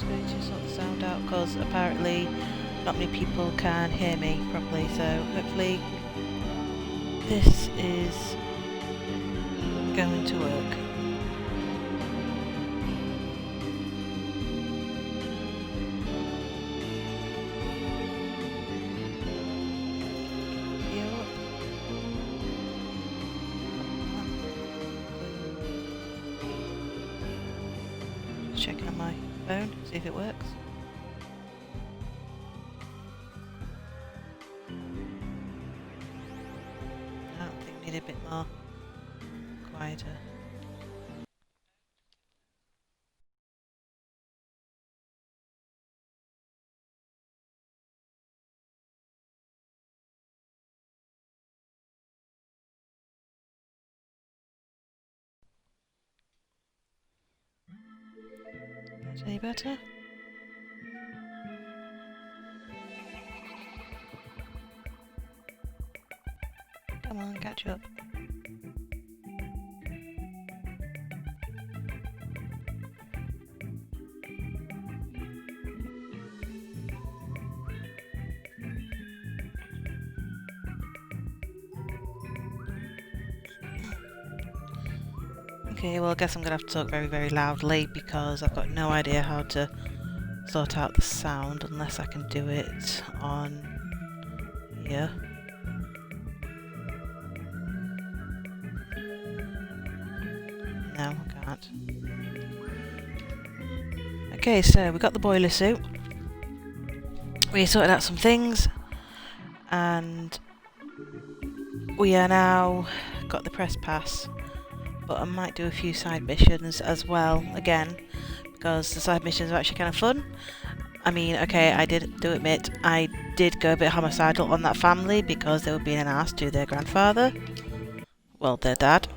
just going to sort the sound out because apparently not many people can hear me properly, so hopefully this is going to work. Just checking on my phone, see if it works. I think we need a bit more quieter. That's any better? Come on, catch up. Okay, well I guess I'm gonna have to talk very, very loudly because I've got no idea how to sort out the sound unless I can do it on here. No, I can't. Okay, so we got the boiler suit. We sorted out some things and we are now got the press pass. But I might do a few side missions as well, again, because the side missions are actually kind of fun. I mean, okay, I do admit, I did go a bit homicidal on that family because they were being an ass to their grandfather. Well, their dad.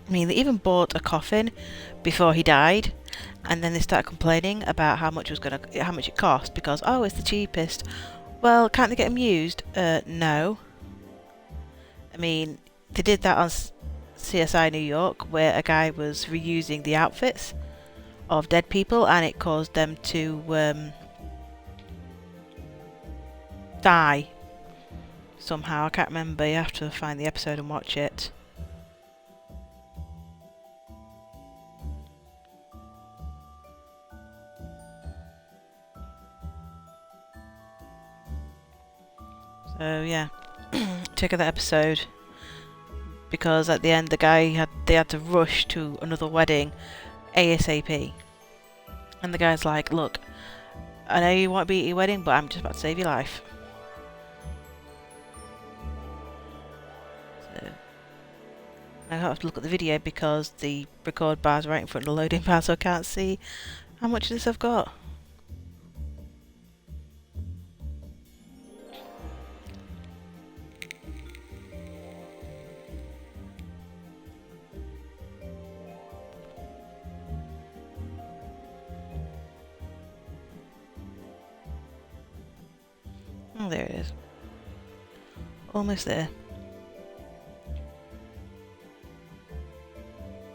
I mean, they even bought a coffin before he died, and then they started complaining about how much it cost because, oh, it's the cheapest. Well, can't they get them used? No. I mean, they did that on CSI New York, where a guy was reusing the outfits of dead people and it caused them to die somehow. I can't remember, you have to find the episode and watch it. So yeah, check out that episode. Because at the end they had to rush to another wedding ASAP. And the guy's like, look, I know you want to be at your wedding, but I'm just about to save your life. So I have to look at the video because the record bar's right in front of the loading bar, so I can't see how much of this I've got. Oh, there it is. Almost there.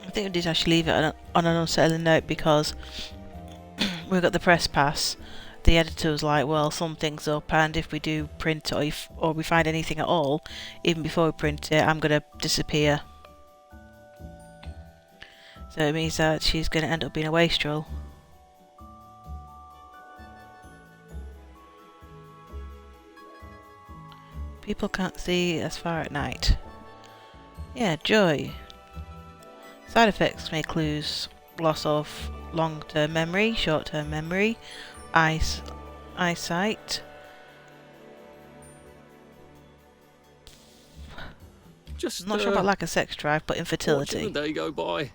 I think we did actually leave it on an unsettling note because we got the press pass. The editor was like, well, something's up, and if we do print or we find anything at all, even before we print it, I'm going to disappear. So it means that she's going to end up being a wastrel. People can't see as far at night. Yeah, joy. Side effects may lose loss of long-term memory, short-term memory, eyesight. Just Not sure about lack of sex drive, but infertility. watching the day go by.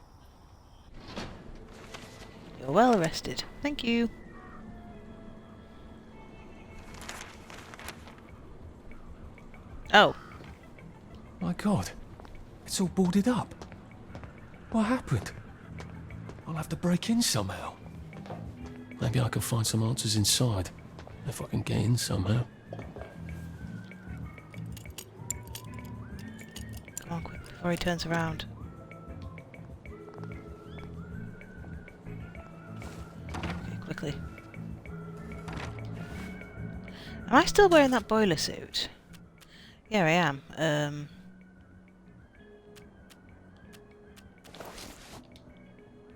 You're well rested. Thank you. Oh. My God, it's all boarded up. What happened? I'll have to break in somehow. Maybe I can find some answers inside, if I can get in somehow. Come on, quick, before he turns around. Okay, quickly. Am I still wearing that boiler suit? Yeah, I am.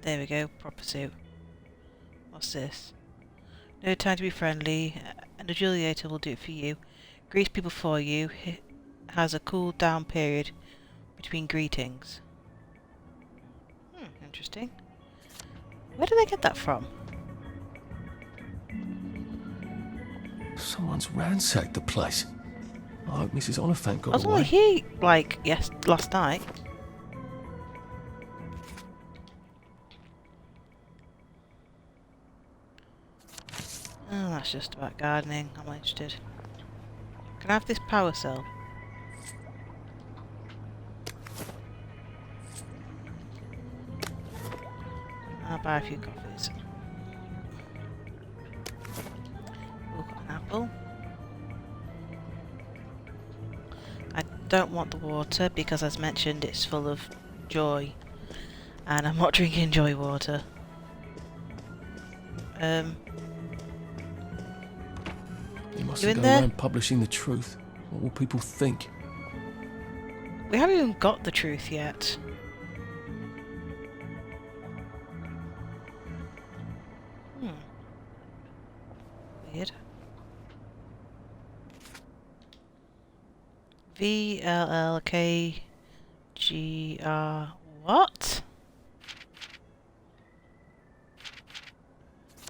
There we go, proper suit. What's this? No time to be friendly. An adjudicator will do it for you. Greets people for you. Has a cool down period between greetings. Interesting. Where did they get that from? Someone's ransacked the place. I hope Mrs. Oliphant I got was only away. here, like, last night. Oh, that's just about gardening. I'm not interested. Can I have this power cell? I'll buy a few coffees. We've got an apple. I don't want the water because, as mentioned, it's full of joy. And I'm not drinking joy water. You You mustn't in go there? around publishing the truth. What will people think? We haven't even got the truth yet. Weird. VLLKGR. What?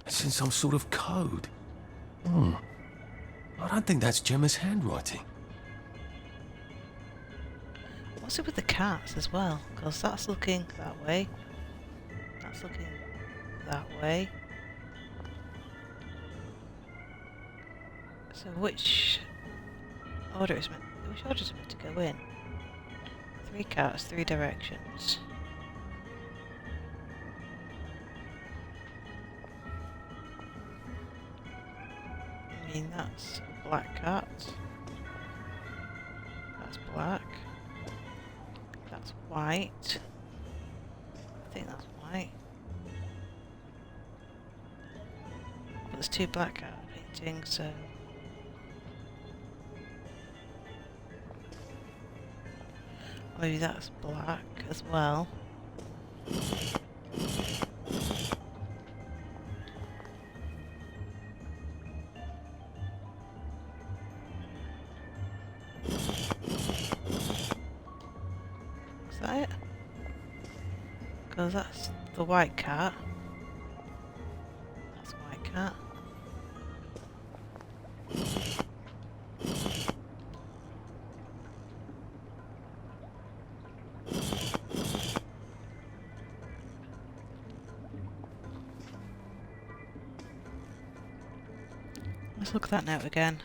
It's in some sort of code. I don't think that's Gemma's handwriting. What's it with the cats as well? Because that's looking that way. That's looking that way. So which order is meant? Which order is meant to go in? 3 cats, 3 directions. I mean, that's a black cat. That's black. That's white. I think that's white. But there's 2 black cat paintings, so... Maybe that's black as well. Is that it? Because that's the white cat. That's white cat. Let's look at that note again.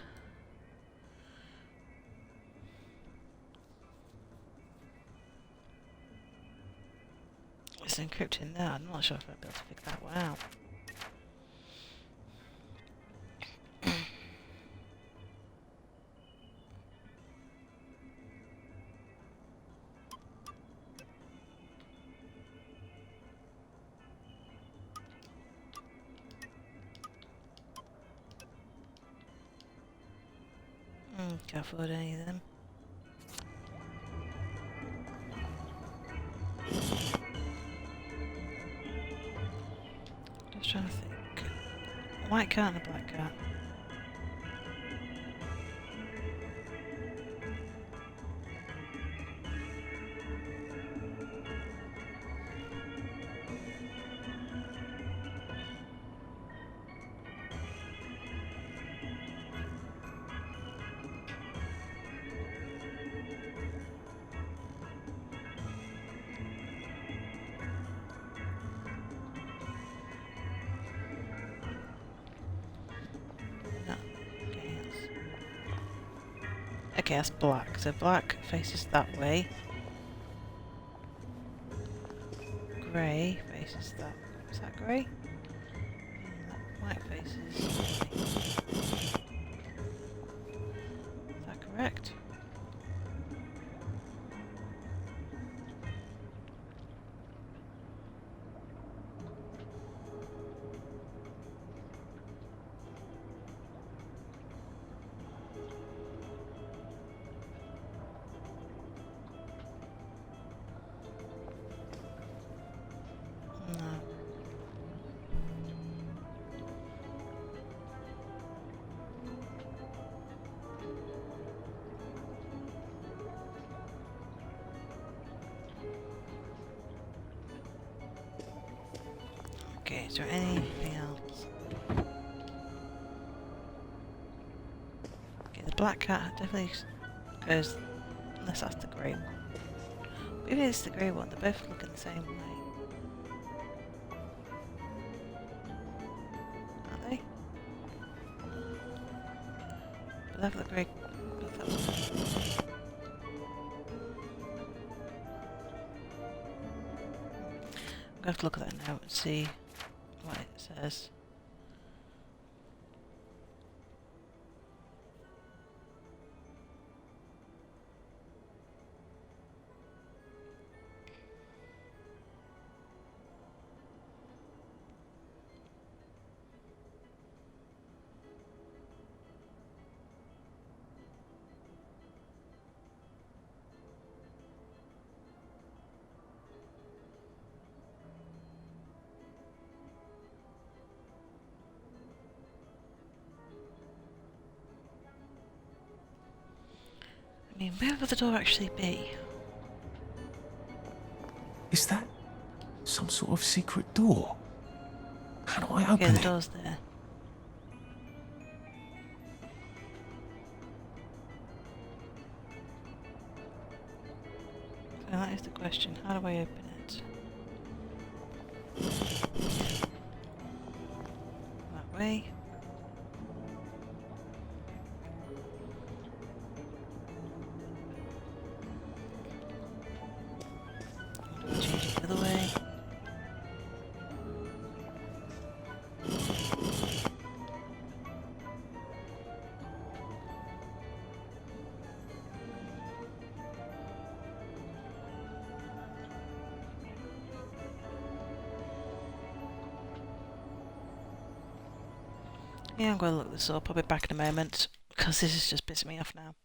It's encrypted now. I'm not sure if I'll be able to figure that one out. Can't afford any of them. Just trying to think. A white cat and a black cat. Okay, that's black. So black faces that way. Grey faces that. Is that grey? That white faces. Is that correct? Okay, is there anything else? Okay, the black cat definitely goes, unless that's the grey one. But even if it's the grey one, they're both looking the same way. Are they? But they have the grey... I'm going to have to look at that now and see what it says. I mean, where would the door actually be? Is that some sort of secret door? How do I Yeah, open the it? door's there. So that is the question. How do I open it? That way. Change it the other way. Yeah, I'm going to look this up. I'll be back in a moment because this is just pissing me off now.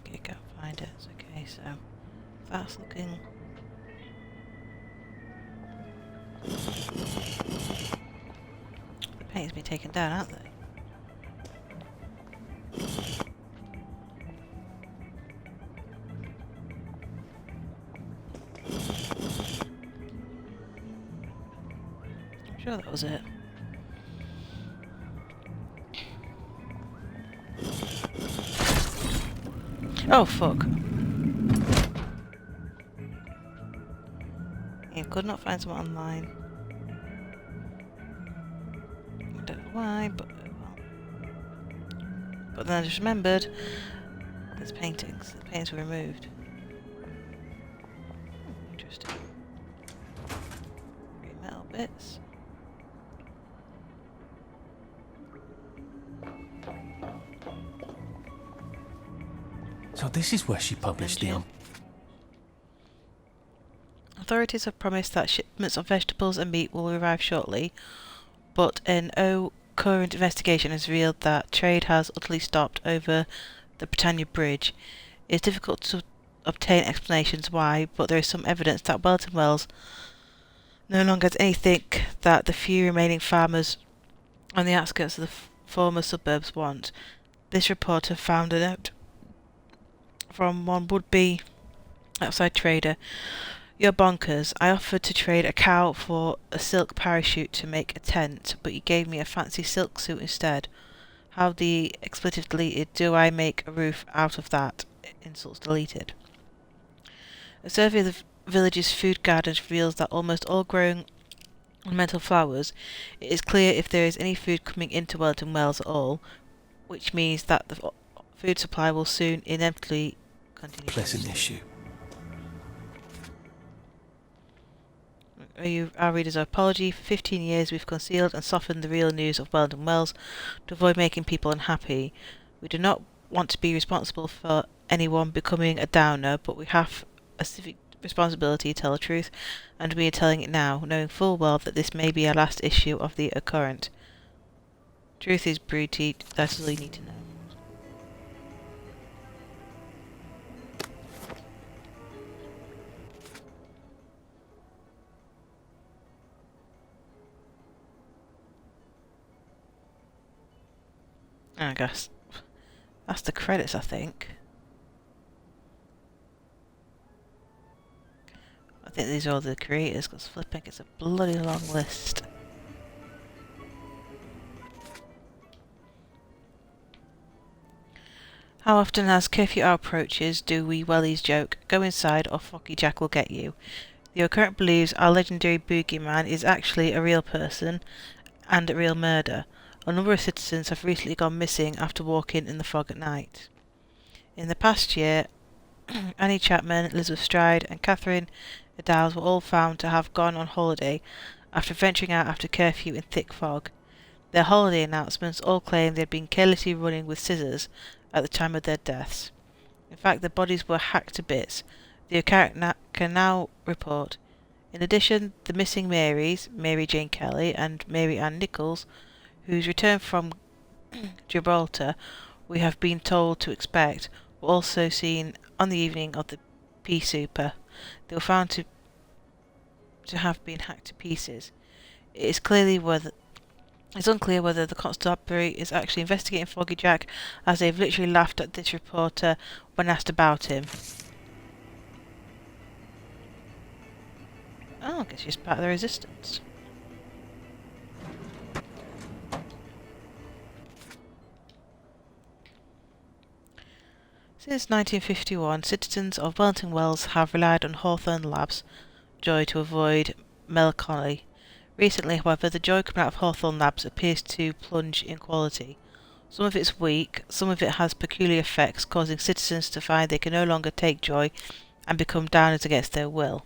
Okay, can't find it. It's okay, so that's looking. The paint's been taken down, aren't they? I'm sure that was it. Oh fuck. You could not find someone online. I don't know why, but oh well. But then I just remembered there's paintings. The paintings were removed. Interesting. Grey metal bits. So this is where she published the Engine. Authorities have promised that shipments of vegetables and meat will arrive shortly, but an current investigation has revealed that trade has utterly stopped over the Britannia Bridge. It is difficult to obtain explanations why, but there is some evidence that Welton Wells no longer has anything that the few remaining farmers on the outskirts of the former suburbs want. This reporter found a note from one would-be outside trader. You're bonkers. I offered to trade a cow for a silk parachute to make a tent, but you gave me a fancy silk suit instead. Have the expletive deleted. Do I make a roof out of that? Insults deleted. A survey of the village's food gardens reveals that almost all growing ornamental flowers. It is clear if there is any food coming into Welton Wells at all. which means that the food supply will soon inevitably continue. Pleasant issue. Our readers our apology. For 15 years we've concealed and softened the real news of Wellington Wells to avoid making people unhappy. We do not want to be responsible for anyone becoming a downer, but we have a civic responsibility to tell the truth, and we are telling it now, knowing full well that this may be our last issue of the current. Truth is brutal, that is all you need to know. I guess that's the credits, I think. I think these are all the creators, because flipping it's a bloody long list. How often as curfew hour approaches do we wellies joke, go inside or Foggy Jack will get you. The occurrent believes our legendary boogeyman is actually a real person and a real murder. A number of citizens have recently gone missing after walking in the fog at night. In the past year, Annie Chapman, Elizabeth Stride and Catherine Dowes were all found to have gone on holiday after venturing out after curfew in thick fog. Their holiday announcements all claimed they had been carelessly running with scissors at the time of their deaths. In fact, their bodies were hacked to bits. The account can now report. In addition, the missing Marys, Mary Jane Kelly and Mary Ann Nichols, whose return from Gibraltar we have been told to expect, were also seen on the evening of the Pea Super. They were found to have been hacked to pieces. It's unclear whether the constabulary is actually investigating Foggy Jack, as they've literally laughed at this reporter when asked about him. Oh, I guess he's part of the resistance. Since 1951, citizens of Wellington Wells have relied on Hawthorne Labs Joy to avoid melancholy. Recently, however, the joy coming out of Hawthorne Labs appears to plunge in quality. Some of it's weak, some of it has peculiar effects, causing citizens to find they can no longer take joy and become downers against their will.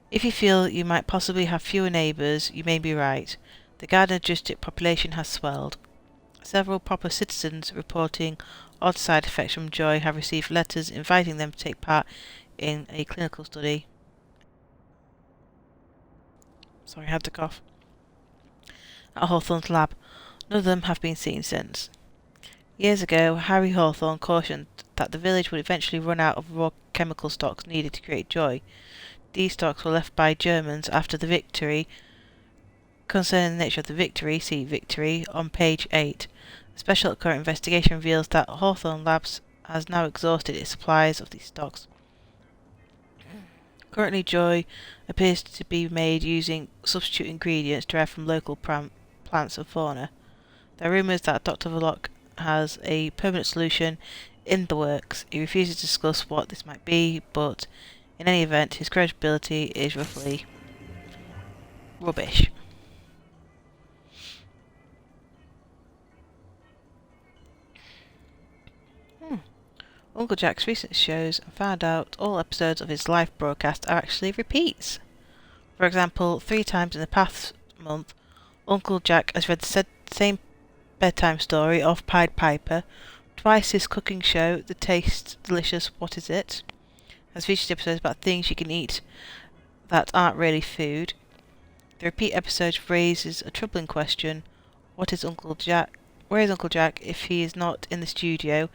If you feel you might possibly have fewer neighbours, you may be right. The Garden District population has swelled. Several proper citizens reporting odd side effects from joy have received letters inviting them to take part in a clinical study. Sorry, I had to cough. At Hawthorne's lab. None of them have been seen since. Years ago, Harry Hawthorne cautioned that the village would eventually run out of raw chemical stocks needed to create joy. These stocks were left by Germans after the victory. Concerning the nature of the victory, see Victory on page 8. A special current investigation reveals that Hawthorne Labs has now exhausted its supplies of these stocks. Currently, joy appears to be made using substitute ingredients derived from local plants and fauna. There are rumours that Dr. Verloc has a permanent solution in the works. He refuses to discuss what this might be, but in any event, his credibility is roughly rubbish. Uncle Jack's recent shows and found out all episodes of his live broadcast are actually repeats. For example, 3 times in the past month, Uncle Jack has read the same bedtime story of Pied Piper. Twice his cooking show, The Taste Delicious What Is It, has featured episodes about things you can eat that aren't really food. The repeat episode raises a troubling question. What is Uncle Jack? Where is Uncle Jack if he is not in the studio?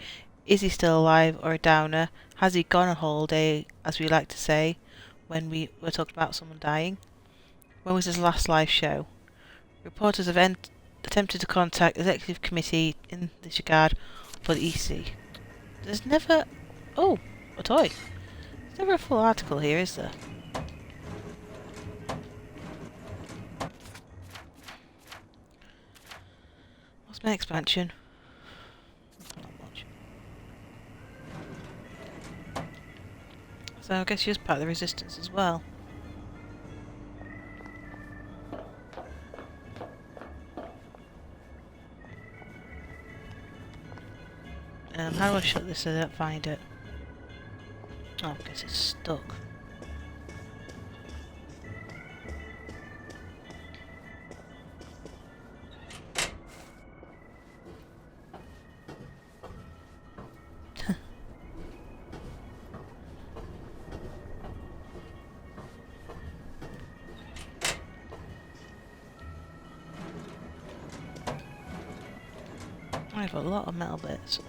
Is he still alive or a downer? Has he gone on holiday, as we like to say, when we were talking about someone dying? When was his last live show? Reporters have attempted to contact the executive committee in this regard for the EC. There's never... Oh, a toy. There's never a full article here, is there? What's my expansion? Not much. So I guess you're part of the resistance as well. How do I shut this so I don't find it? Oh, I guess it's stuck. I have a lot of metal bits.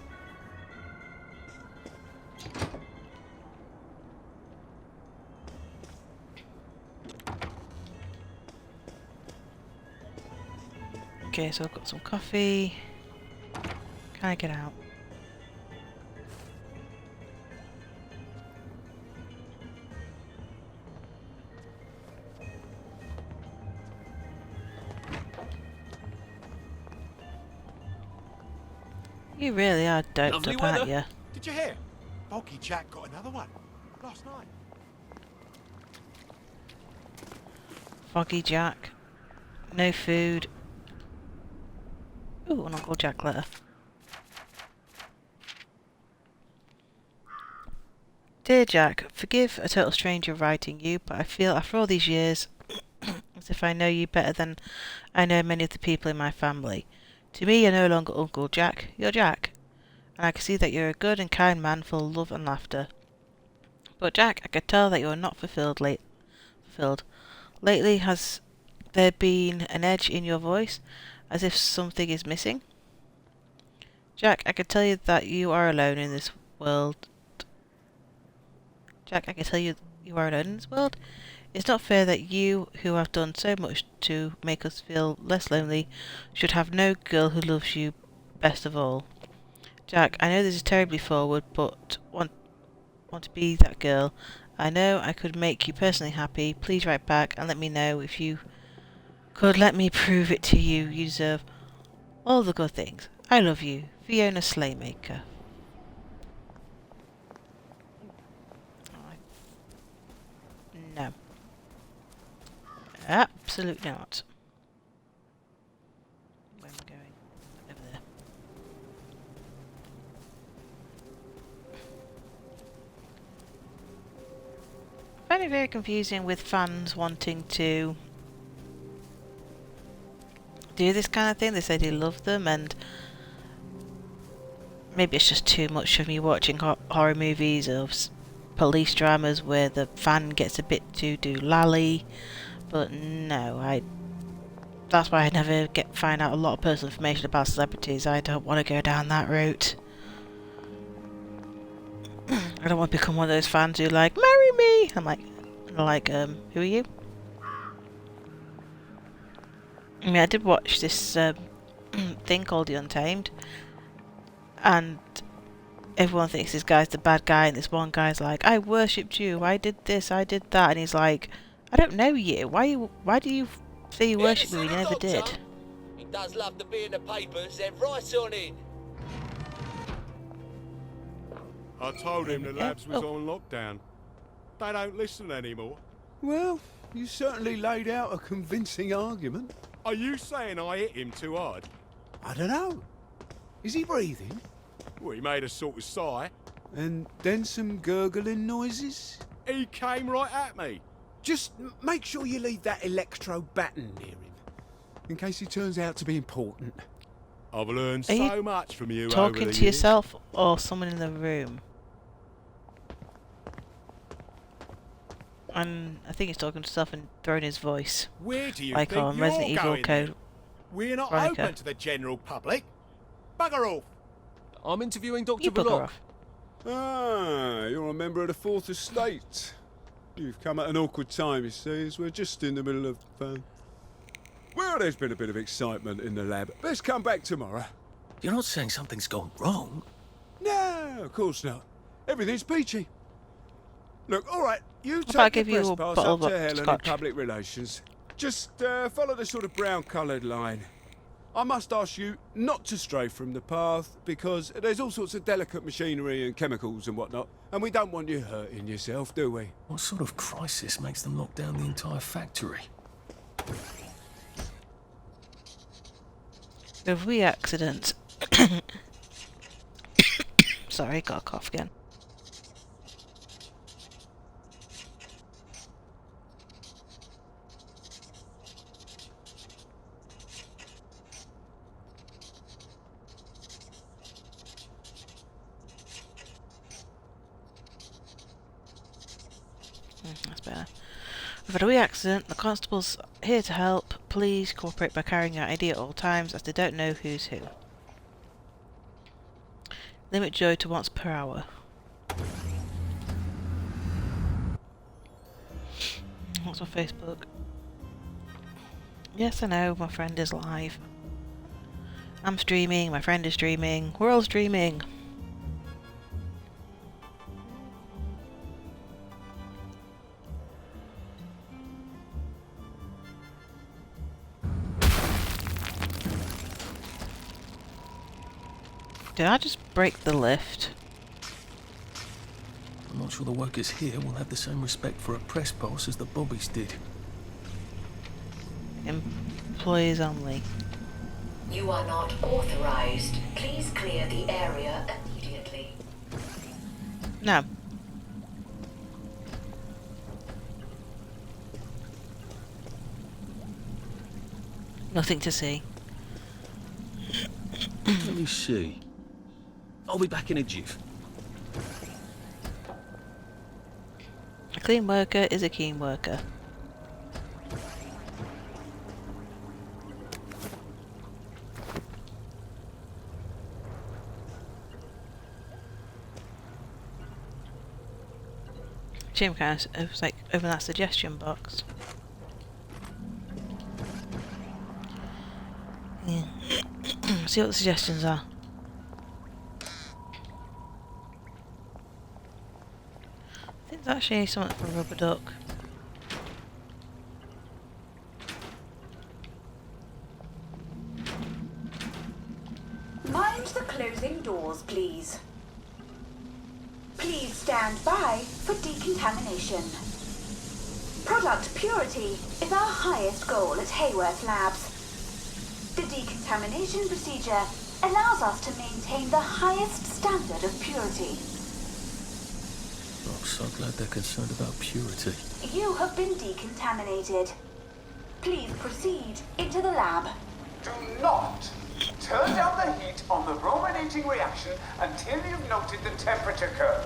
Okay, so I've got some coffee. Can I get out? You really are doped Lovely up, aren't weather. you? Did you hear? Foggy Jack got another one last night. Foggy Jack. No food. Ooh, an Uncle Jack letter. Dear Jack, forgive a total stranger writing you, but I feel after all these years as if I know you better than I know many of the people in my family. To me, you're no longer Uncle Jack, you're Jack. And I can see that you're a good and kind man full of love and laughter. But Jack, I could tell that you are not fulfilled. Lately, has there been an edge in your voice, as if something is missing? Jack, I can tell you that you are alone in this world. Jack, I can tell you you are alone in this world. It's not fair that you, who have done so much to make us feel less lonely, should have no girl who loves you best of all. Jack, I know this is terribly forward, but want to be that girl. I know I could make you personally happy. Please write back and let me know if you could let me prove it to you. You deserve all the good things. I love you, Fiona Slaymaker. No. Absolutely not. Where am I going? Over there. I find it very confusing with fans wanting to do this kind of thing. They say they love them, and maybe it's just too much of me watching horror movies of police dramas where the fan gets a bit too doolally. But no, that's why I never find out a lot of personal information about celebrities. I don't want to go down that route. I don't want to become one of those fans who like, marry me! I'm like, who are you? I mean, I did watch this thing called The Untamed, and everyone thinks this guy's the bad guy, and this one guy's like, I worshipped you, I did this, I did that, and he's like, I don't know you. Why do you say you worship me when you never did? He does love to be in the papers. They're right on it. I told him the labs was on lockdown. They don't listen anymore. Well, you certainly laid out a convincing argument. Are you saying I hit him too hard? I don't know. Is he breathing? Well, he made a sort of sigh. And then some gurgling noises? He came right at me. Just make sure you leave that electro baton near him, in case he turns out to be important. I've learned Are you so much from you over talking the to years. yourself or someone in the room? And I think he's talking to himself and throwing his voice. Where do you Like think on you're Resident Evil going Code. then? We're not Veronica. open to the general public. Bugger off. I'm interviewing Dr. You bugger Belloc. off. Ah, you're a member of the Fourth Estate. You've come at an awkward time, you see, as we're just in the middle of... well, there's been a bit of excitement in the lab. Let's come back tomorrow. You're not saying something's gone wrong? No, of course not. Everything's peachy. Look, all right, you If I take give the you press a pass bottle up to of Helen in scotch. public relations. Just follow the sort of brown-coloured line. I must ask you not to stray from the path, because there's all sorts of delicate machinery and chemicals and whatnot, and we don't want you hurting yourself, do we? What sort of crisis makes them lock down the entire factory? A accident. Sorry, got a cough again. That's better. We've had a wee accident. The constable's here to help. Please cooperate by carrying out ID at all times, as they don't know who's who. Limit joy to once per hour. What's on Facebook? Yes, I know, my friend is live. I'm streaming, my friend is streaming, we're all streaming. Did I just break the lift? I'm not sure the workers here will have the same respect for a press pass as the bobbies did. Employees only. You are not authorized. Please clear the area immediately. No. Nothing to see. Let me see. I'll be back in a jiff. A clean worker is a keen worker. Jim kind of was like open that suggestion box. Yeah. See what the suggestions are. I think there's actually something for Rubber Duck. Mind the closing doors, please. Please stand by for decontamination. Product purity is our highest goal at Hayworth Labs. The decontamination procedure allows us to maintain the highest standard of purity. I'm so glad they're concerned about purity. You have been decontaminated. Please proceed into the lab. Do not turn down the heat on the brominating reaction until you've noted the temperature curve.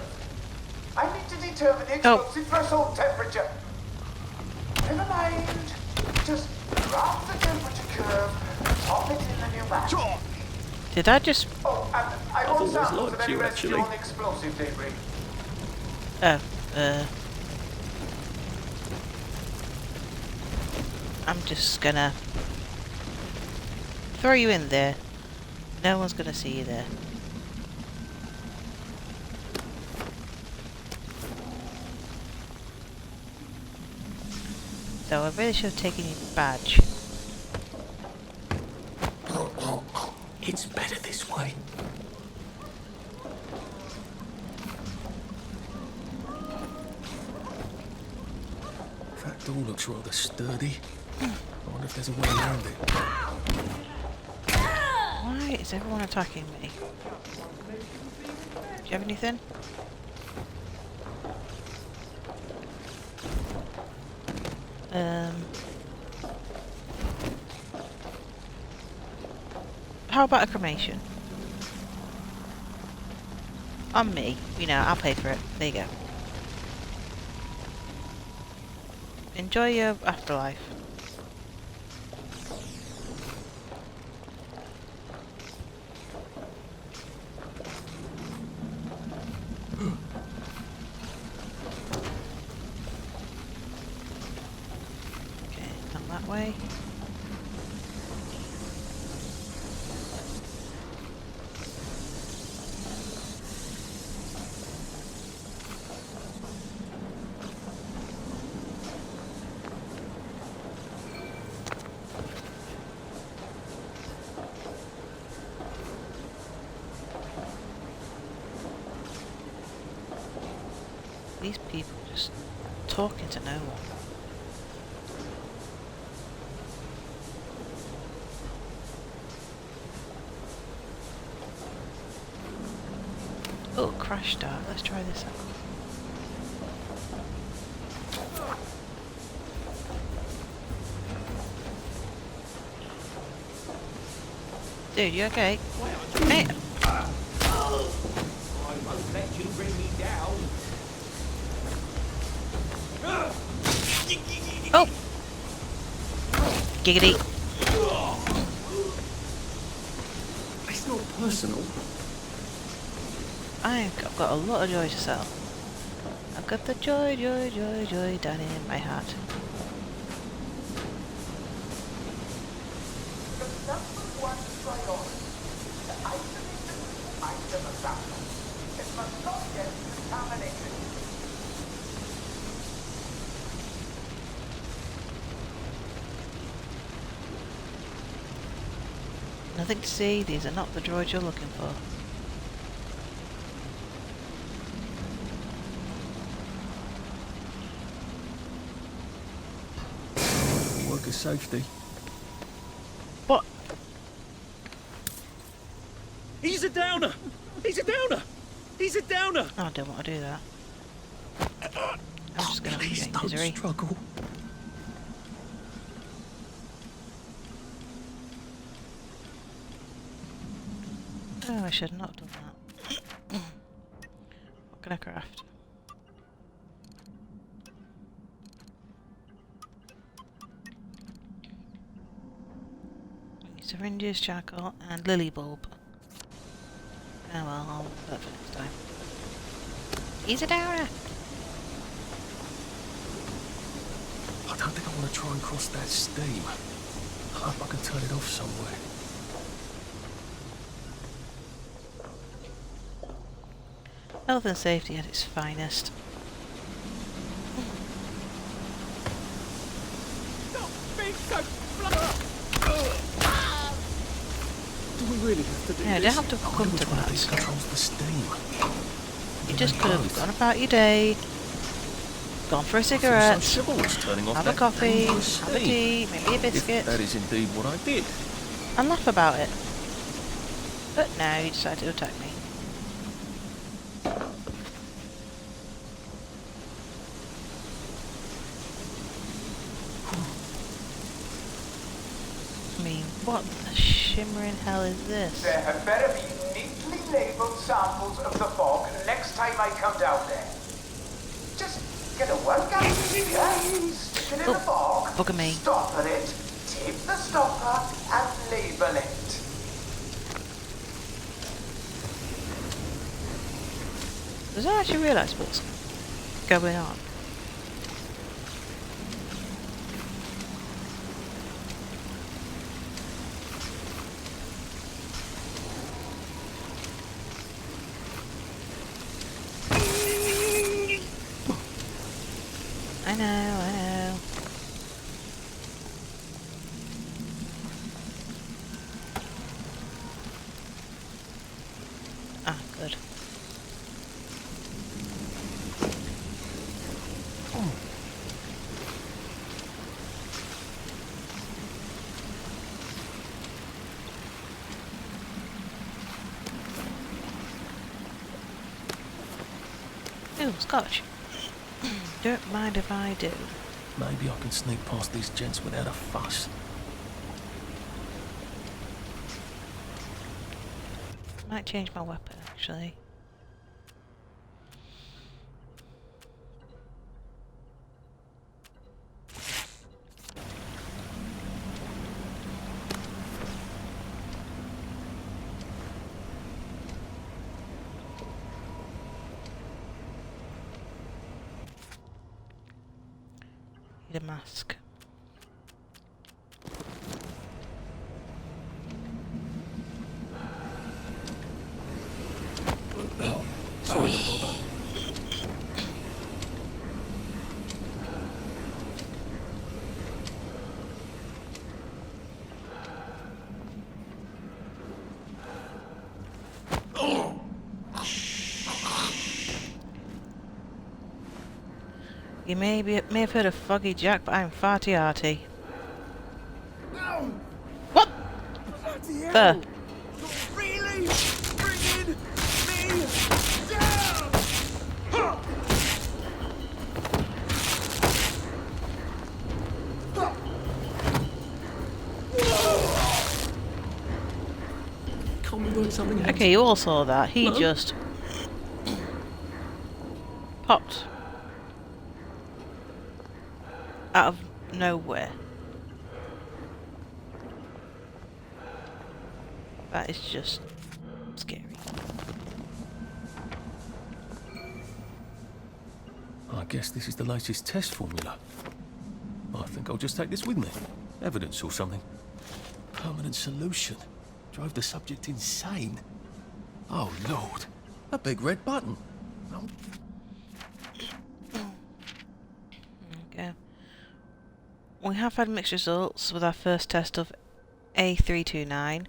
I need to determine the explosive threshold temperature. Never mind. Just drop the temperature curve and pop it in the new match. Did I just... Oh, and I want always samples liked of any you, residue actually. on explosive debris. Oh, I'm just gonna throw you in there. No one's gonna see you there. So I really should have taken your badge. It's better this way. That door looks rather sturdy. I wonder if there's a way around it. Why is everyone attacking me? Do you have anything? How about a cremation? On me. You know, I'll pay for it. There you go. Enjoy your afterlife. Okay, come that way. These people just talking to no one. Oh, crash start. Let's try this out. Dude, you okay? Hey. I won't let you bring me down. Oh! Giggity. It's not personal. I've got a lot of joy to sell. I've got the joy down in my heart. The number one priority. The item of sample. It must not get contaminated. Nothing to see. These are not the droids you're looking for. Worker safety. What? He's a downer! He's a downer! He's a downer! Oh, I don't want to do that. I'm just gonna Please create don't misery. struggle. Oh, I should not have done that. What can I craft? Syringes, charcoal, and lily bulb. Oh well, I'll leave that for next time. He's a downer! I don't think I want to try and cross that steam. I hope I can turn it off somewhere. Health and safety at its finest. Stop being so Do we really have to do Yeah, you this? don't have to I come wonder to which one of that. these controls the steam. You just could have gone about your day, gone for a cigarette, So chivalrous, turning off have a that coffee, dangerous have a steam. tea, maybe a If biscuit, that is indeed what I did. and laugh about it. But now you decide to attack me. I mean, what the shimmering hell is this? There had better be neatly labelled samples of the fog next time I come down there. Just get a workout, yeah? Stick it in the fog, bugger me. stopper it, tape the stopper, and label it. Does I actually realise what's going on? I know. Ah, good. Ooh, scotch. Don't mind if I do. Maybe I can sneak past these gents without a fuss. Might change my weapon, actually. Need a mask. Sorry to bother. You may have heard of Foggy Jack, but I'm farty arty. What? Bloody hell! The? Really? Bringing me something else? Okay, you all saw that. He No. just popped out of nowhere. That is just scary. I guess this is the latest test formula. I think I'll just take this with me. Evidence or something. Permanent solution. Drove the subject insane. Oh, Lord. A big red button. Oh. Okay. We have had mixed results with our first test of A329.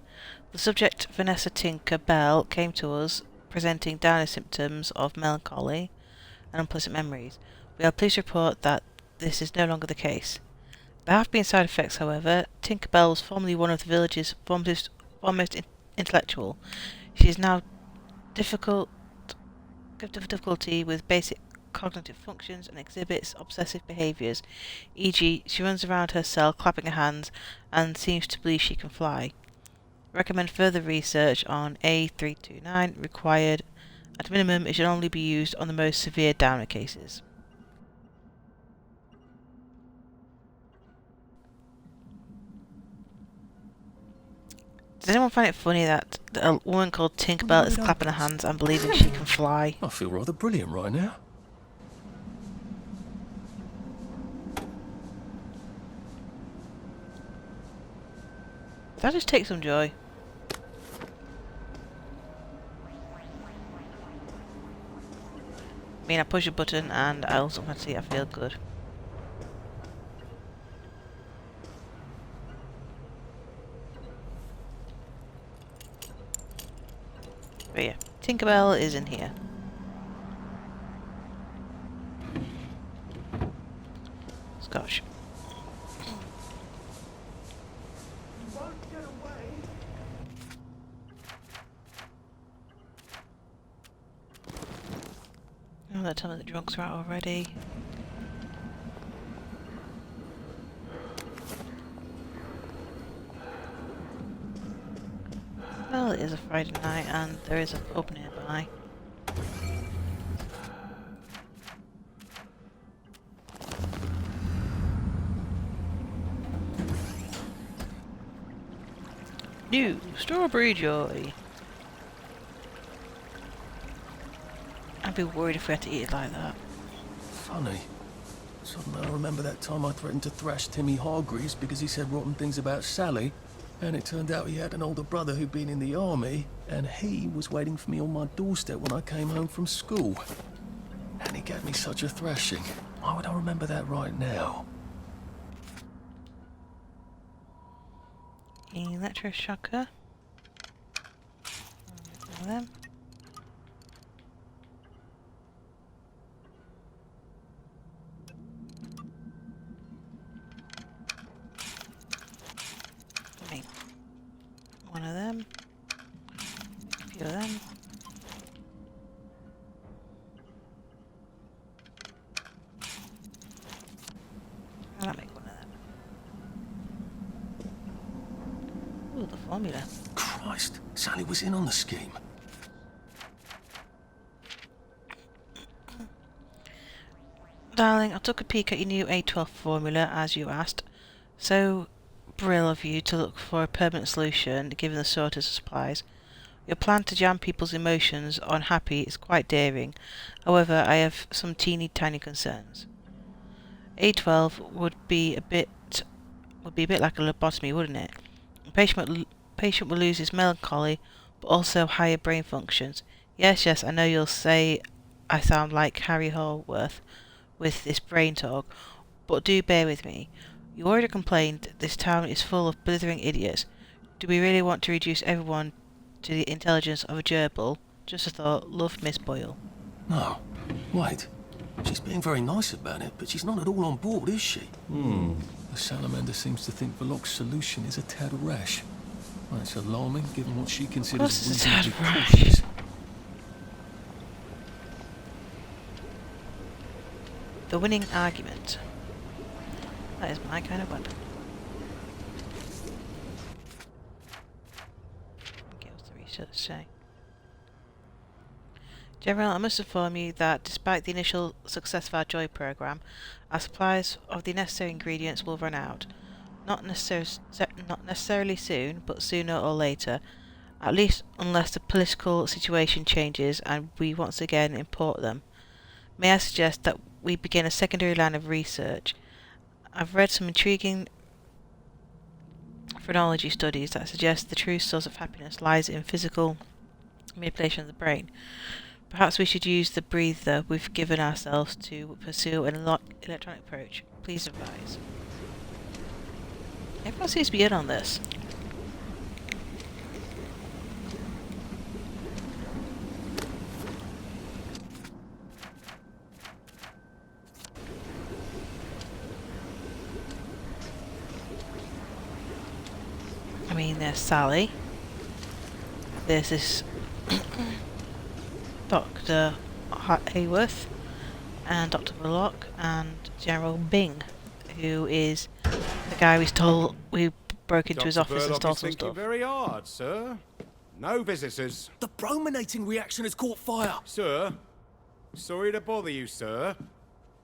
The subject, Vanessa Tinker Bell, came to us presenting downer symptoms of melancholy and unpleasant memories. We are pleased to report that this is no longer the case. There have been side effects, however. Tinker Bell was formerly one of the village's foremost intellectual. She is now difficulty with basic cognitive functions and exhibits obsessive behaviours, e.g. she runs around her cell clapping her hands and seems to believe she can fly. Recommend further research on A329 required. At minimum, it should only be used on the most severe downer cases. Does anyone find it funny that a woman called Tinkerbell is clapping her hands and believing she can fly? I feel rather brilliant right now. That just takes some joy. I mean, I push a button and I also I feel good. But yeah, Tinkerbell is in here. Scotch. Oh, they're telling me the drunks are out already. Well, it is a Friday night and there is a pub nearby. New Strawberry Joy. I'd be worried if we had to eat it like that. Funny. Suddenly I remember that time I threatened to thrash Timmy Hargreaves because he said rotten things about Sally, and it turned out he had an older brother who'd been in the army, and he was waiting for me on my doorstep when I came home from school. And he gave me such a thrashing. Why would I remember that right now? Electroshocker. One of them. Okay. One of them. A few of them. I'll make one of them. Ooh, the formula. Christ, Sally was in on the scheme. Darling, I took a peek at your new A12 formula as you asked. So brill of you to look for a permanent solution given the shortage of supplies. Your plan to jam people's emotions on happy is quite daring. However, I have some teeny tiny concerns. A12 would be a bit like a lobotomy, wouldn't it? A patient will lose his melancholy, but also higher brain functions. Yes, I know you'll say I sound like Harry Holworth with this brain talk, but do bear with me. You already complained this town is full of blithering idiots. Do we really want to reduce everyone to the intelligence of a gerbil? Just a thought. Love, Miss Boyle. No. Wait. She's being very nice about it, but she's not at all on board, is she? The salamander seems to think Verloc's solution is a tad rash. Well, it's alarming, given what she considers Of course it's a tad reasonably rash. cautious. The winning argument. That is my kind of weapon. Okay, what's the say. General, I must inform you that despite the initial success of our Joy program, our supplies of the necessary ingredients will run out. Not necessarily soon, but sooner or later, at least unless the political situation changes and we once again import them. May I suggest that we begin a secondary line of research? I've read some intriguing phrenology studies that suggest the true source of happiness lies in physical manipulation of the brain. Perhaps we should use the breather we've given ourselves to pursue an electronic approach. Please advise. Everyone seems to be in on this. I mean, there's Sally. There's this Dr. Hayworth and Dr. Bullock and General Bing, who is the guy we broke into his office and stole some stuff. Very hard, sir. No visitors. The brominating reaction has caught fire. Sir, sorry to bother you, sir,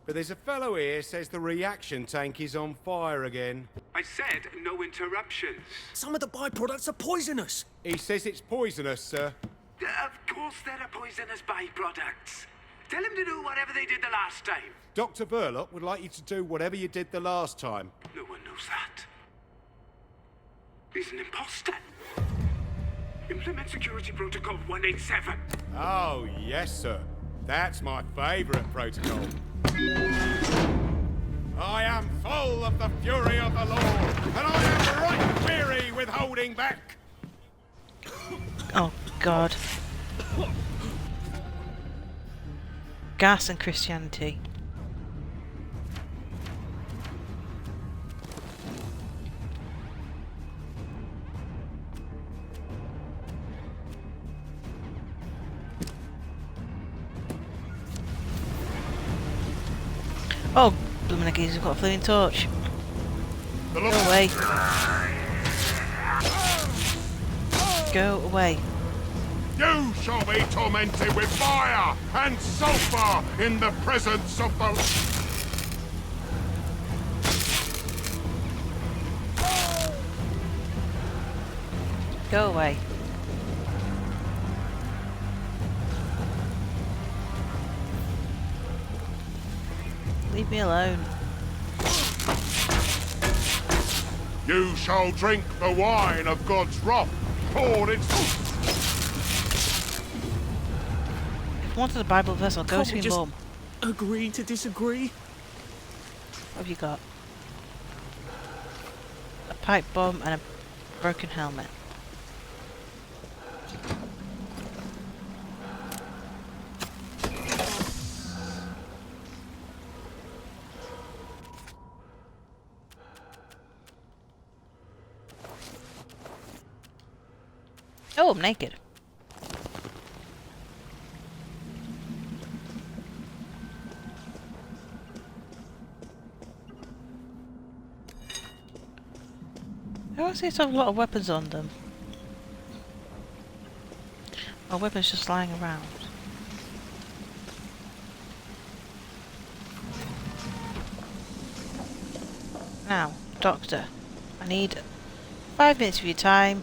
but there's a fellow here says the reaction tank is on fire again. I said no interruptions. Some of the byproducts are poisonous. He says it's poisonous, sir. Of course there are poisonous byproducts. Tell him to do whatever they did the last time. Dr. Burlock would like you to do whatever you did the last time. No one knows that. He's an imposter. Implement security protocol 187. Oh, yes, sir. That's my favourite protocol. I am full of the fury of the law, and I am right weary with holding back. Oh, God. Gas and Christianity. Oh, Blumenickies, we've got a flaming torch. Go away. Go away. You shall be tormented with fire and sulphur in the presence of the... Go away. Leave me alone. You shall drink the wine of God's wrath, poured in... If you wanted a Bible verse, I'll go to your mum. Agree to disagree? What have you got? A pipe bomb and a broken helmet. Oh, I'm naked. Everyone seems to have a lot of weapons on them. Or weapons just lying around. Now, Doctor, I need 5 minutes of your time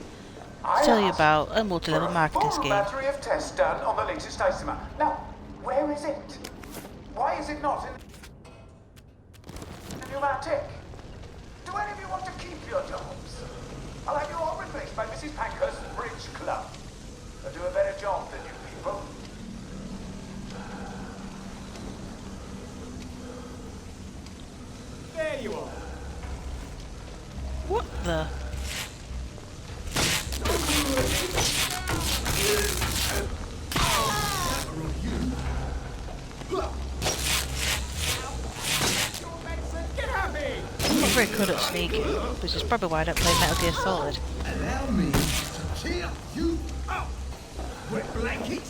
to tell you about a multi-level marketing scheme. Battery of tests done on the latest isomer. Now, where is it? Why is it not in the pneumatic? Do any of you want to keep your jobs? I'll have you all replaced by Mrs. Pankhurst's Bridge Club. They'll do a better job than you people. There you are. What the? I'm not very good at sneaking, which is probably why I don't play Metal Gear Solid. Allow me to cheer you up. Wet blanket.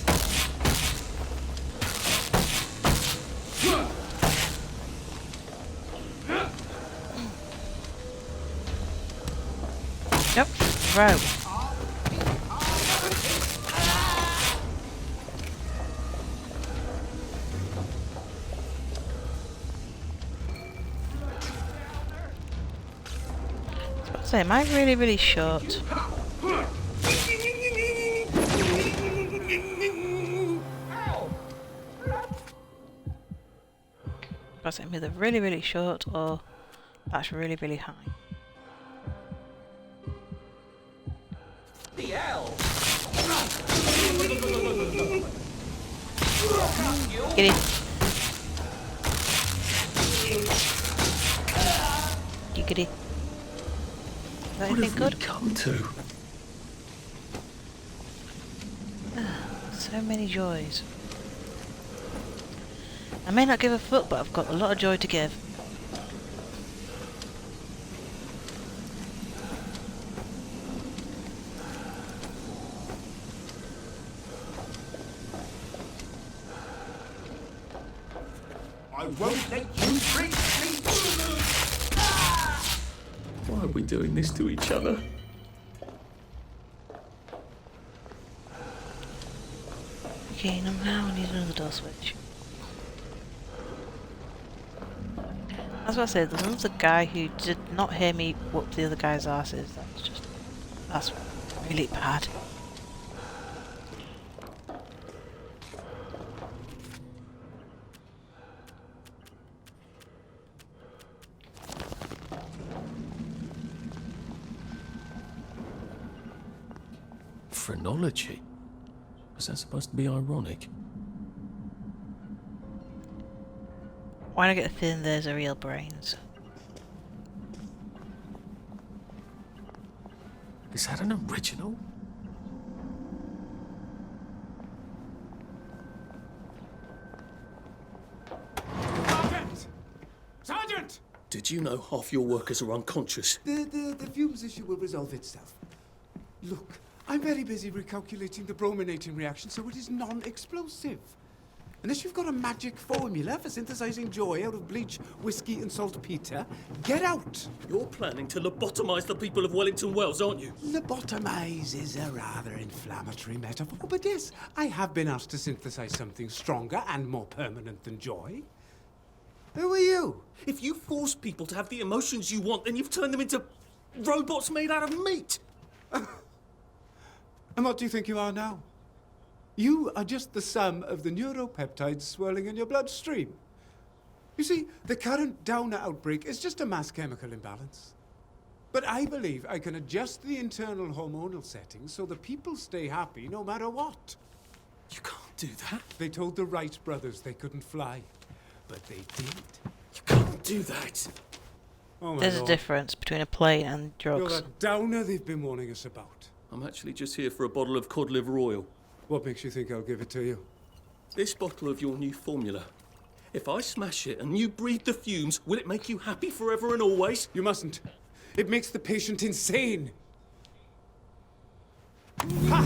Nope, throw. So am I really, really short? Was it either really, really short or that's really, really high? The hell? Get in. You get in. Is that What anything have good? we come to? So many joys. I may not give a fuck, but I've got a lot of joy to give. I won't let you treat me. Why are we doing this to each other? Okay, now I need another door switch. That's what I said, there was a guy who did not hear me whoop the other guy's asses. That's really bad. Phrenology? Was that supposed to be ironic? When I get thin, there's a real brains. Is that an original? Sergeant! Sergeant! Did you know half your workers are unconscious? The fumes issue will resolve itself. Look, I'm very busy recalculating the brominating reaction so it is non-explosive. Unless you've got a magic formula for synthesizing joy out of bleach, whiskey and saltpeter, get out! You're planning to lobotomize the people of Wellington Wells, aren't you? Lobotomize is a rather inflammatory metaphor, but yes, I have been asked to synthesize something stronger and more permanent than joy. Who are you? If you force people to have the emotions you want, then you've turned them into robots made out of meat. And what do you think you are now? You are just the sum of the neuropeptides swirling in your bloodstream. You see, the current Downer outbreak is just a mass chemical imbalance. But I believe I can adjust the internal hormonal settings so the people stay happy no matter what. You can't do that. They told the Wright brothers they couldn't fly, but they did. You can't do that. Oh my There's a Lord. difference between a plane and You're drugs. that Downer they've been warning us about. I'm actually just here for a bottle of cod liver oil. What makes you think I'll give it to you? This bottle of your new formula. If I smash it and you breathe the fumes, will it make you happy forever and always? You mustn't. It makes the patient insane. Ha!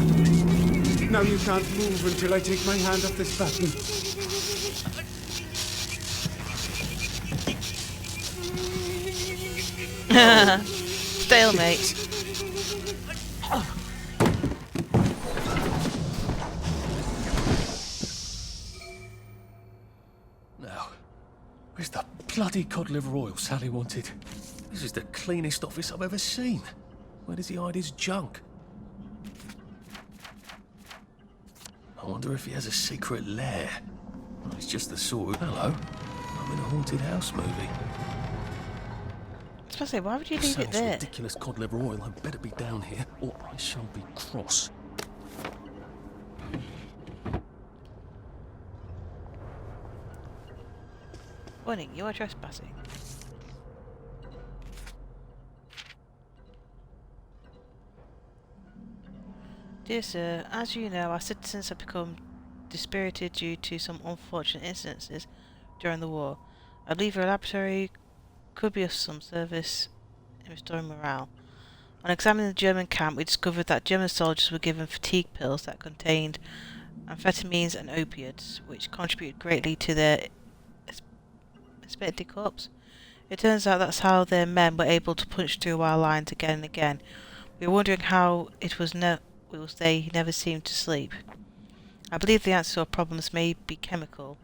Now you can't move until I take my hand off this button. Stalemate. Now, where's the bloody cod liver oil Sally wanted? This is the cleanest office I've ever seen. Where does he hide his junk? I wonder if he has a secret lair. Well, it's just the sort of... Hello. I'm in a haunted house movie. I was supposed to say, why would you leave So it this there? ridiculous cod liver oil had better be down here, or I shall be cross. Warning, you are trespassing. Dear sir, as you know, our citizens have become dispirited due to some unfortunate incidences during the war. I believe your laboratory could be of some service in restoring morale. On examining the German camp, we discovered that German soldiers were given fatigue pills that contained amphetamines and opiates, which contributed greatly to their expected corpse. It turns out that's how their men were able to punch through our lines again and again. We were wondering how it was they never seemed to sleep. I believe the answer to our problems may be chemical.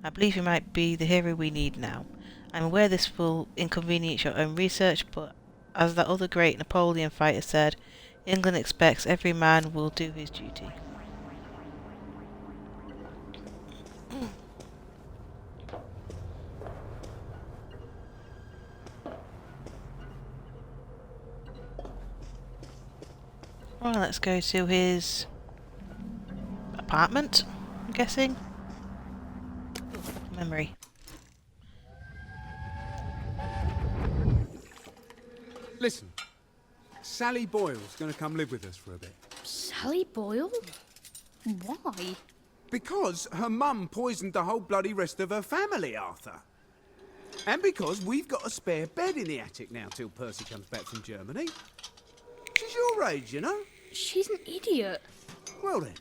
I believe you might be the hero we need now. I'm aware this will inconvenience your own research, but As that other great Napoleon fighter said, England expects every man will do his duty. Well, let's go to his apartment, I'm guessing. Memory. Listen, Sally Boyle's going to come live with us for a bit. Sally Boyle? Why? Because her mum poisoned the whole bloody rest of her family, Arthur. And because we've got a spare bed in the attic now till Percy comes back from Germany. She's your age, you know. She's an idiot. Well then,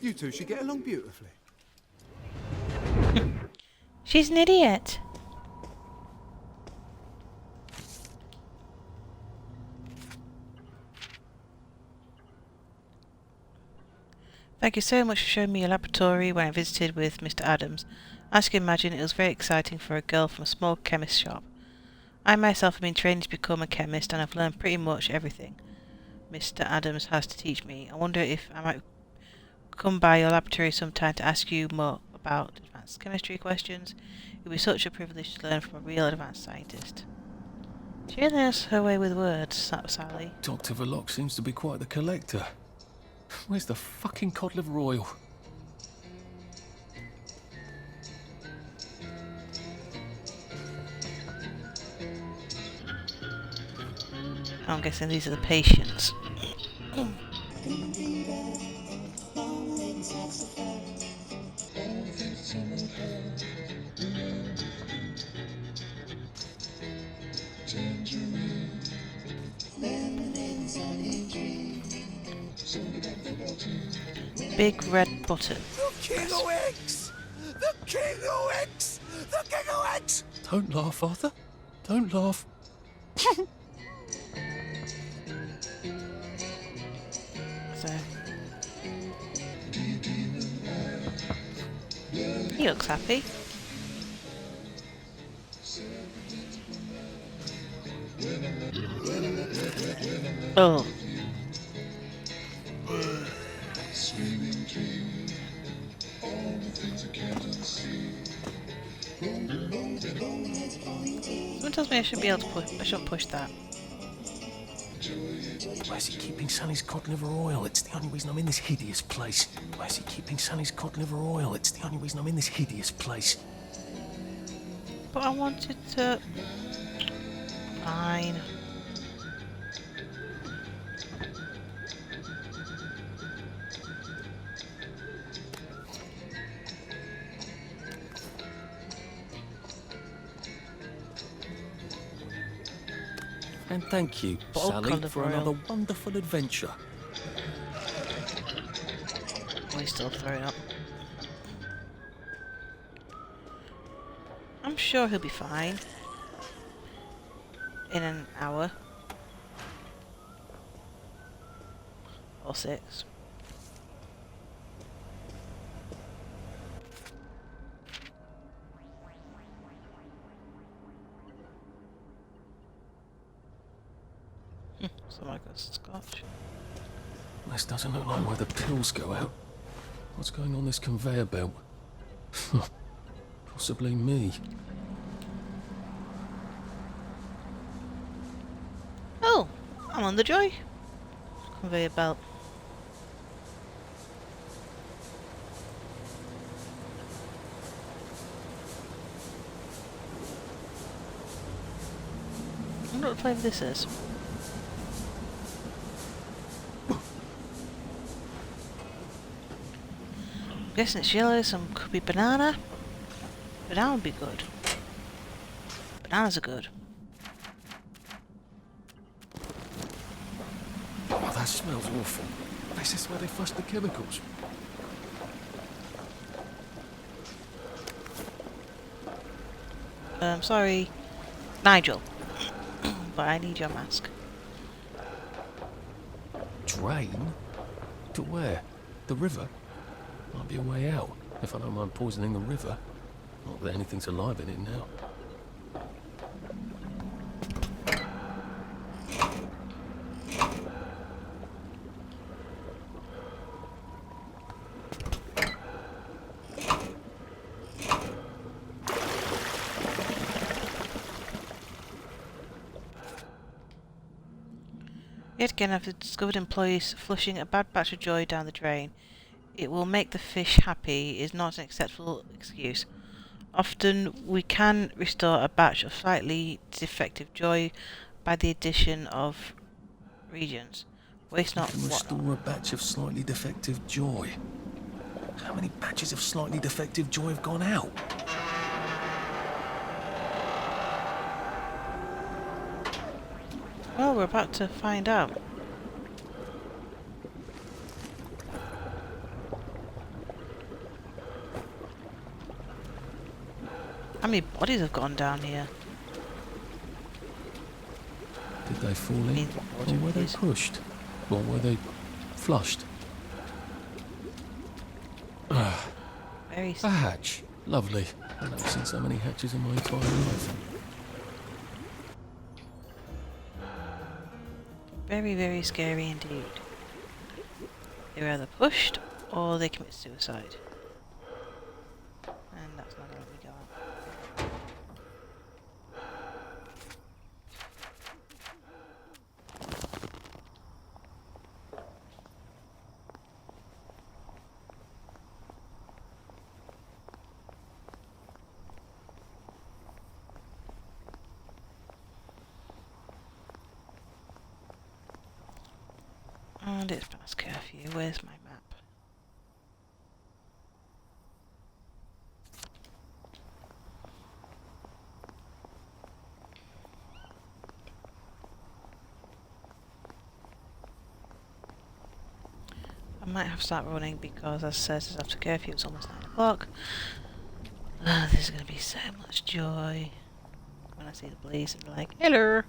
you two should get along beautifully. She's an idiot. Thank you so much for showing me your laboratory when I visited with Mr. Adams. As you can imagine, it was very exciting for a girl from a small chemist shop. I myself have been trained to become a chemist and I've learned pretty much everything Mr. Adams has to teach me. I wonder if I might come by your laboratory sometime to ask you more about advanced chemistry questions. It would be such a privilege to learn from a real advanced scientist. She really knows her way with words, that Sally. Dr. Verloc seems to be quite the collector. Where's the fucking cod liver oil? I'm guessing these are the patients. Big red button. The King of X! The King of X! The King of X! Don't laugh, Arthur. Don't laugh. So he looks happy. Oh. Someone tells me I should be able to push. I shouldn't push that. Where's he keeping Sally's cod liver oil? It's the only reason I'm in this hideous place. Where's he keeping Sally's cod liver oil? It's the only reason I'm in this hideous place. But I wanted to. Fine. And thank you, Sally, for another wonderful adventure. Oh, he's still throwing up. I'm sure he'll be fine. In an hour. Or 6. So I got scotch. This doesn't look like where the pills go out. What's going on this conveyor belt? Possibly me. Oh, I'm on the joy conveyor belt. I wonder what flavour this is. I'm guessing it's yellow, some could be banana. Banana would be good. Bananas are good. Oh, that smells awful. This is where they flush the chemicals. Sorry, Nigel, but I need your mask. Drain? To where? The river? Might be a way out, if I don't mind poisoning the river. Not that anything's alive in it now. Yet again, I've discovered employees flushing a bad batch of joy down the drain. It will make the fish happy is not an acceptable excuse. Often we can restore a batch of slightly defective joy by the addition of reagents. Waste not, You can restore a batch of slightly defective joy. How many batches of slightly defective joy have gone out? Well, we're about to find out. How many bodies have gone down here? Did they fall in? Or were they pushed? Or were they flushed? Very A hatch. Lovely. I've never seen so many hatches in my entire life. very, very scary indeed. They were either pushed or they commit suicide. And that's not going to be going. And it's past curfew. Where's my map? I might have to start running because, as I said, it's after curfew. It's almost 9 o'clock. There's going to be so much joy when I see the police and be like, hello!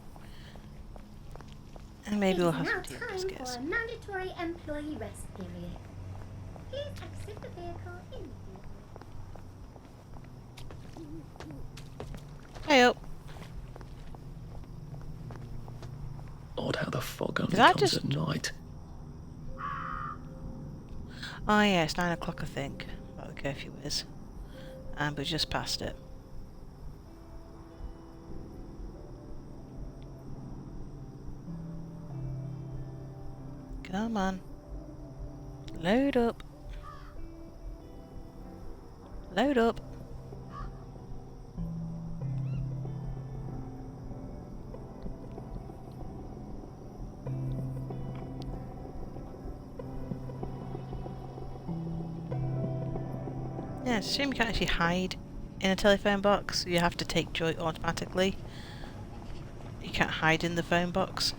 And maybe we'll have some tea and biscuits. For a mandatory employee rest period. Please exit the vehicle immediately. Hey up! Odd how the fog only Did I comes just- at night. Oh yeah, it's 9 o'clock I think, what the curfew is. And we just passed it. Come on. Load up. Load up. Yeah, it's a shame you can't actually hide in a telephone box. You have to take joy automatically. You can't hide in the phone box.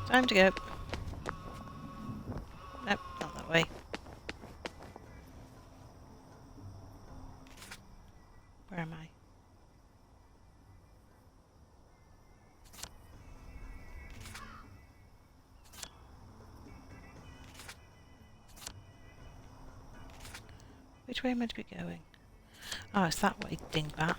Time to go. Nope, not that way. Where am I? Which way am I to be going? Oh, it's that way, dingbat.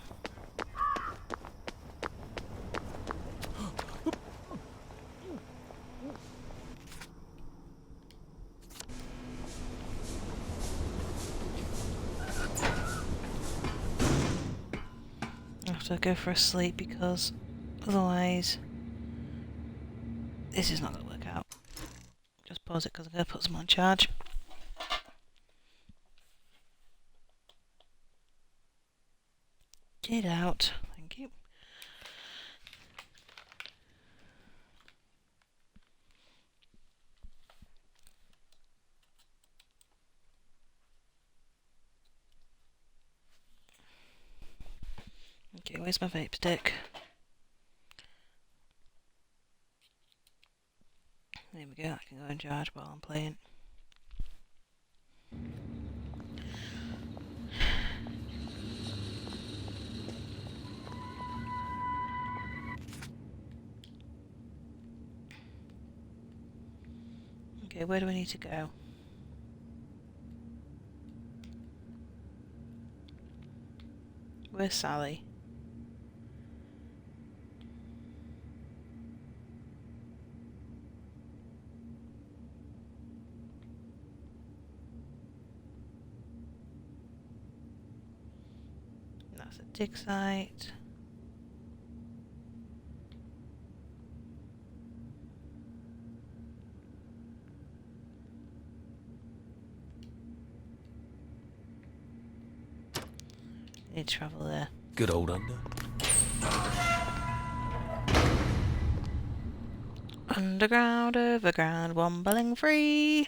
I have to go for a sleep because otherwise this is not going to work out. Just pause it because I'm going to put some on charge. Get out. Thank you. Okay, where's my vape stick? There we go, I can go in charge while I'm playing. Okay, where do I need to go? Where's Sally? That's a dig site. Need to travel there. Good old under. Underground, overground, wombling free.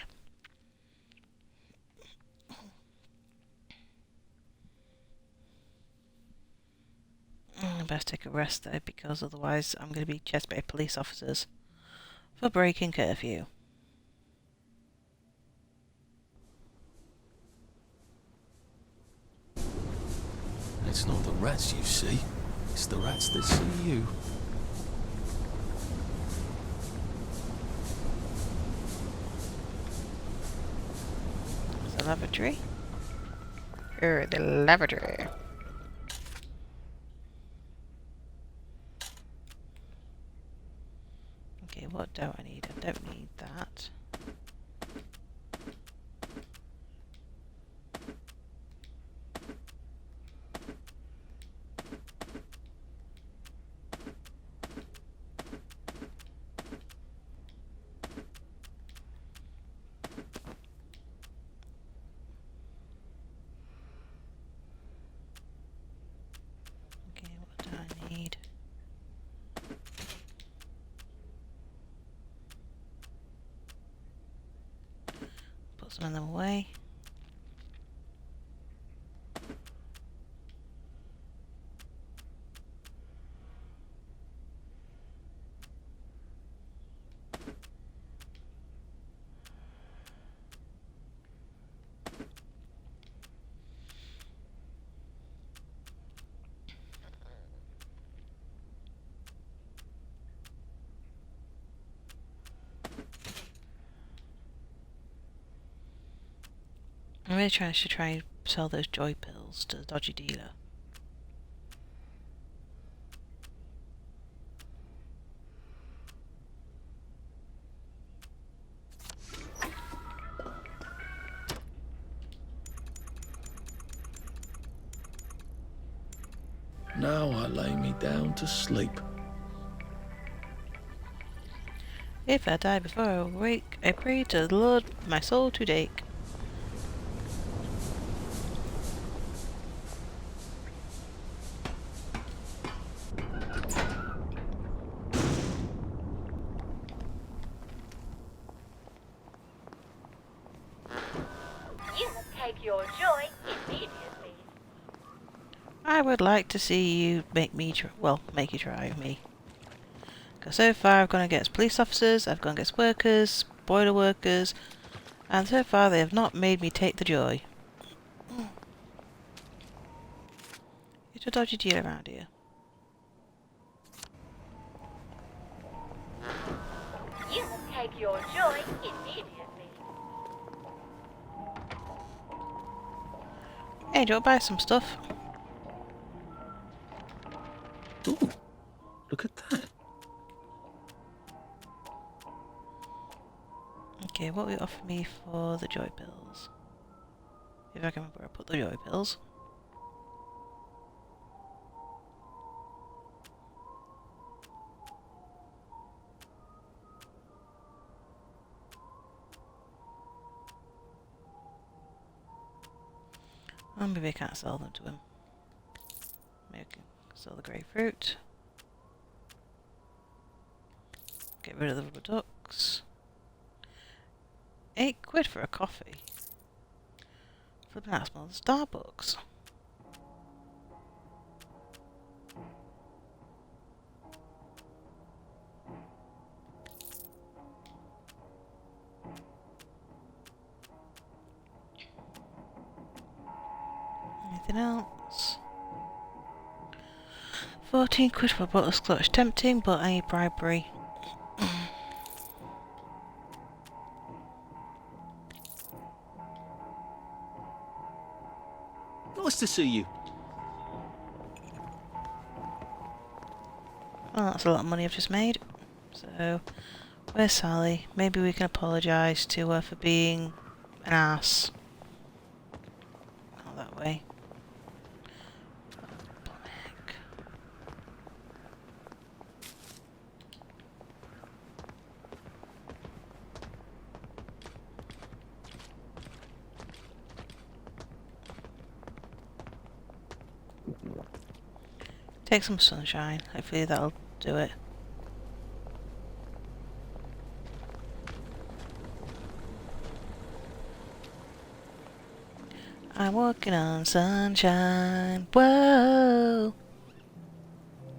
I best take a rest though, because otherwise I'm going to be chased by police officers for breaking curfew. It's not the rats you see, it's the rats that see you. The lavatory? The lavatory. Okay, what do I need? I don't need that. Okay, what do I need? Put some of them away. I'm really trying to try and sell those joy pills to the dodgy dealer. Now I lay me down to sleep. If I die before I wake, I pray to the Lord my soul to take. You must take your joy immediately. I would like to see you make me make you try me. Because so far I've gone against police officers, I've gone against workers, boiler workers, and so far they have not made me take the joy. It's a dodgy deal around here. You must take your joy immediately. Hey, do you want to buy some stuff? Ooh, look at that. Okay, what will you offer me for the joy pills? If I can remember where I put the joy pills. Oh, maybe I can't sell them to him. Maybe I can sell the grapefruit. Get rid of the rubber ducks. £8 for a coffee. Flipping out, smell the Starbucks. Anything else? £14 for a bottle of Scotch. Tempting, but I need bribery. Nice to see you. Well, that's a lot of money I've just made. So, where's Sally? Maybe we can apologise to her for being an ass. Not that way. Take some sunshine. Hopefully that'll do it. I'm walking on sunshine. Whoa!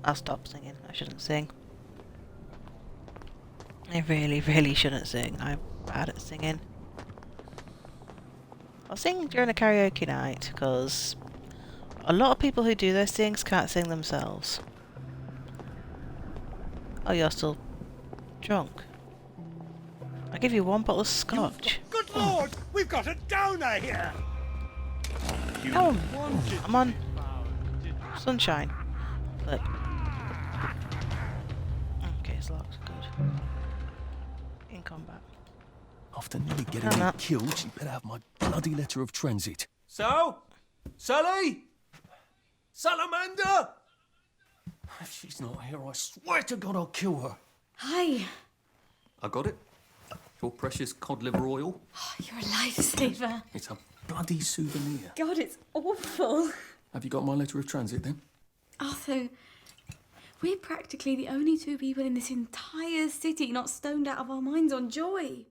I'll stop singing. I shouldn't sing. I really, really shouldn't sing. I'm bad at singing. I'll sing during a karaoke night because a lot of people who do those things can't sing themselves. Oh, you're still drunk. I'll give you one bottle of scotch. Good lord, we've got a downer here. No, I'm on sunshine. Look. Okay, it's locked. Good. In combat. After nearly getting me killed, she better have my bloody letter of transit. So? Sally? Salamander? If she's not here, I swear to God I'll kill her. Hi. I got it. Your precious cod liver oil. Oh, you're a lifesaver. It's a bloody souvenir. God, it's awful. Have you got my letter of transit then? Arthur, we're practically the only two people in this entire city not stoned out of our minds on joy.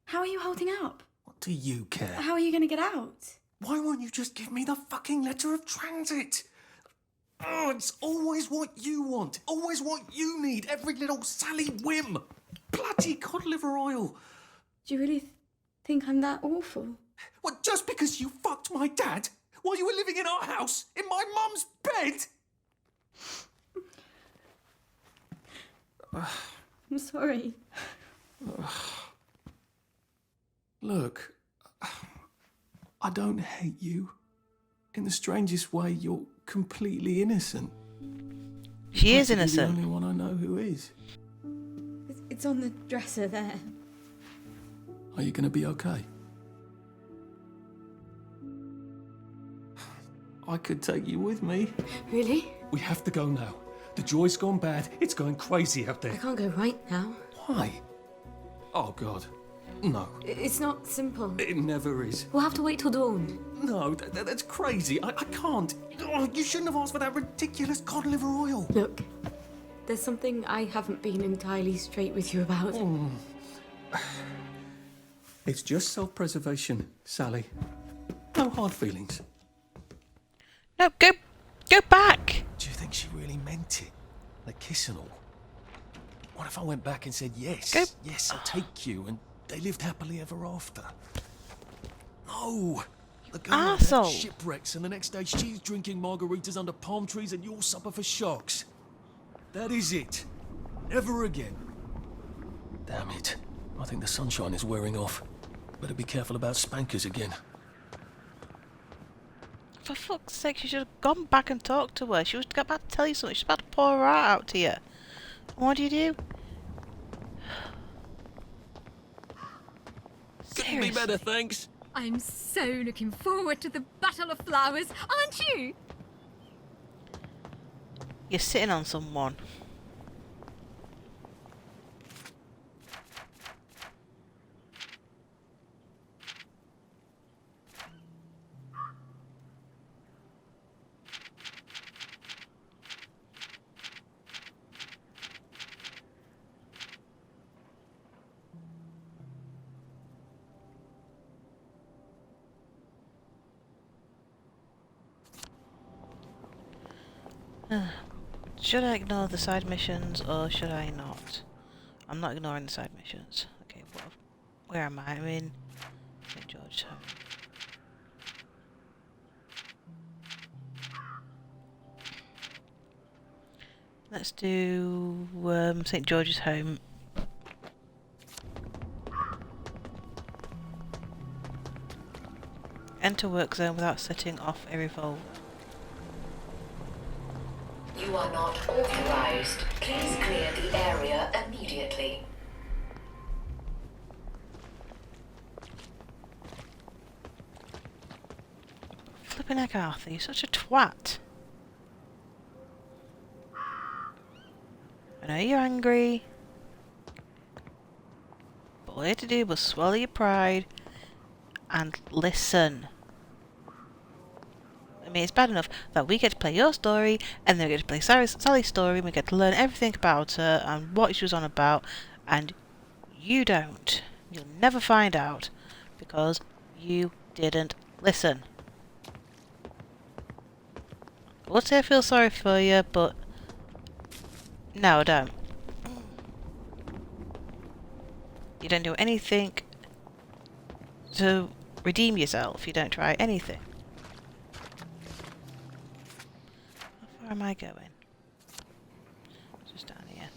How are you holding up? What do you care? How are you going to get out? Why won't you just give me the fucking letter of transit? Oh, it's always what you want. Always what you need. Every little Sally whim. Bloody cod liver oil. Do you really think I'm that awful? What, just because you fucked my dad while you were living in our house, in my mum's bed? I'm sorry. Look, I don't hate you. In the strangest way, you're completely innocent. She is Practically innocent. The only one I know who is. It's on the dresser there. Are you going to be okay? I could take you with me. Really? We have to go now. The joy's gone bad. It's going crazy out there. I can't go right now. Why? Oh, God. No. It's not simple. It never is. We'll have to wait till dawn. No, that's crazy. I can't. Oh, you shouldn't have asked for that ridiculous cod liver oil. Look, there's something I haven't been entirely straight with you about. It's just self-preservation, Sally. No hard feelings. No, go back! Do you think she really meant it? The kiss and all? What if I went back and said yes? Yes, I'll take you, and they lived happily ever after? No! The girl like that Arsehole. shipwrecks, and the next day she's drinking margaritas under palm trees, and you'll suffer for sharks. That is it. Never again. Damn it. I think the sunshine is wearing off. Better be careful about spankers again. For fuck's sake, you should have gone back and talked to her. She was about to tell you something. She's about to pour her heart out to you. What do you do? Couldn't be better, thanks. I'm so looking forward to the Battle of Flowers, aren't you? You're sitting on someone. Should I ignore the side missions or should I not? I'm not ignoring the side missions. Okay, where am I? I'm in St. George's Home. Let's do St. George's Home. Enter work zone without setting off a revolt. You are not authorized. Please clear the area immediately. Flipping heck, Arthur, you're such a twat. I know you're angry, but all you had to do was swallow your pride and listen. I mean, it's bad enough that we get to play your story, and then we get to play Sally's story, and we get to learn everything about her and what she was on about, and you don't. You'll never find out, because you didn't listen. I would say I feel sorry for you, but no, I don't. You don't do anything to redeem yourself. You don't try anything. How far am I going? Just down here.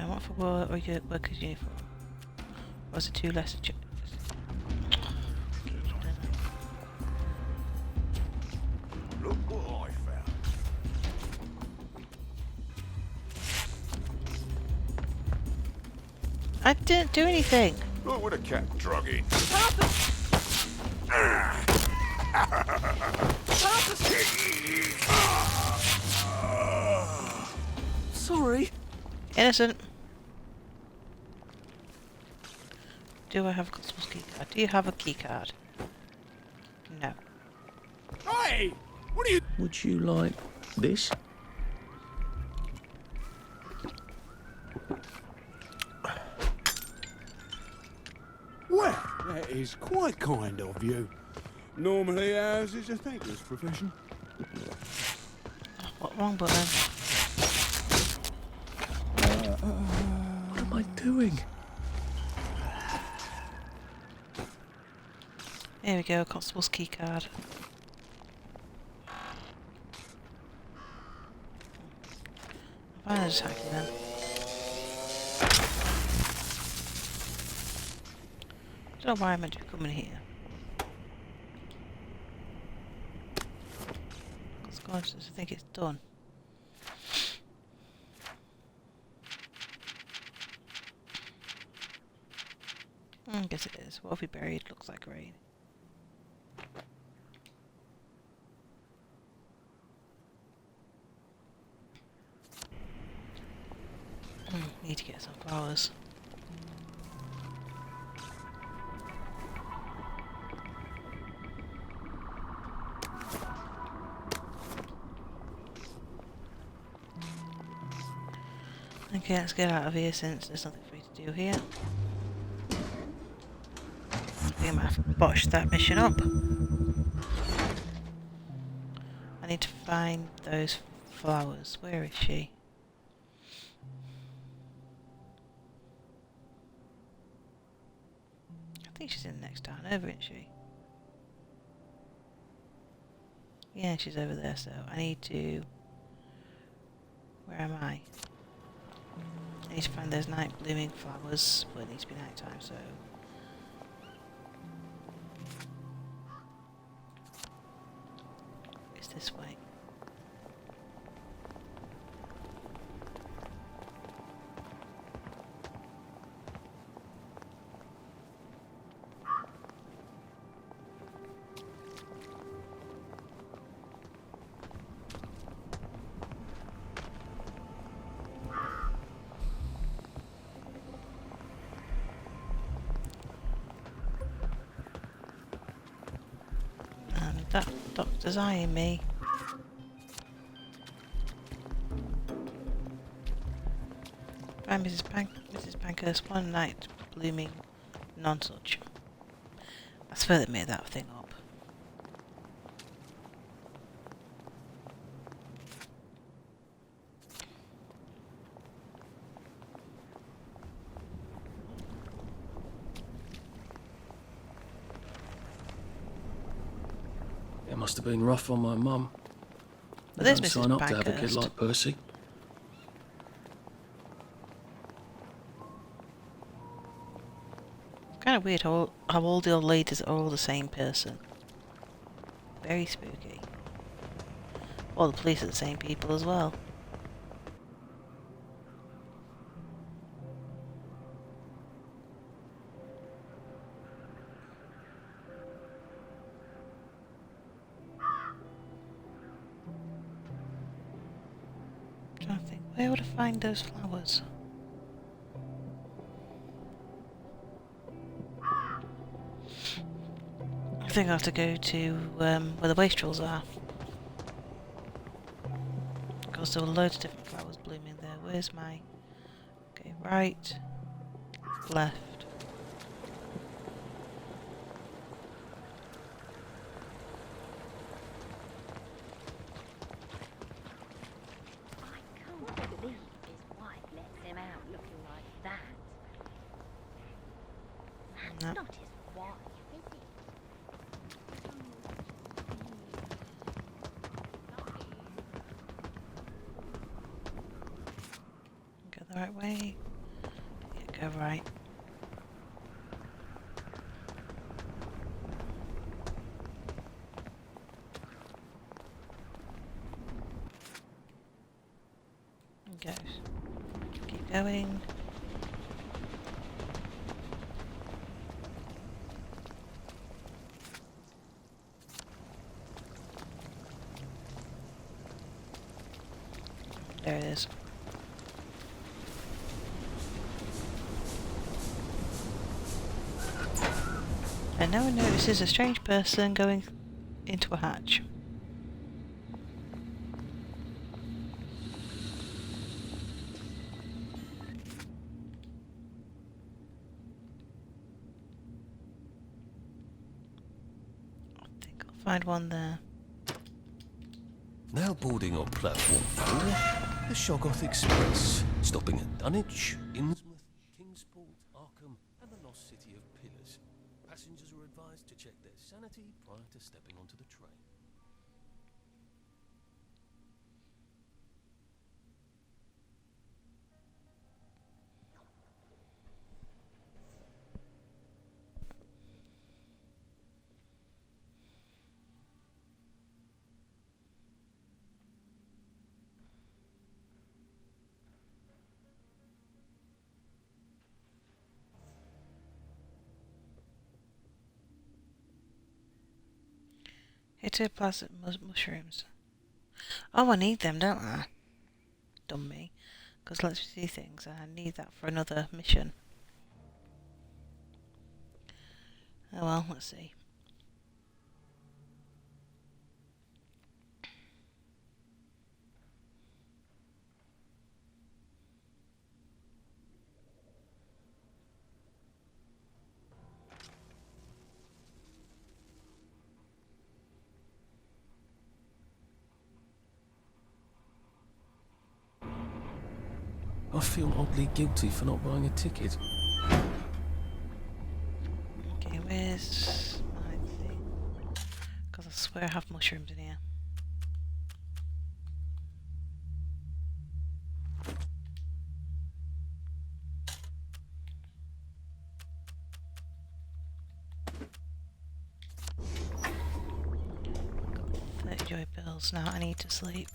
What for worker's uniform? Was it 2 lesser Look what I found. I didn't do anything. Look what a cat drug in. Sorry. Innocent. Do I have a constable's key card? Do you have a key card? No. Hey! What are you... Would you like this? Well, that is quite kind of you. Normally ours is a thankless profession. What wrong button? What am I doing? Here we go, constable's key card. Fine, I'll just hack it then. I don't know why I'm meant to be coming here. I think it's done. I guess it is. What have we buried? Looks like rain. Need to get some flowers. Okay, let's get out of here since there's nothing for me to do here. I think I might have to botch that mission up. I need to find those flowers. Where is she? I think she's in the next town over, isn't she? Yeah, she's over there, so I need to... Where am I? I need to find those night blooming flowers, but it needs to be night time, so... It's this way. That doctor's eyeing me. Find Mrs. Pankhurst one night blooming nonsuch. I swear they made that thing up. It must have been rough on my mum. Well, there's Don't Mrs. sign up to have a kid Pankhurst. like Percy. Kind of weird how all the old ladies are all the same person. Very spooky. All the police are the same people as well. Where would I find those flowers? I think I have to go to where the wastrels are. Because there were loads of different flowers blooming there. Where's my... Okay, right, left. No. Not his wife, is it? Go the right way. Yeah, go right. Go. Keep going. There it is. And no one notices a strange person going into a hatch. I think I'll find one there. Now boarding on platform 4, the Shoggoth Express, stopping at Dunwich, Innsmouth, Kingsport, Arkham, and the lost city of Pillars. Passengers are advised to check their sanity prior to stepping onto the train. Ectoplasmic mushrooms. Oh, I need them, don't I? Dumb me. Because let's see things, and I need that for another mission. Oh well, let's see. I feel oddly guilty for not buying a ticket. Okay, where's my thing? Because I swear I have mushrooms in here. Got 30 joy pills. Now I need to sleep.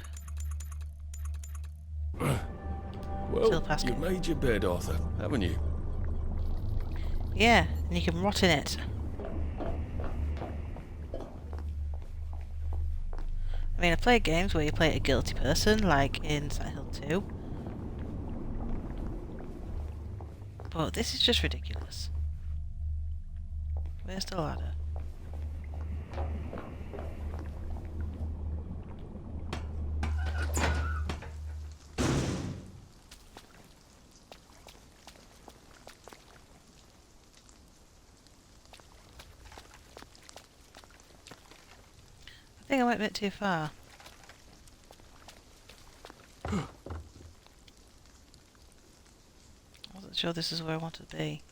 Well, you made your bed, Arthur, haven't you? Yeah, and you can rot in it. I mean, I played games where you play a guilty person, like in Silent Hill 2. But this is just ridiculous. Where's the ladder? I think I went a bit too far. I wasn't sure this is where I wanted to be.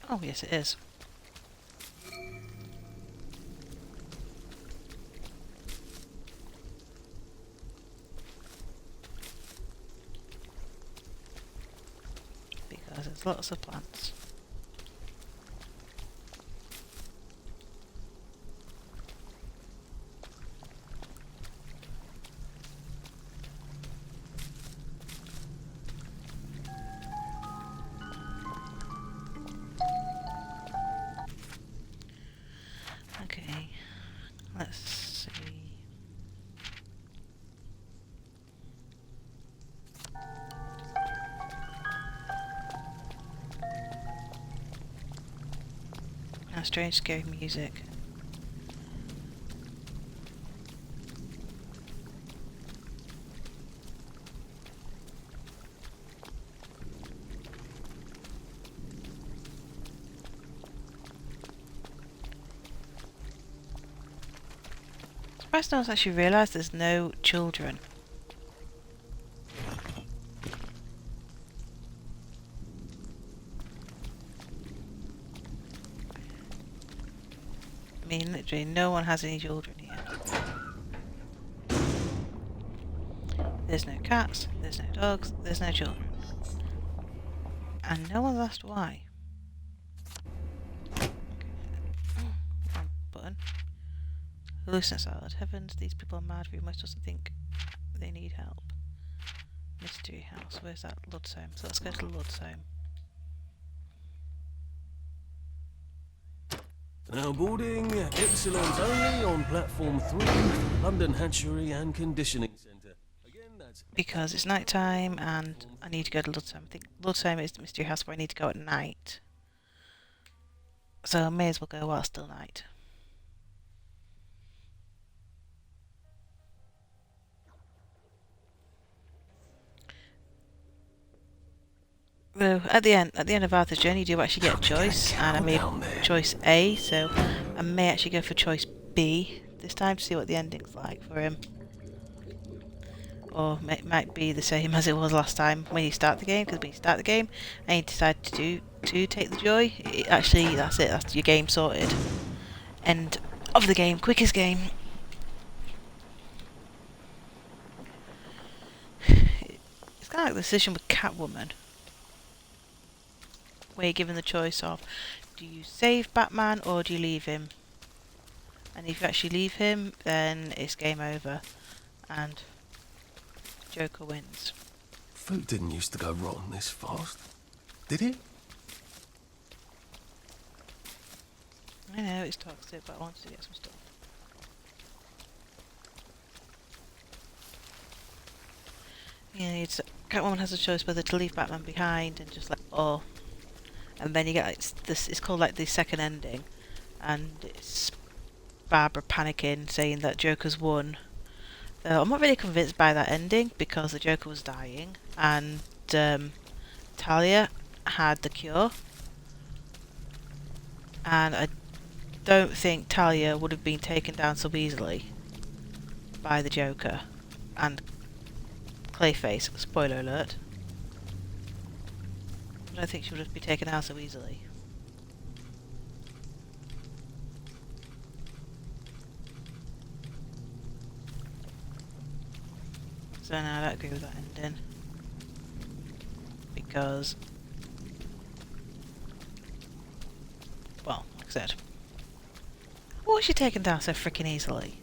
Oh, yes it is. Because there's lots of plants. Okay. strange scary music. Surprised no one's actually realised there's no children. I mean, literally, no one has any children here. There's no cats, there's no dogs, there's no children. And no one's asked why. Button. Hallucinant salad. Heavens, these people are mad. We must also think they need help. Mystery house. Where's that? Lud's home. So let's go to Lud's home. Now boarding, excellent only on platform 3, London Hatchery and Conditioning Centre. Again, that's Because it's night time and I need to go to Lud's home. I think Lud's home is the mystery house where I need to go at night. So I may as well go while it's still night. Though at the end of Arthur's journey, you do actually get a choice, and I made choice A, so I may actually go for choice B this time to see what the ending's like for him. Or it might be the same as it was last time when you start the game, because when you start the game and you decide to take the joy, actually that's it, that's your game sorted. End of the game, quickest game. It's kind of like the decision with Catwoman, where you're given the choice of, do you save Batman or do you leave him? And if you actually leave him, then it's game over and Joker wins. Food didn't used to go rotten this fast, did it? I know it's toxic, but I wanted to get some stuff. Yeah, Catwoman has a choice whether to leave Batman behind and just and then you get like this. It's called like the second ending, and it's Barbara panicking, saying that Joker's won. I'm not really convinced by that ending because the Joker was dying, and Talia had the cure, and I don't think Talia would have been taken down so easily by the Joker and Clayface. Spoiler alert. I don't think she would have been taken out so easily. So no, I don't agree with that ending. Because, well, like I said, why was she taken down so freaking easily?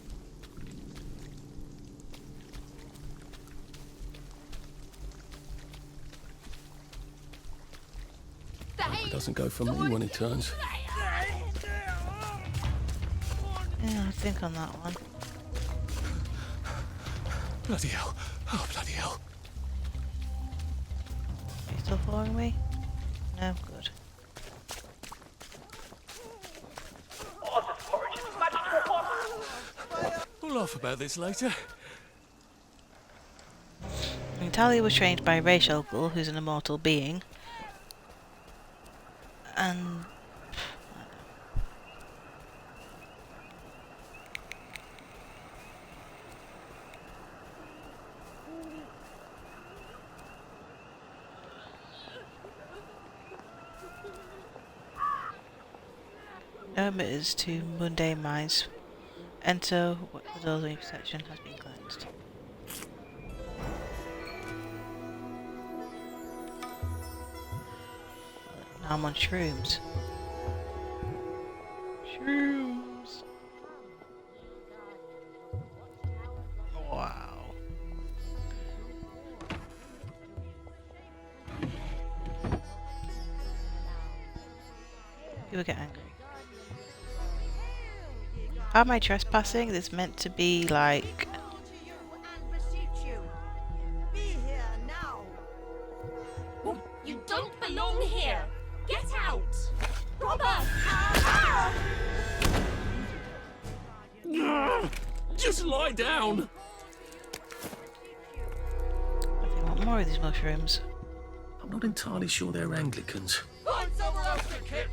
It doesn't go for me when it turns. Yeah, I think on that one. Bloody hell. Oh, bloody hell. Are you still following me? No, good. We'll laugh about this later. Talia was trained by Ra's al Ghul, who's an immortal being. And no emitters to mundane minds. Enter what the door's main perception has been cleansed. Now I'm on shrooms. Shrooms! Wow. People get angry. How am I trespassing? This meant to be like... You don't belong here! Get out! Robert! Just lie down. I think I want more of these mushrooms. I'm not entirely sure they're Anglicans. Find somewhere else to kick.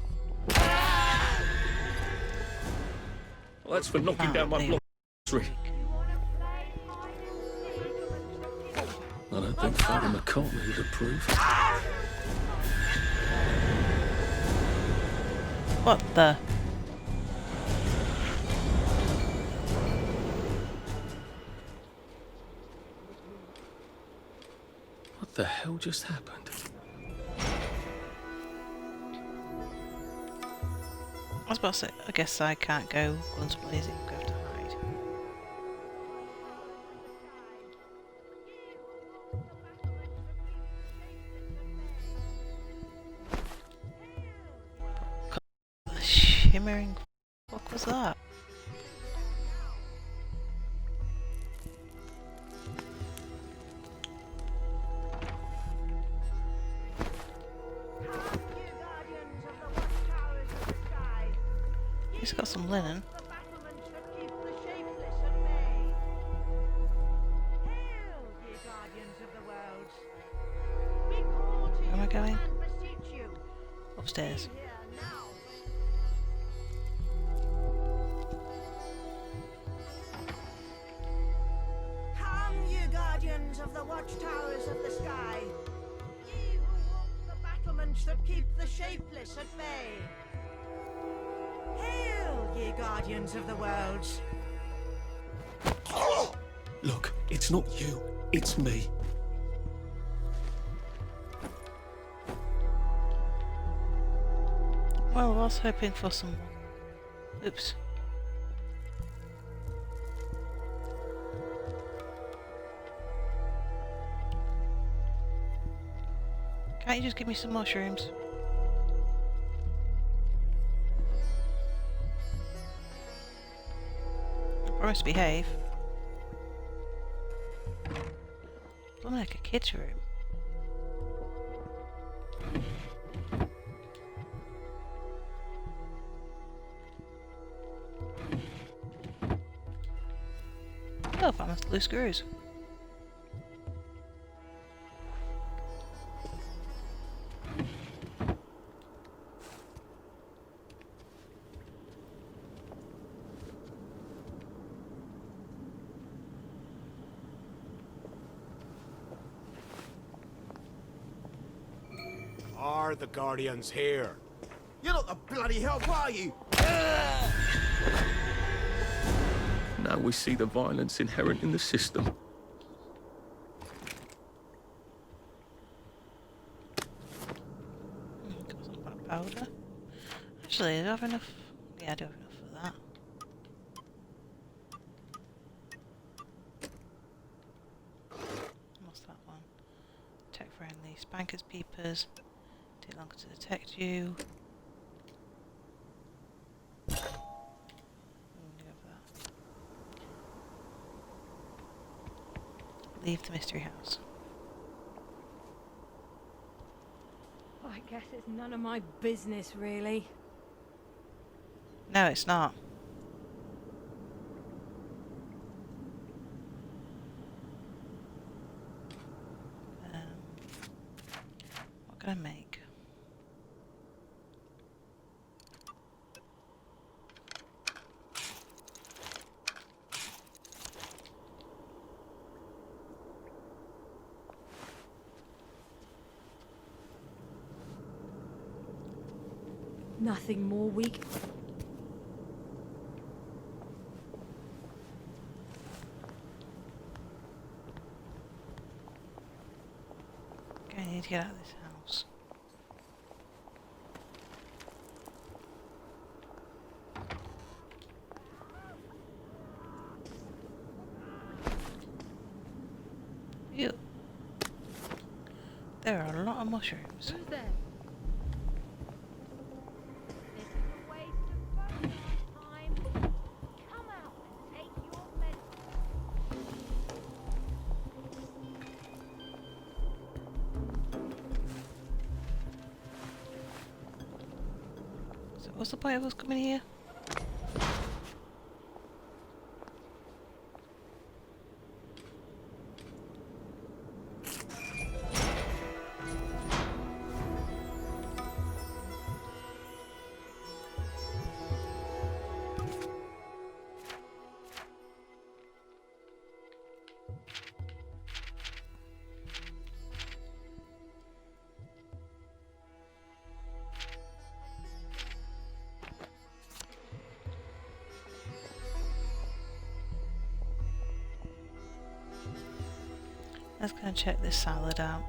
Well, that's for knocking down my block tree. I don't think Father McCartney would approve. What the? What the hell just happened? I was about to say, I guess I can't go guns blazing, go to hide. The shimmering... What was that? He's got some linen. Where am I going? Upstairs. Come, you guardians of the watchtowers of the sky, ye who walk the battlements that keep the shapeless at bay. Hail, ye guardians of the worlds. Look, it's not you, it's me. Well, I was hoping for some... Oops. Can't you just give me some mushrooms? I promise to behave. I'm like a kid's room. Oh, I must loose screws. Are the Guardians here? You're not the bloody help, are you? Now we see the violence inherent in the system. Got some black powder. Actually, do I have enough? Yeah, I do have enough for that. What's that one? Tech friendly. Spankers peepers. Take longer to detect you. I'm gonna go for that. Leave the mystery house. I guess it's none of my business, really. No, it's not. What can I make? Nothing more weak. Okay, I need to get out of this house. Ew. There are a lot of mushrooms. Who's there? This is a waste of both our time. Come out and take your medicine. So what's the point of us coming here? Let's go and check this salad out.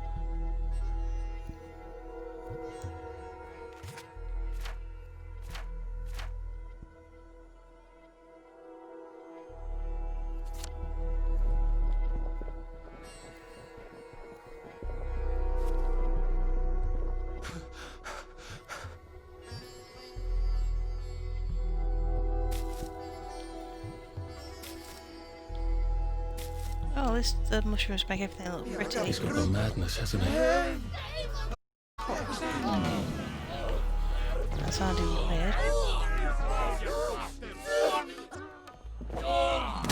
Oh, the mushrooms make everything look pretty. He's got the madness, hasn't he? That sounded weird. Oh,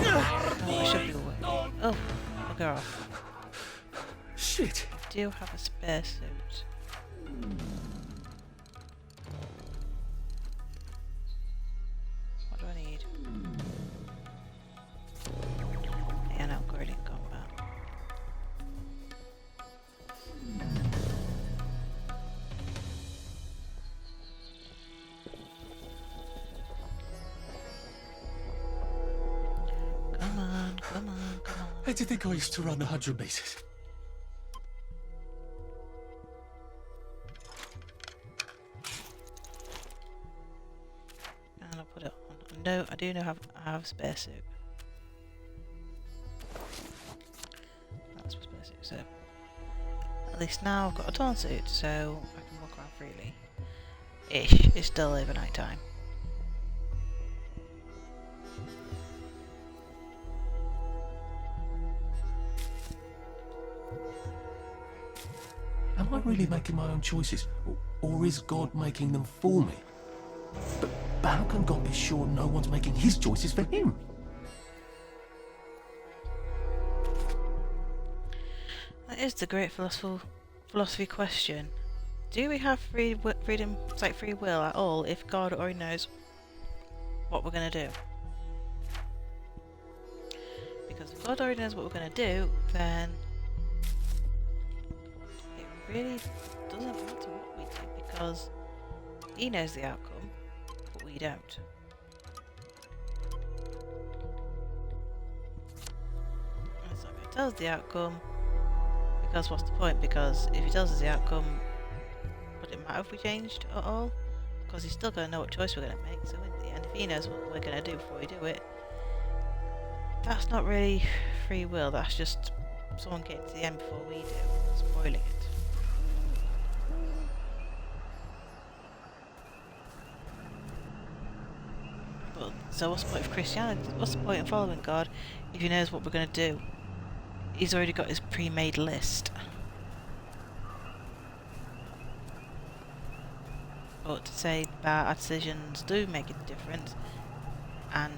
I should be awake. Oh, bugger off. Shit! I do have a spare suit. What do I need? And upgrading combat. Come on, come on, come on. How do you think I used to run 100 metres? And I'll put it on. No, I do know I have a spare suit. That's my spare suit, so at least now I've got a torn suit, so I can walk around freely. Ish. It's still overnight time. Am I really making my own choices? Or is God making them for me? But how can God be sure no one's making his choices for him? That is the great philosophy question. Do we have free will at all if God already knows what we're going to do? Because if God already knows what we're going to do, then it really doesn't matter what we do, because he knows the outcome, but we don't. And so if he tells the outcome, because what's the point? Because if he tells us the outcome, would it matter if we changed at all? Because he's still going to know what choice we're going to make, so in the end, if he knows what we're going to do before we do it, that's not really free will, that's just someone getting to the end before we do, spoiling it. But, so what's the point of Christianity? What's the point of following God if he knows what we're going to do? He's already got his pre-made list. But to say that our decisions do make a difference, and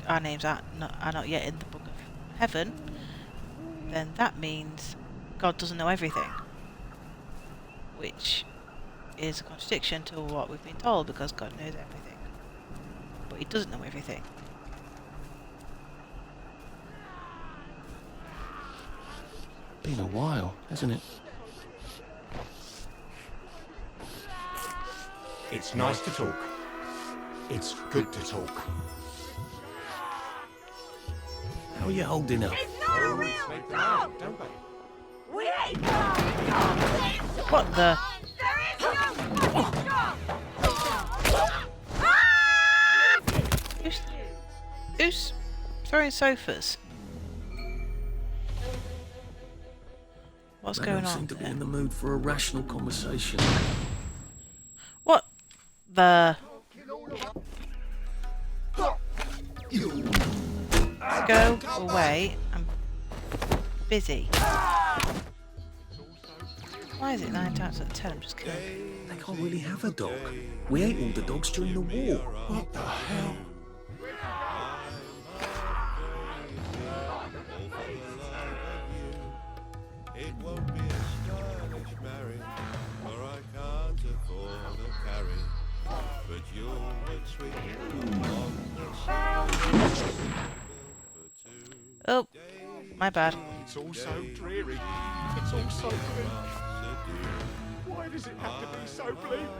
our names are not yet in the book of heaven, then that means God doesn't know everything, which is a contradiction to what we've been told, because God knows everything, but he doesn't know everything. Been a while, hasn't it? It's nice to talk. It's good to talk. How are you holding up? It's not a real dog! We ain't got What the? There is no fucking dog! Who's throwing sofas? What's going They on? don't seem to be in the mood for a rational conversation. What the? Go away. I'm busy. Why is it 9 times out of 10 I'm just kidding? They can't really have a dog. We ate all the dogs during the war. What the hell? It won't be a stylish marriage, for I can't afford a carry. But you'll look sweet on the side. Oh, my bad. It's all so dreary. It's all so bleak. Why does it have to be so bleak?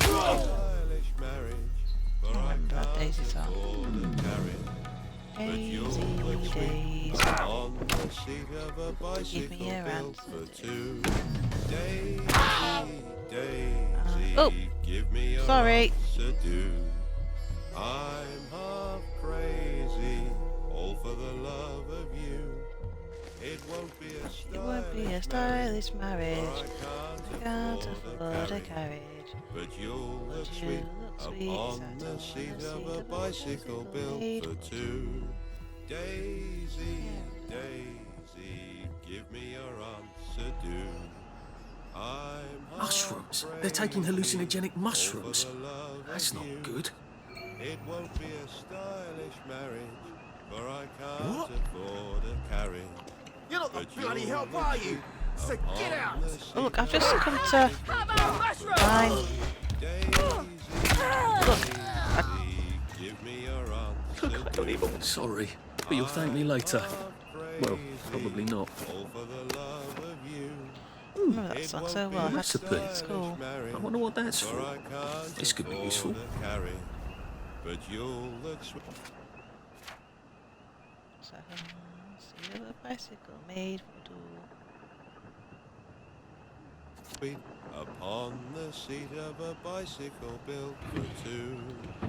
Stylish marriage, for I Bad can't days is on. afford a carry. look sweet on the seat of a bicycle me your built answer. for two. Daisy, Daisy, Oh, give me your sorry. answer do. I'm half crazy, all for the love of you. It won't be a stylish marriage. I I can't afford a carriage. but you'll look sweet upon the seat of a bicycle built for two. Daisy, Daisy, give me your answer do. I'm Mushrooms? They're taking hallucinogenic mushrooms. That's not good. It won't be a stylish marriage, for I can't afford a carriage. You're not the bloody help, are you? So get out! Oh, look, I've just come to. Fine. Look, Give me your answer. Look, I don't even... Sorry, but you'll thank me later. Well, probably not. All for the love of you. remember that song so well. I had to Recipe. at school. I wonder what that's for. This could be useful. But you'll look sweet. So, see a bicycle made for two. Sweet upon the seat of a bicycle built for two.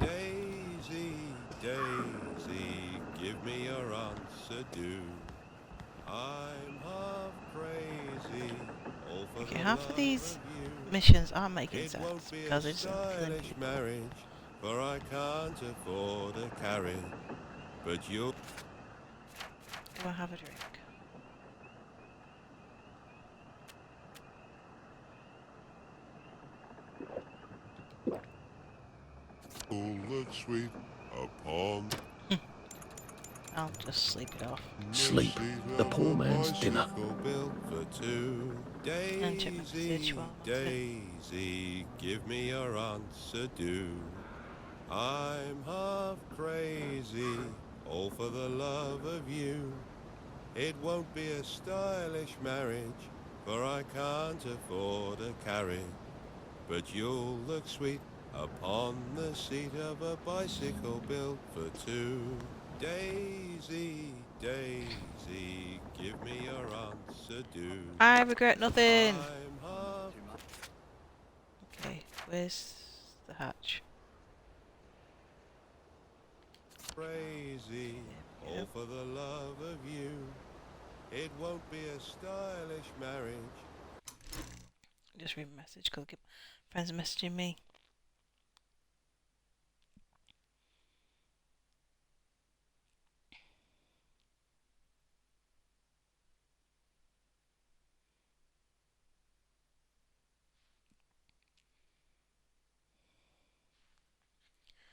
Daisy, Daisy, give me your answer do. I'm half crazy, all for Okay, the half of love these you. missions aren't making It sense won't be because a it's killing stylish people. marriage, for I can't afford a carriage. But you'll Go and have a drink. all look sweet upon I'll just sleep it off. Sleep. The poor man's dinner. built for two. And check my message while I'm at it. Daisy, give me your answer do. I'm half crazy, all for the love of you. It won't be a stylish marriage, for I can't afford a carriage. But you'll look sweet upon the seat of a bicycle built for two. Daisy, Daisy, give me your answer do. I regret nothing. I'm half Okay, where's the hatch? crazy, all for the love of you. It won't be a stylish marriage. Just read a message because friends are messaging me.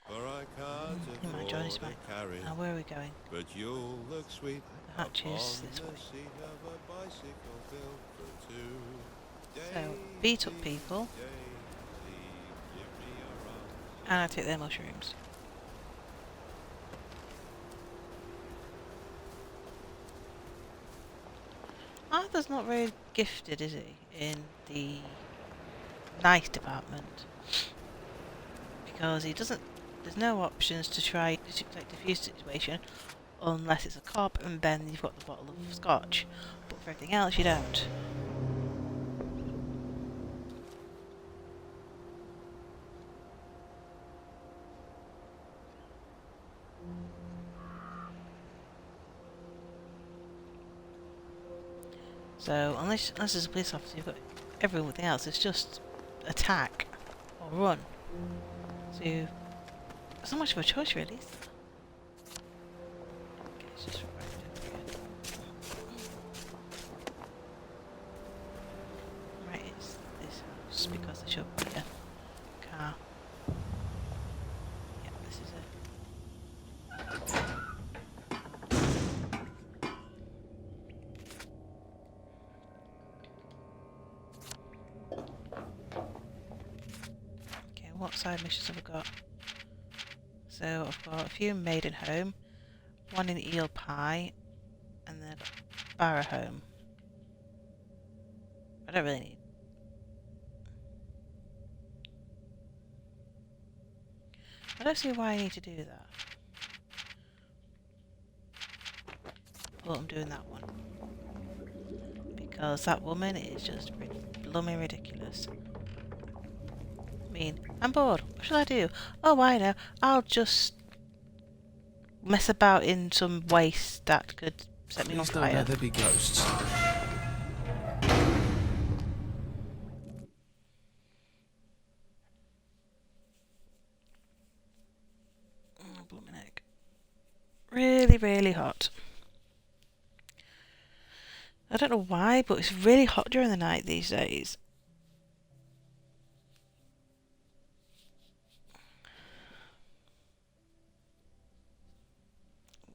For I can't You might join us, afford mate. a carriage. Now, where are we going? But you'll look sweet The hatch is upon this the way. seat of a bicycle built for two. So, beat up people, Daisy, give me your answer. and I take their mushrooms. Arthur's not very gifted, is he, in the knife department? Because he doesn't. There's no options to try to defuse the situation unless it's a cop, and then you've got the bottle of scotch. But for everything else, you don't. So unless there's a police officer, you've got everything else. It's just attack or run. So it's not much of a choice, really. Okay, it's just right over here. Right, it's this house because there should be a car. Yeah, this is it. Okay, what side missions have I got? So I've got a few in Maidenhome, one in Eel Pie, and then I've got Barrow Home. I don't really need. I don't see why I need to do that. support them doing that one. Because that woman is just blooming ridiculous. I mean, I'm bored. What shall I do? Oh, I know. I'll just mess about in some waste that could set me on Please don't fire. let there be ghosts. Oh, blooming egg. Really, really hot. I don't know why, but it's really hot during the night these days.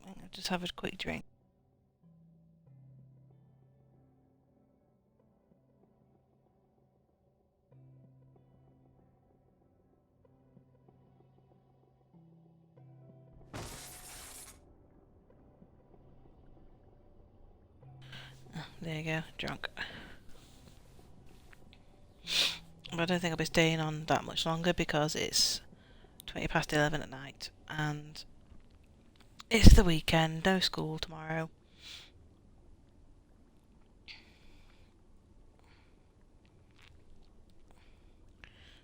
I'll just have a quick drink. There you go, drunk. But I don't think I'll be staying on that much longer because it's 20 past 11 at night and it's the weekend, no school tomorrow.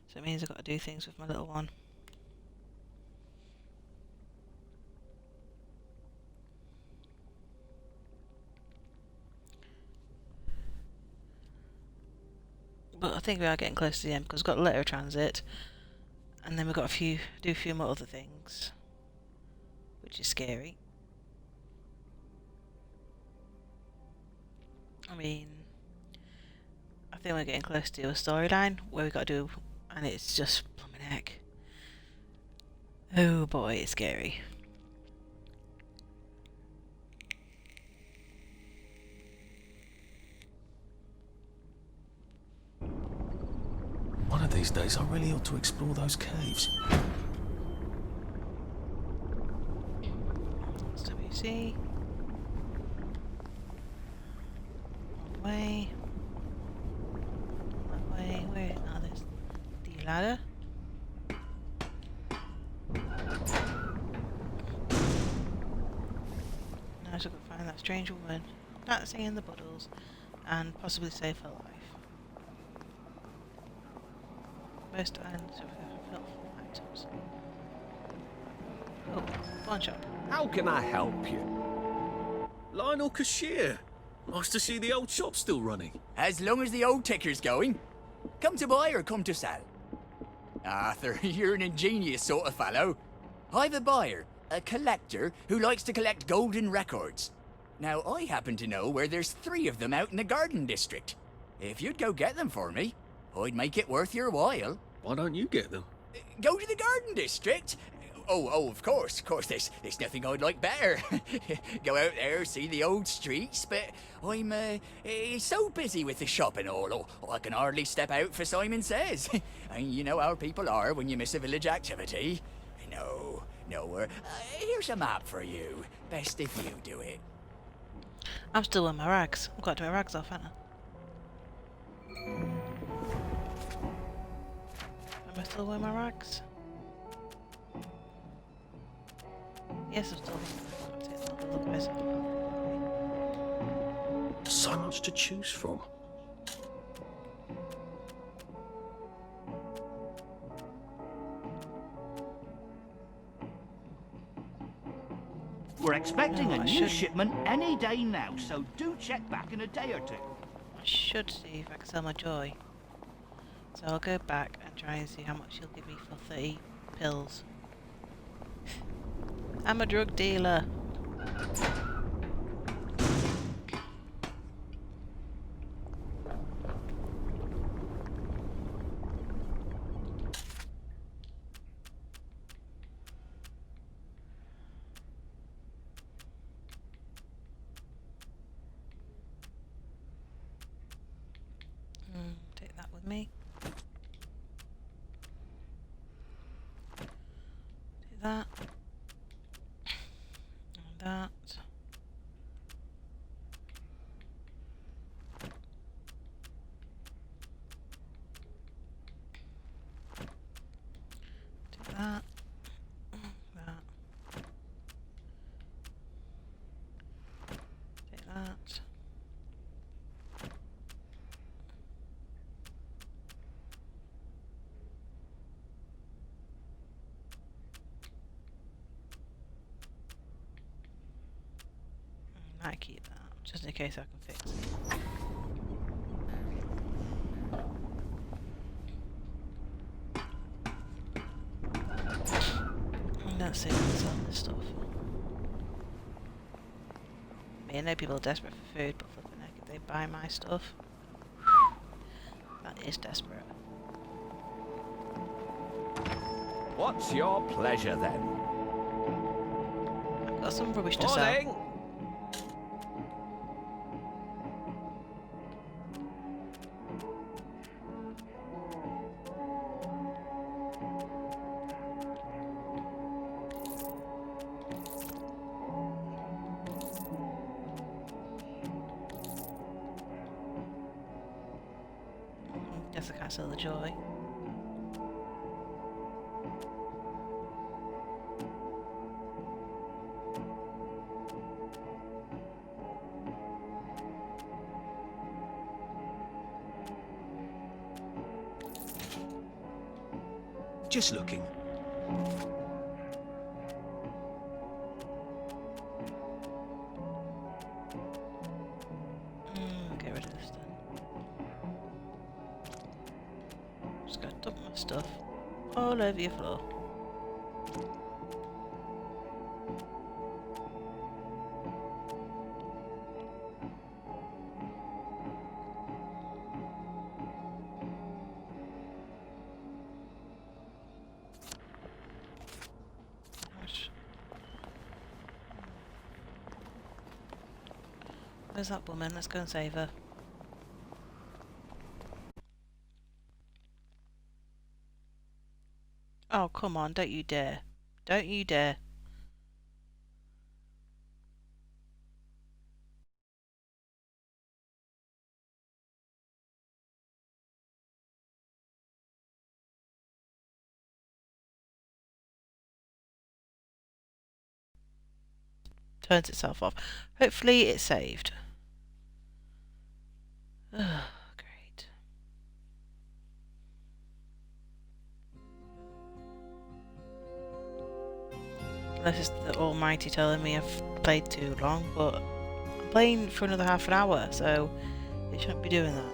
So it means I've got to do things with my little one. But I think we are getting close to the end because we've got letter of transit and then we've got do a few more other things, which is scary. I mean, I think we're getting close to a storyline where we've got to do, and it's just blooming heck. Oh boy, it's scary. One of these days, I really ought to explore those caves. SWC. That way. That way. Where? Oh, there's the ladder. Now I've got to find that strange woman dancing in the puddles and possibly save her life. Most items are helpful items. Oh, pawn shop. How can I help you? Lionel Cashier. Nice to see the old shop still running. As long as the old ticker's going. Come to buy or come to sell? Arthur, you're an ingenious sort of fellow. I've a buyer, a collector, who likes to collect golden records. Now, I happen to know where there's 3 of them out in the Garden District. If you'd go get them for me, I'd make it worth your while. Why don't you get them? Go to the Garden District? Oh, of course, there's nothing I'd like better. Go out there, see the old streets, but I'm so busy with the shop and all, I can hardly step out for Simon Says. And you know how people are when you miss a village activity. No, here's a map for you. Best if you do it. I'm still wearing my rags. I've got to do my rags off, haven't I? Am I still wearing my rags? Yes, I'm still wearing my rags. So much to choose from. We're expecting a new shipment any day now, so do check back in a day or two. I should see if I can sell my joy. So I'll go back and try and see how much he'll give me for 30 pills. I'm a drug dealer. Take that with me. Take that. I keep that, just in case I can fix it. Let's see what's on this stuff. I know people are desperate for food, but flipping heck, if they buy my stuff, that is desperate. What's your pleasure then? I've got some rubbish to sell. Guess I can't sell the joy. Just looking. Get rid of this then. Just gotta dump my stuff all over your floor. Where's that woman? Let's go and save her. Oh, come on, don't you dare. Don't you dare. Turns itself off. Hopefully it's saved. Oh, great. Unless it's the almighty telling me I've played too long, but I'm playing for another half an hour, so it shouldn't be doing that.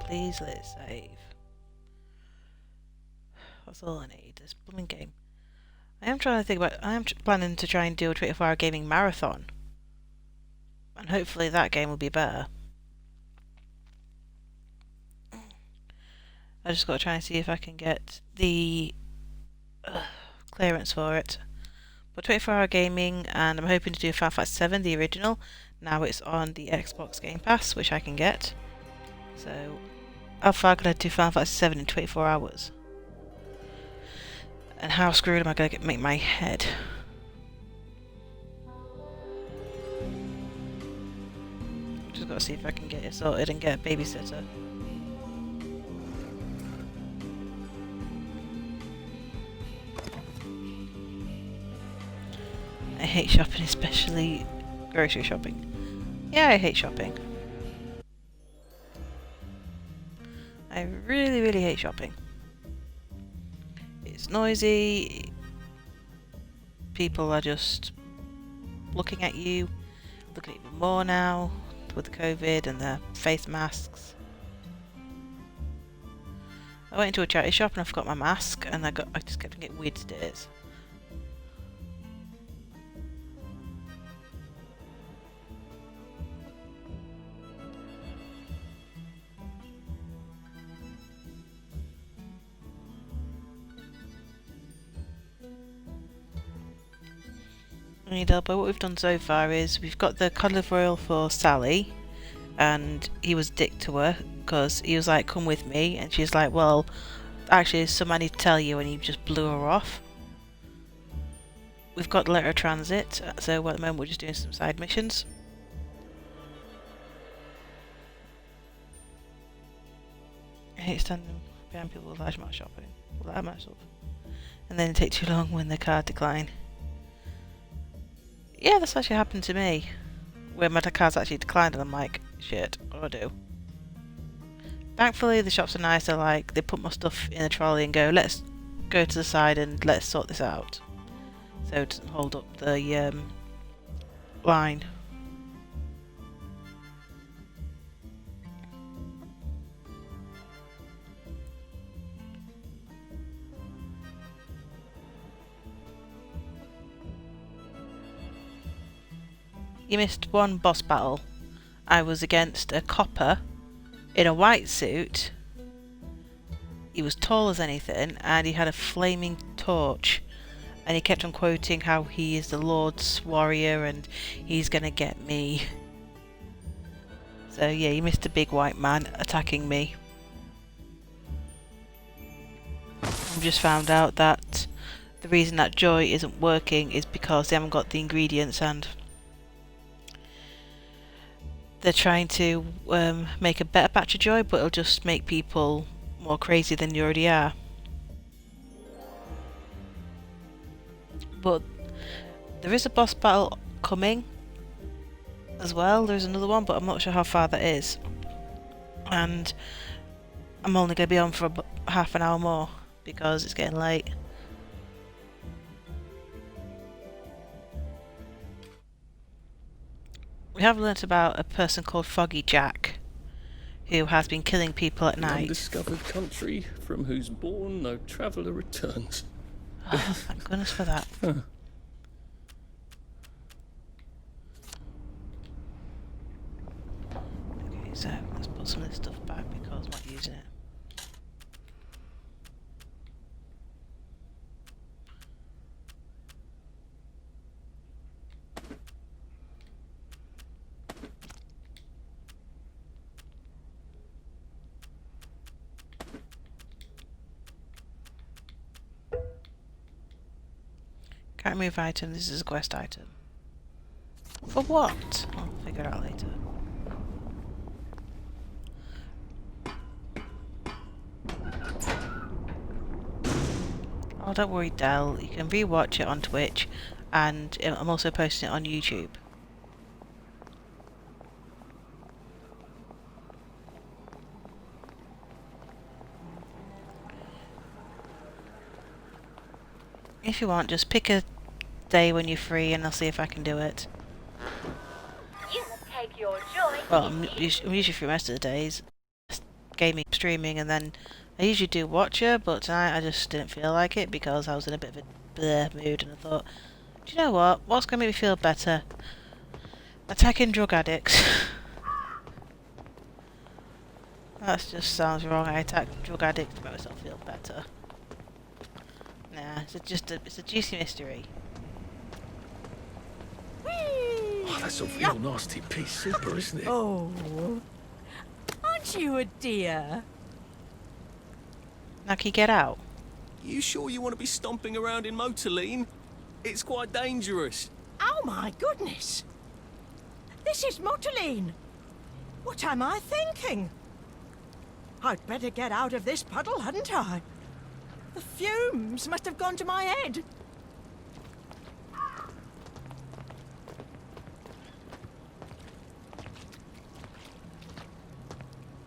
Please let it save. That's all I need, this blooming game. I am planning to try and do a 24-hour gaming marathon. And hopefully that game will be better. I just got to try and see if I can get the clearance for it. But 24-hour gaming, and I'm hoping to do Final Fantasy 7, the original. Now it's on the Xbox Game Pass, which I can get. So how far could I do Final Fantasy 7 in 24 hours? And how screwed am I going to make my head? Just got to see if I can get it sorted and get a babysitter. I hate shopping, especially grocery shopping. Yeah, I hate shopping. I really, really hate shopping. It's noisy. People are just looking at you, looking at you more now with the COVID and the face masks. I went into a charity shop and I forgot my mask, and I just kept getting weird stares. But what we've done so far is we've got the cod liver oil for Sally, and he was a dick to her because he was like, come with me, and she's like, well, actually there's something I need to tell you, and he just blew her off. We've got the letter of transit, so at the moment we're just doing some side missions. I hate standing behind people with large amount of shopping. Well, that much stuff. And then it takes too long when the card decline. Yeah, that's actually happened to me. Where my card's actually declined and I'm like, shit, what do I do? Thankfully the shops are nice, they're like, they put my stuff in the trolley and go, let's go to the side and let's sort this out. So it doesn't hold up the line. You missed one boss battle. I was against a copper in a white suit. He was tall as anything and he had a flaming torch. And he kept on quoting how he is the Lord's warrior and he's gonna get me. So yeah, you missed a big white man attacking me. I've just found out that the reason that Joy isn't working is because they haven't got the ingredients and they're trying to make a better batch of Joy, but it'll just make people more crazy than you already are. But there is a boss battle coming as well. There's another one, but I'm not sure how far that is. And I'm only going to be on for half an hour more because it's getting late. We have learnt about a person called Foggy Jack, who has been killing people at night. Undiscovered country from whose bourne no traveller returns. Oh, thank goodness for that. Huh. Okay, so let's put some of this stuff back because I'm not using it. Can't remove item, this is a quest item. For what? I'll figure it out later. Oh, don't worry, Del. You can rewatch it on Twitch, and I'm also posting it on YouTube. If you want, just pick a day when you're free and I'll see if I can do it. You must take your joy. Well, I'm usually free most of the days. Gaming, streaming, and then I usually do Watcher, but tonight I just didn't feel like it because I was in a bit of a bleh mood and I thought, do you know what? What's going to make me feel better? Attacking drug addicts. That just sounds wrong. I attack drug addicts to make myself feel better. Nah, it's a juicy mystery. Oh, that's a real nasty piece super, isn't it? Oh, aren't you a dear? Now can you get out? You sure you want to be stomping around in Motorline? It's quite dangerous. Oh my goodness! This is Motorline. What am I thinking? I'd better get out of this puddle, hadn't I? The fumes must have gone to my head.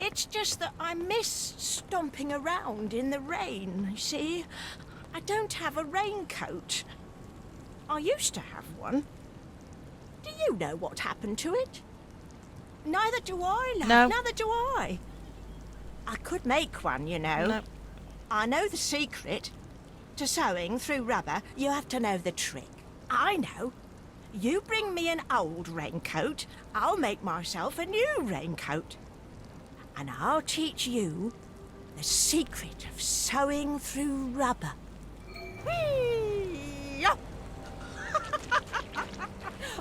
It's just that I miss stomping around in the rain, you see? I don't have a raincoat. I used to have one. Do you know what happened to it? Neither do I, love. No. Neither do I. I could make one, you know. No. I know the secret. To sewing through rubber, you have to know the trick. I know. You bring me an old raincoat, I'll make myself a new raincoat. And I'll teach you the secret of sewing through rubber. Whee-yah!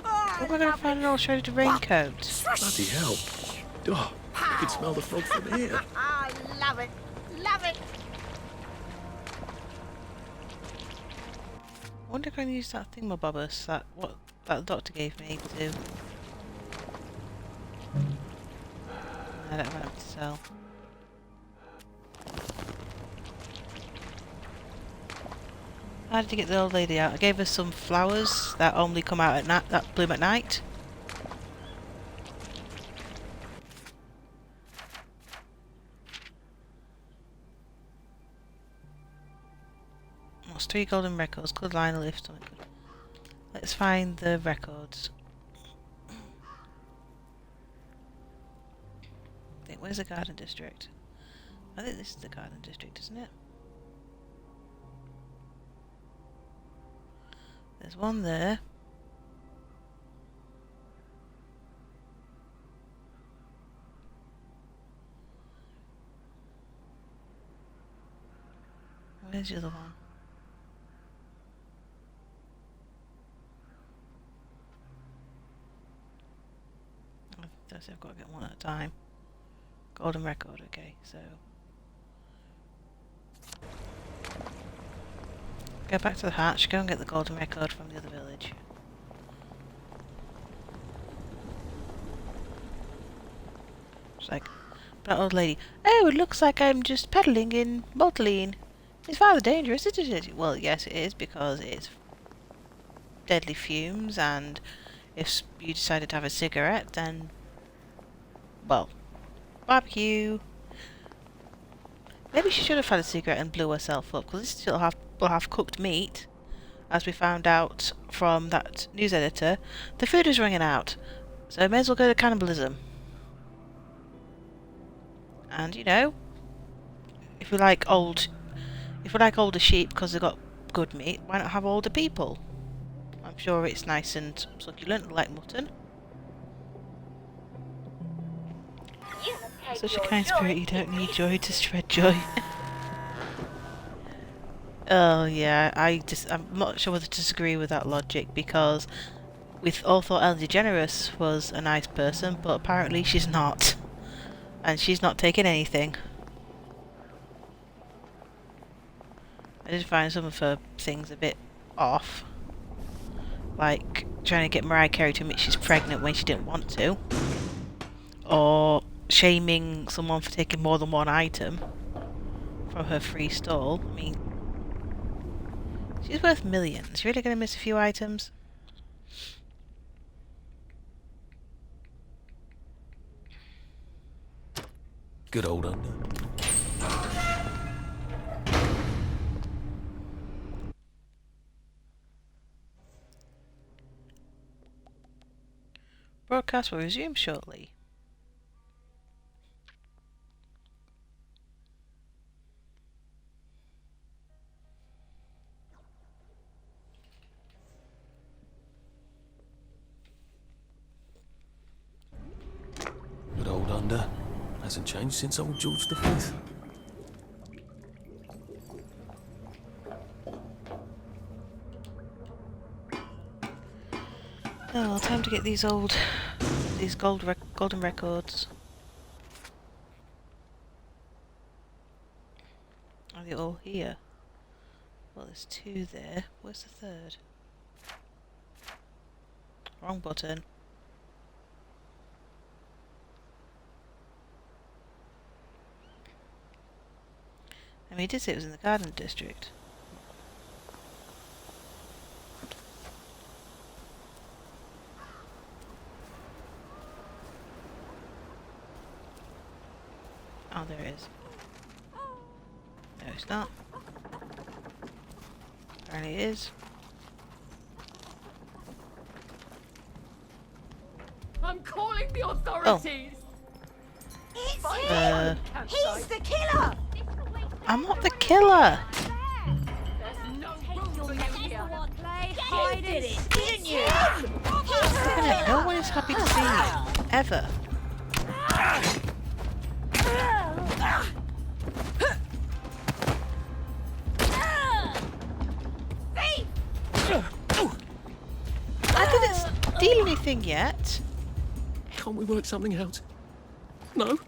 Where am I going to find an old shredded raincoat? Bloody hell. Oh, I can smell the fog from here. I love it. Love it. I wonder if I can use that thingamabobbers that the doctor gave me to. I don't have to sell. How did you get the old lady out? I gave her some flowers that only come out at night, that bloom at night. What's 3 golden records? Good line of lift. Something good. Let's find the records. I think, where's the garden district? I think this is the garden district, isn't it? There's one there. Where's the other one? I've got to get one at a time. Golden record, okay, so go back to the hatch, go and get the golden record from the other village. It's like, that old lady, oh, it looks like I'm just peddling in Multiline. It's rather dangerous, isn't it? Well, yes it is, because it's deadly fumes, and if you decided to have a cigarette, then, well, barbecue. Maybe she should have had a cigarette and blew herself up, because this still will have cooked meat. As we found out from that news editor, the food is running out, so may as well go to cannibalism. And you know, if we like older sheep because they've got good meat, why not have older people? I'm sure it's nice and succulent, like mutton. Such a kind spirit, you don't need joy to spread joy. Oh yeah, I'm not sure whether to disagree with that logic, because we all thought Ellen DeGeneres was a nice person, but apparently she's not. And she's not taking anything. I did find some of her things a bit off. Like trying to get Mariah Carey to admit she's pregnant when she didn't want to. Or shaming someone for taking more than one item from her free stall. I mean, she's worth millions. Really gonna miss a few items? Good old under. Broadcast will resume shortly. Good old under. Hasn't changed since old George V. Oh well, time to get these golden records. Are they all here? Well, there's 2 there. Where's the 3rd? Wrong button. I mean, he did say it was in the garden district. Oh, there it is. No, it's not. Apparently it is. I'm calling the authorities! It's him! He's the killer! I'm not the killer! No one is happy to see me. Ever. I didn't steal anything yet. Can't we work something out? No?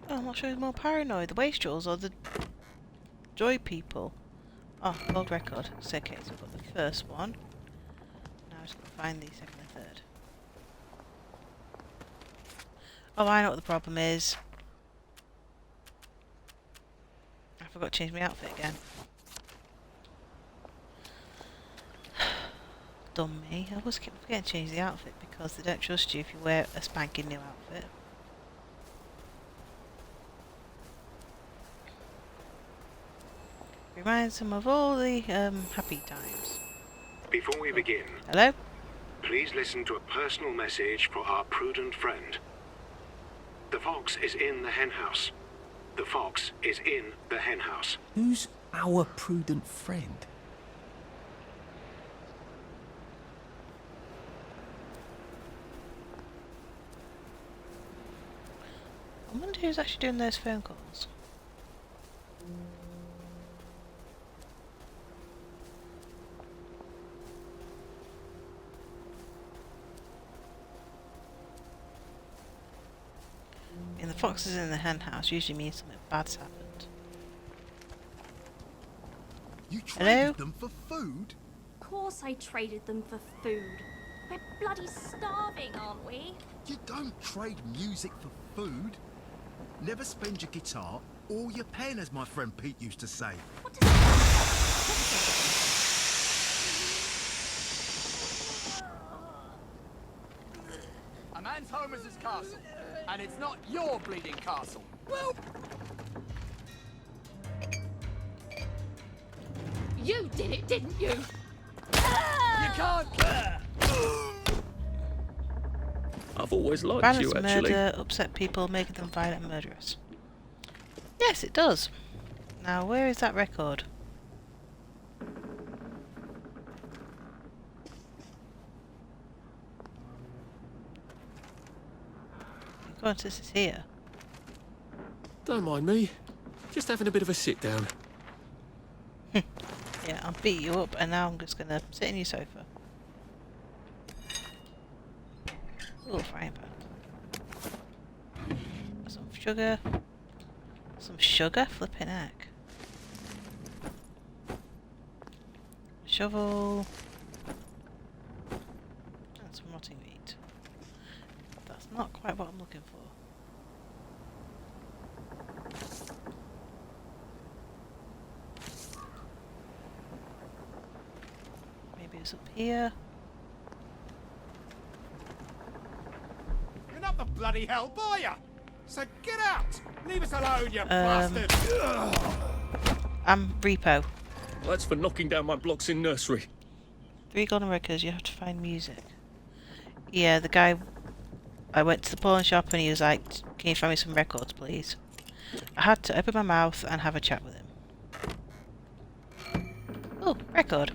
Oh, I'm not sure who's more paranoid, the wastrels or the joy people. Oh, gold record. So, okay, so we've got the first one. Now I'm just going to find the second and third. Oh, I know what the problem is. I forgot to change my outfit again. Dumb me. I always keep forgetting to change the outfit because they don't trust you if you wear a spanking new outfit. Reminds them of all the happy times. Before we begin, Hello? please listen to a personal message for our prudent friend. The fox is in the henhouse. The fox is in the henhouse. Who's our prudent friend? I wonder who's actually doing those phone calls. And the foxes in the hen house usually means something bad's happened. You Hello? traded them for food? Of course I traded them for food. We're bloody starving, aren't we? You don't trade music for food. Never spend your guitar or your pen, as my friend Pete used to say. A man's home is his castle, and it's not your bleeding castle. Well, You did it, didn't you? you can't. I've always liked Violence you, and actually. murder upset people, making them violent and murderous. Yes, it does. Now, where is that record? Of course, this is here. Don't mind me. Just having a bit of a sit down. Yeah, I'll beat you up, and now I'm just gonna sit in your sofa. Ooh, frying pan. Some sugar. Some sugar? Flipping heck. Shovel. And some rotting meat. That's not quite what I'm looking for. Maybe it's up here. You're not the bloody help, are you? So get out! Leave us alone, you bastard! I'm Repo. That's for knocking down my blocks in nursery. 3 golden records, you have to find music. Yeah, the guy... I went to the pawn shop and he was like, can you find me some records, please? I had to open my mouth and have a chat with him. Oh, record.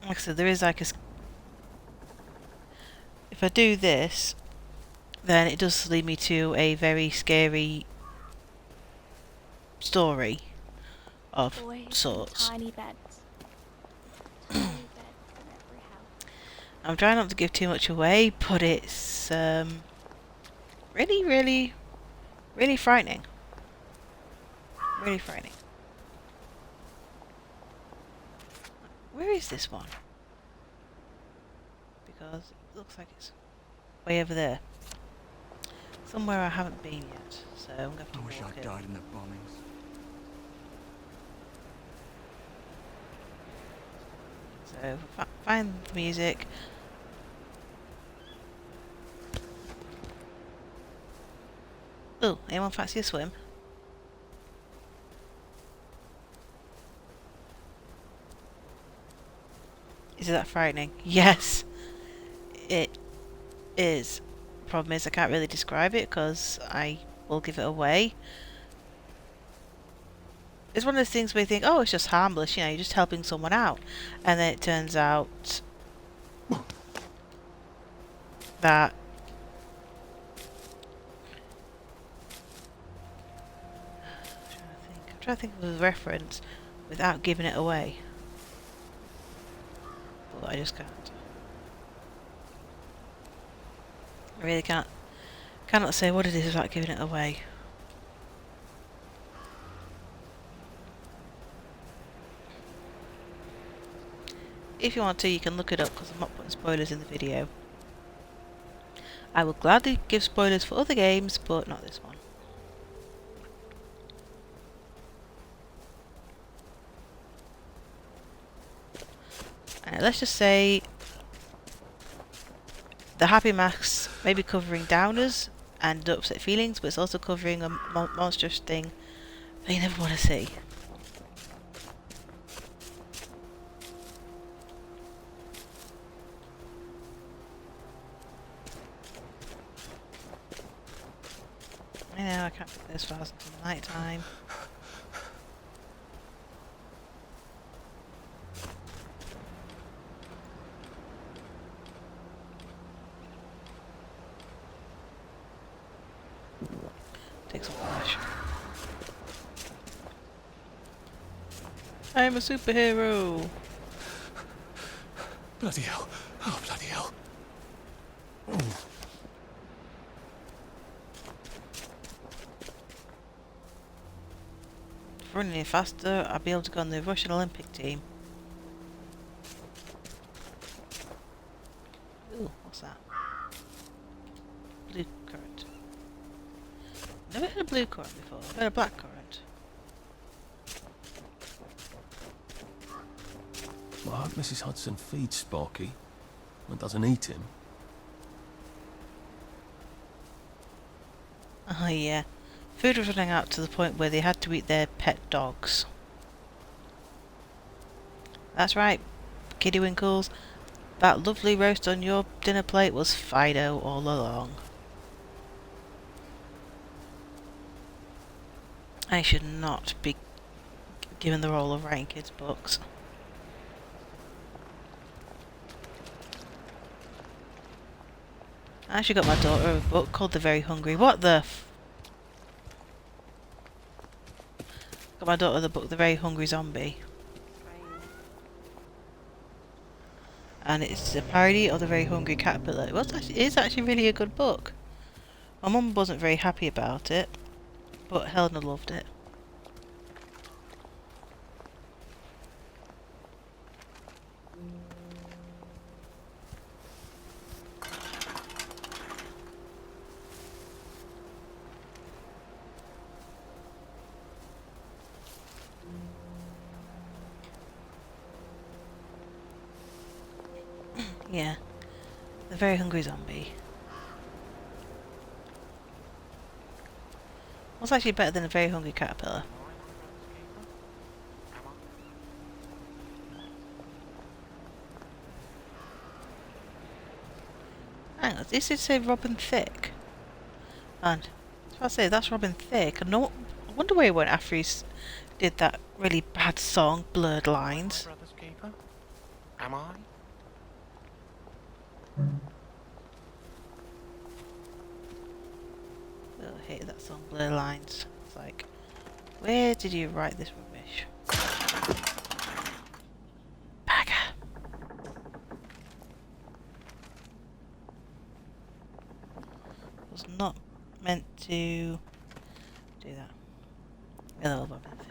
Like I said, there is like a... If I do this, then it does lead me to a very scary story of sorts. Tiny beds. I'm trying not to give too much away, but it's really, really, really frightening. Really frightening. Where is this one? Because it looks like it's way over there. Somewhere I haven't been yet, so I'm going to have to wish walk I in. died in the bombings. So, find the music. Oh, anyone fancy a swim? Is it that frightening? Yes! It is. Problem is I can't really describe it because I will give it away. It's one of those things where you think, oh, it's just harmless, you know, you're just helping someone out. And then it turns out that I'm trying to think of a reference without giving it away. But I just can't. I really cannot say what it is without giving it away. if you want to, you can look it up because I'm not putting spoilers in the video. I will gladly give spoilers for other games, but not this one. And let's just say the Happy Max may be covering downers and upset feelings, but it's also covering a monstrous thing that you never want to see. I know, I can't put those flowers until night time. Take some flash. I'm a superhero! Bloody hell. Oh, bloody hell. Oh. Running any faster, I'll be able to go on the Russian Olympic team. Ooh, what's that? Blue currant. Never heard of blue currant before. I've heard of black currant. Well, I hope Mrs. Hudson feeds Sparky and doesn't eat him. Oh yeah. Food was running out to the point where they had to eat their pet dogs. That's right, Kiddywinkles. That lovely roast on your dinner plate was Fido all along. I should not be given the role of writing kids' books. I actually got my daughter a book called The Very Hungry. What the f... Got my daughter the book The Very Hungry Zombie. And it's a parody of The Very Hungry Caterpillar. It is actually really a good book. My mum wasn't very happy about it, but Helena loved it. Yeah, The Very Hungry Zombie. What's actually better than A Very Hungry Caterpillar? Hang on, this is say Robin Thicke. And I say that's Robin Thicke. I wonder where he went after he did that really bad song, Blurred Lines. Am I? Oh, I hated that song, Blurred Lines. It's like, where did you write this rubbish? Bagger! Was not meant to do that. Hello, Robin Thicke.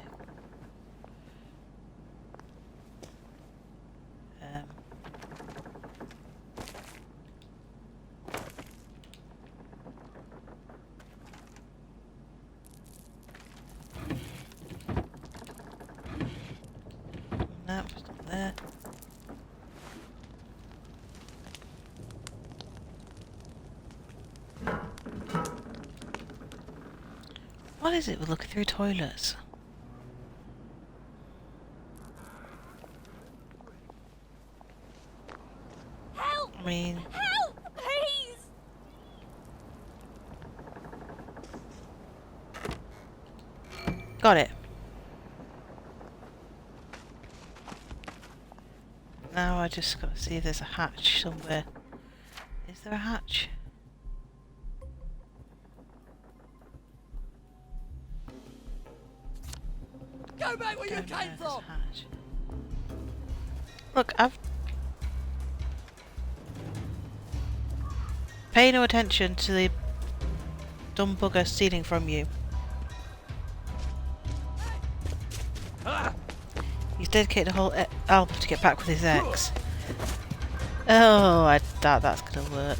No, it's not there. What is it with looking through toilets? Help! I mean... Help! Please! Got it. Now I just got to see if there's a hatch somewhere. Is there a hatch? Go back where you came from! Look, I've... Pay no attention to the dumb bugger stealing from you. He's dedicated a whole album to get back with his ex. Oh, I doubt that's gonna work.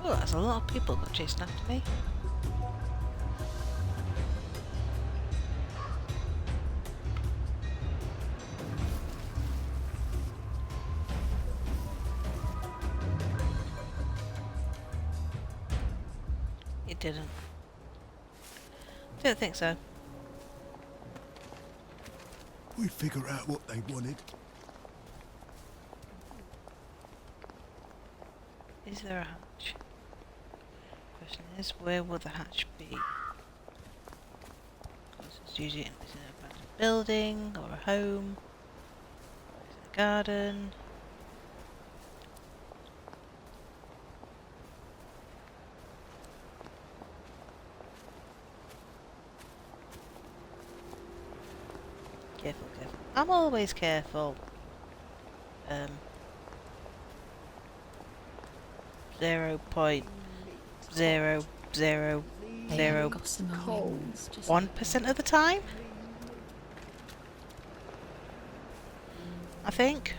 Oh, that's a lot of people got chasing after me. It didn't. Didn't think so. We figure out what they wanted. Is there a hatch? Question is, where will the hatch be? Because it's usually in an abandoned building or a home. It's in a garden. Careful, careful. I'm always careful. 0.0001% of the time, I think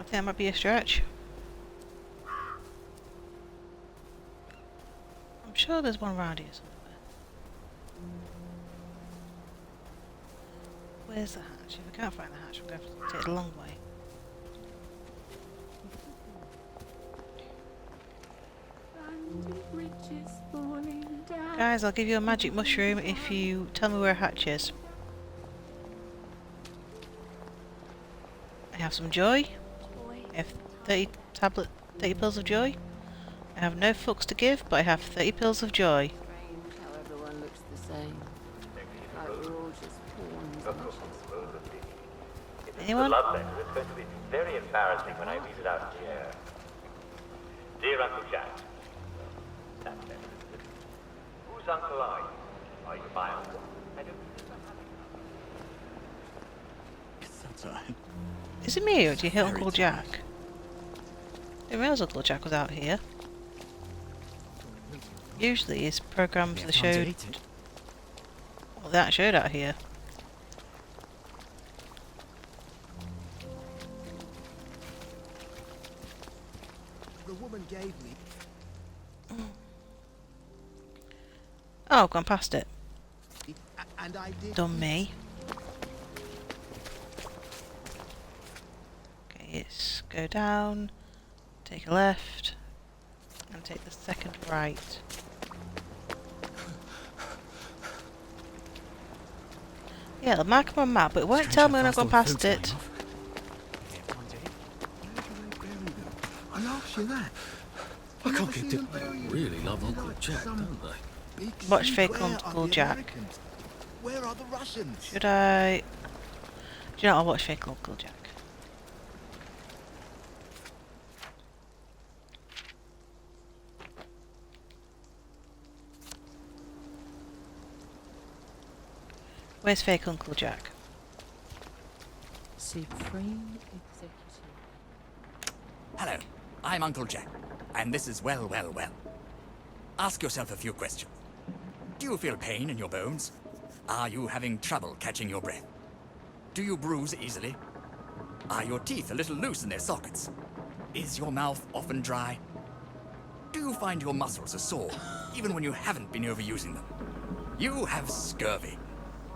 that might be a stretch. I'm sure there's one around here somewhere. Where's the hatch? If I can't find the hatch, I'm going to have to take it a long way. Guys, I'll give you a magic mushroom if you tell me where a hatch is. I have some joy. I have 30 pills of joy. I have no fucks to give, but I have 30 pills of joy. How everyone looks the same. Like we're all just pawns. Anyone? Love letter. It's going to be very embarrassing when I read it out here. Dear Uncle Jack. That's it. Who's Uncle are you? Are you my uncle? I don't Is it me or do you hear Uncle Jack? I didn't realise Uncle Jack was out here. Usually his programs are showed. Well, that showed out here. The woman gave me. Oh, I've gone past it. And I did. Done me. Okay, it's go down, take a left, and take the second right. Yeah, it'll mark my map, but it won't tell me when I've gone past it. I'll ask you that. I can't get to really love Uncle Jack, don't they? Watch Fake Uncle Jack. Where are the Russians? Should I? Do you know, I'll watch Fake Uncle Jack. Where's Fake Uncle Jack? Supreme Executive. Hello, I'm Uncle Jack, and this is well. Ask yourself a few questions. Do you feel pain in your bones? Are you having trouble catching your breath? Do you bruise easily? Are your teeth a little loose in their sockets? Is your mouth often dry? Do you find your muscles are sore, even when you haven't been overusing them? You have scurvy.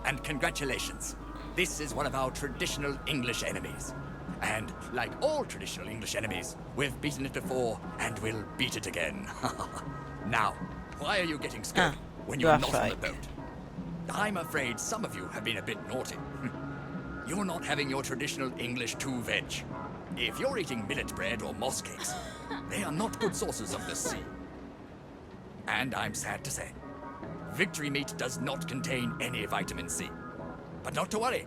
And congratulations. This is one of our traditional English enemies. And like all traditional English enemies, we've beaten it before, and we'll beat it again. Now, why are you getting scurvy when you're not on the boat? I'm afraid some of you have been a bit naughty. You're not having your traditional English 2 veg. If you're eating millet bread or moss cakes, they are not good sources of the sea. And I'm sad to say, Victory meat does not contain any vitamin C. But not to worry,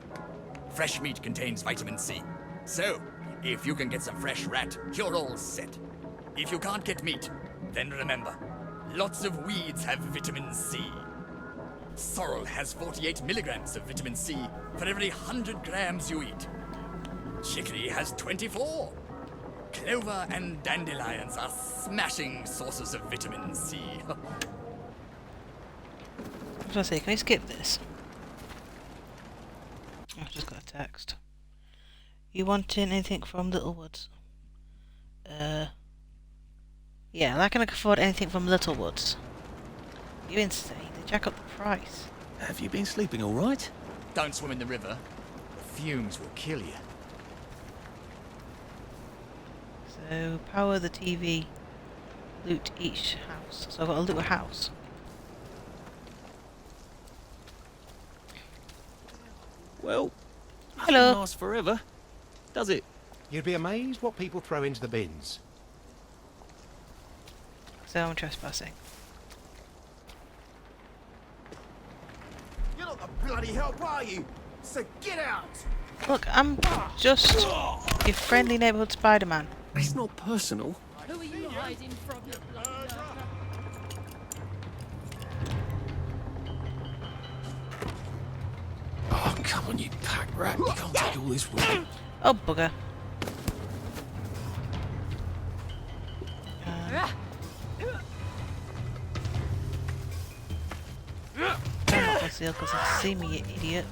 fresh meat contains vitamin C. So, if you can get some fresh rat, you're all set. If you can't get meat, then remember, lots of weeds have vitamin C. Sorrel has 48 milligrams of vitamin C for every 100 grams you eat. Chicory has 24. Clover and dandelions are smashing sources of vitamin C. I was gonna say, can you skip this? I've just got a text. You wanting anything from Littlewoods? Yeah, I can afford anything from Littlewoods. You insane? They jack up the price. Have you been sleeping all right? Don't swim in the river. The fumes will kill you. So, power the TV. Loot each house. So I've got to loot a house. Well, hello. Doesn't last forever, does it? You'd be amazed what people throw into the bins. So I'm trespassing. You're not the bloody help, are you? So get out! Look, I'm just your friendly neighbourhood Spider-Man. It's not personal. Who are you hiding from, you bloody lurker? Oh, come on, you pack rat. You can't take all this with you. Oh, bugger. Conceal because I see me, you idiot.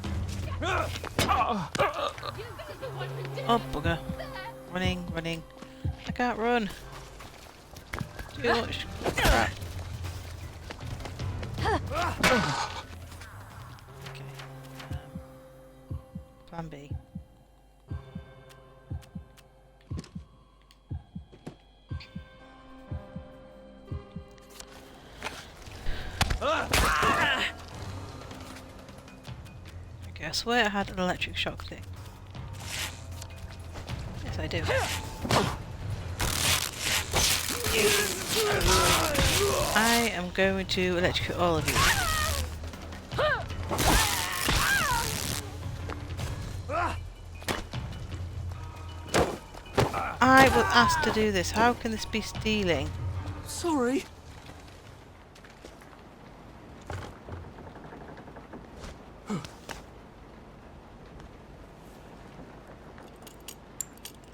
Oh, bugger. Running, running. I can't run. Too much crap. Okay. Plan B. Okay, I swear I had an electric shock thing. Yes, I do. I am going to electrocute all of you. I was asked to do this. How can this be stealing? Sorry.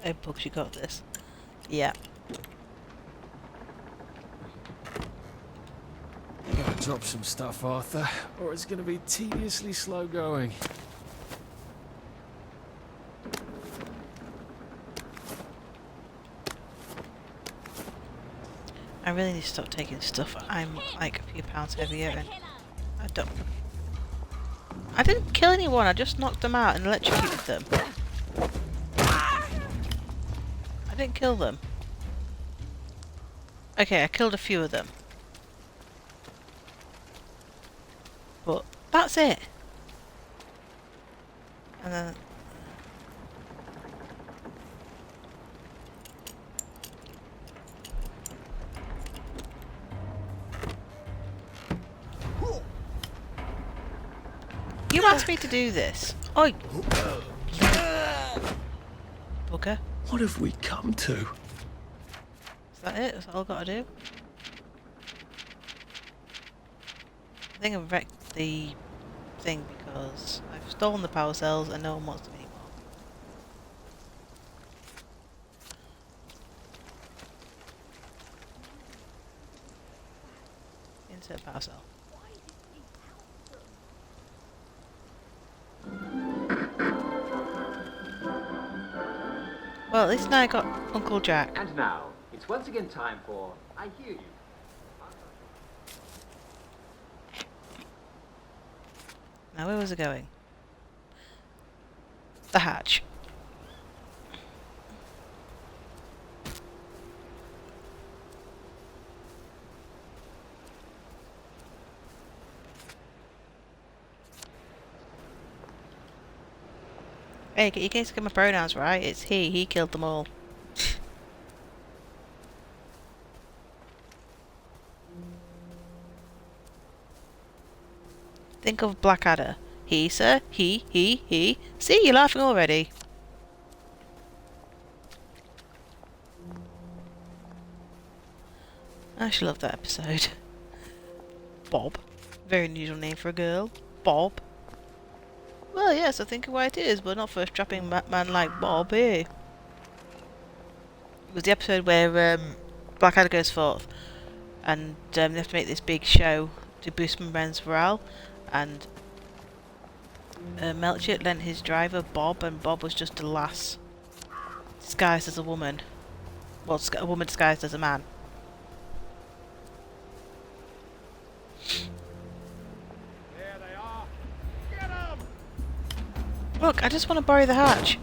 Hey, Bugs, you got this. Yeah. Gotta drop some stuff, Arthur, or it's gonna be tediously slow going. I really need to stop taking stuff. I'm like a few pounds heavier and I don't... I didn't kill anyone, I just knocked them out and electrocuted them. I didn't kill them. Okay, I killed a few of them. But that's it. And then... You asked me to do this. Oi! Bugger. What have we come to? Is that it? That's all I've got to do? I think I've wrecked the thing because I've stolen the power cells and no one wants them anymore. Insert power cell. Well, at least now I got Uncle Jack. And now, it's once again time for I Hear You. Now where was it going? The hatch. Hey, you guys get my pronouns right. It's he. He killed them all. Think of Blackadder. He, sir. He. See, you're laughing already. I actually love that episode. Bob. Very unusual name for a girl. Bob. Well, yes, I think why it is, but not for a strapping man like Bob, eh? It was the episode where Blackadder goes forth, and they have to make this big show to boost men's morale, and Melchett lent his driver Bob, and Bob was just a lass disguised as a woman. Well, a woman disguised as a man. There they are. Get 'em! Look, I just want to borrow the hatch.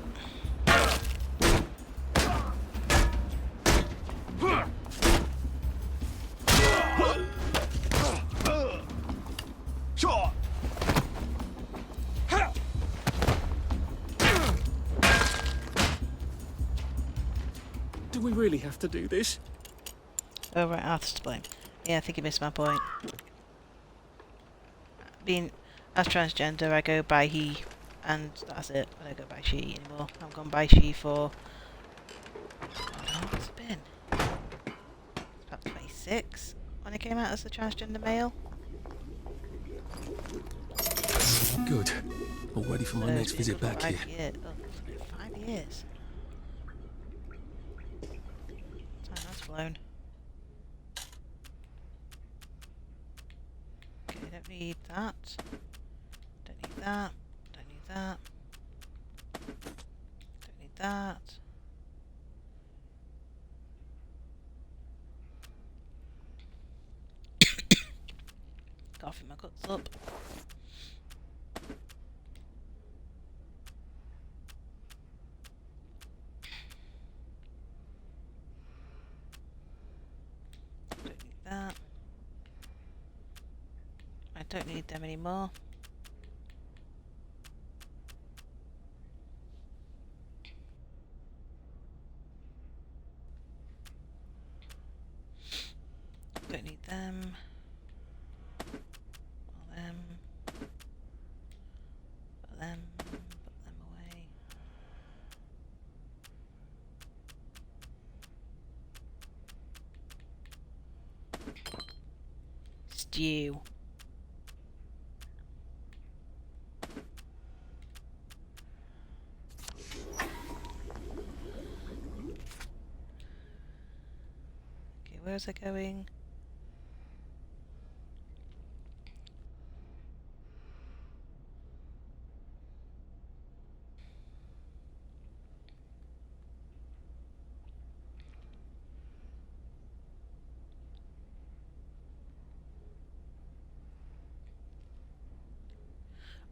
Do we really have to do this? Oh right, Arthur's to blame. Yeah, I think you missed my point. Being as transgender, I go by he, and that's it. I don't go by she anymore. I've gone by she for... how long has it been? It's about 26 when I came out as a transgender male. Good. All ready for my next visit back here. 5 years. Oh, 5 years. Time has flown. Okay, don't need that. Don't need that. Don't need that. Don't need that. Coughing my guts up. Don't need that. I don't need them anymore. Don't need them. Or them. Put them. Put them away. Stew. Okay, where's it going?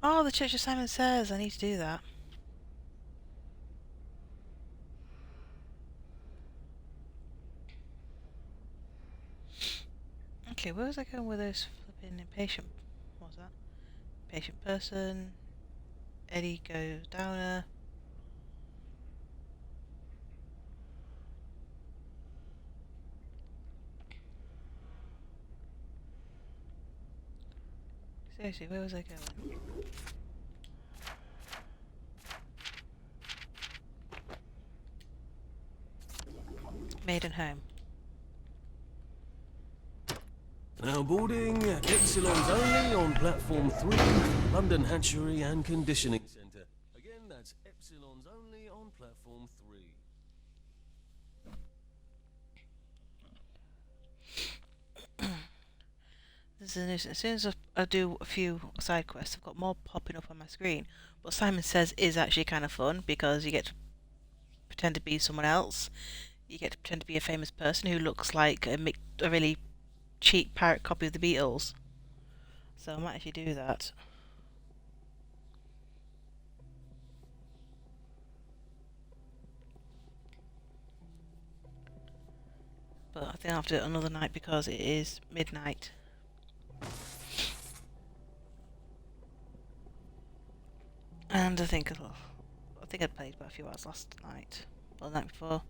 Oh, the Church of Simon Says. I need to do that. Okay, where was I going with those flipping impatient? What was that? Patient person. Eddie goes downer. Seriously, where was I going? Maiden Home. Now boarding Epsilon's only on platform 3, London Hatchery and Conditioning Centre. Again, that's Epsilon's only on platform 3. This is a nuisance. As soon as I do a few side quests, I've got more popping up on my screen. What Simon Says is actually kind of fun because you get to pretend to be someone else. You get to pretend to be a famous person who looks like a really cheap pirate copy of the Beatles. So I might actually do that. But I think I'll have to do it another night because it is midnight. And I think I'd played about a few hours last night. Or the night before.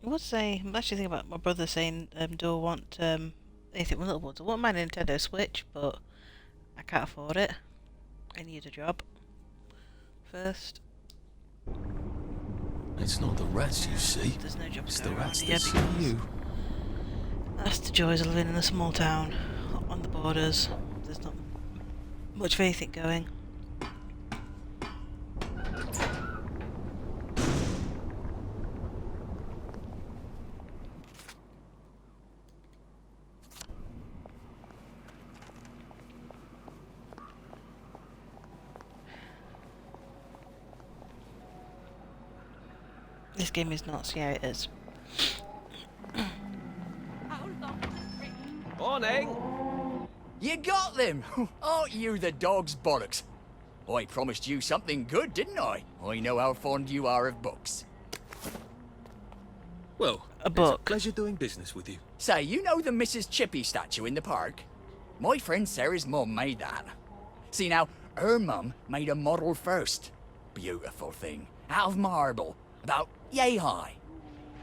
I would say, I'm actually thinking about my brother saying, do I want anything with little ones? I wouldn't mind a Nintendo Switch, but I can't afford it. I need a job first. It's not the rats you see. There's no jobs It's the going around rats here that see because you. that's the joys of living in a small town on the borders. There's not much of anything going. This game is nuts, yeah it is. Morning! You got them! Aren't you the dog's bollocks? I promised you something good, didn't I? I know how fond you are of books. Well, a book. It's a pleasure doing business with you. Say, you know the Mrs. Chippy statue in the park? My friend Sarah's mum made that. See now, her mum made a model first. Beautiful thing. Out of marble. About yay high.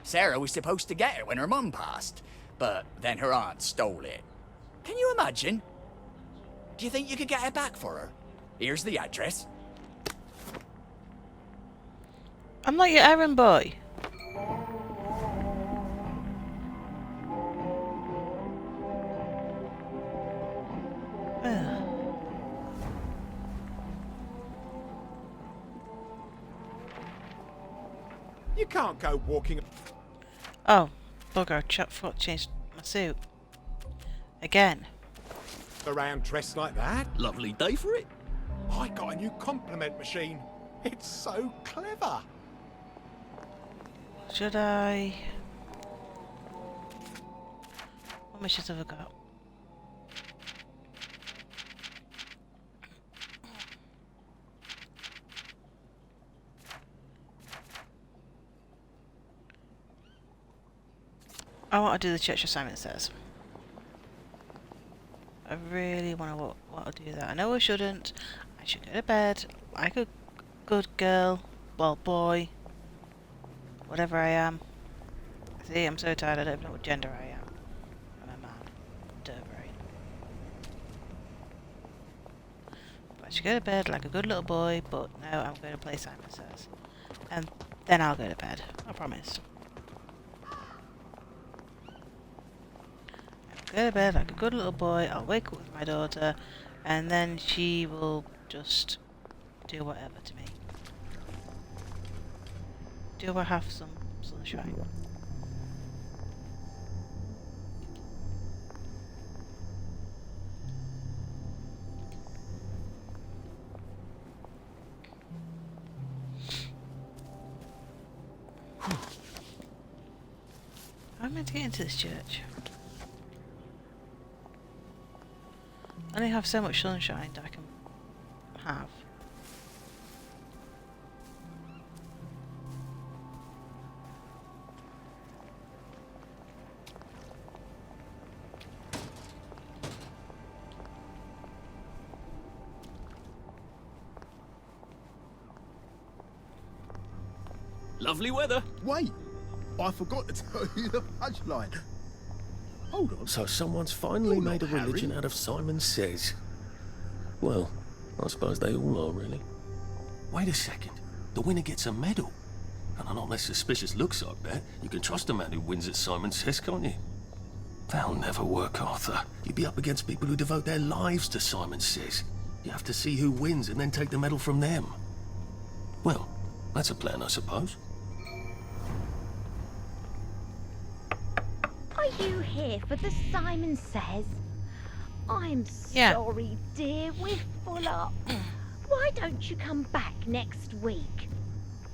Sarah was supposed to get it when her mum passed, but then her aunt stole it. Can you imagine? Do you think you could get it back for her? Here's the address. I'm not your errand boy. You can't go walking Oh, bugger, forgot to change my suit. Again. around dressed like that. Lovely day for it. I got a new compliment machine. It's so clever. Should I... What missions have I got? I want to do the Church of Simon Says. I really want to do that. I know I shouldn't. I should go to bed like a good girl. Well, boy. Whatever I am. See, I'm so tired I don't know what gender I am. I'm a man. Durbrain. But I should go to bed like a good little boy, but no, I'm going to play Simon Says. And then I'll go to bed. I promise. Go to bed like a good little boy, I'll wake up with my daughter, and then she will just do whatever to me. Do I have some sunshine? How am I meant to get into this church? I only have so much sunshine that I can have. Lovely weather. Wait, I forgot to tell you the punchline. Hold on. So someone's finally You're made a not Harry. religion out of Simon Says. Well, I suppose they all are, really. Wait a second. The winner gets a medal. And on not less suspicious looks, I bet. You can trust a man who wins at Simon Says, can't you? That'll never work, Arthur. You'd be up against people who devote their lives to Simon Says. You have to see who wins and then take the medal from them. Well, that's a plan, I suppose. Are you here for the Simon Says? I'm Yeah. sorry, dear, we're full up. Why don't you come back next week?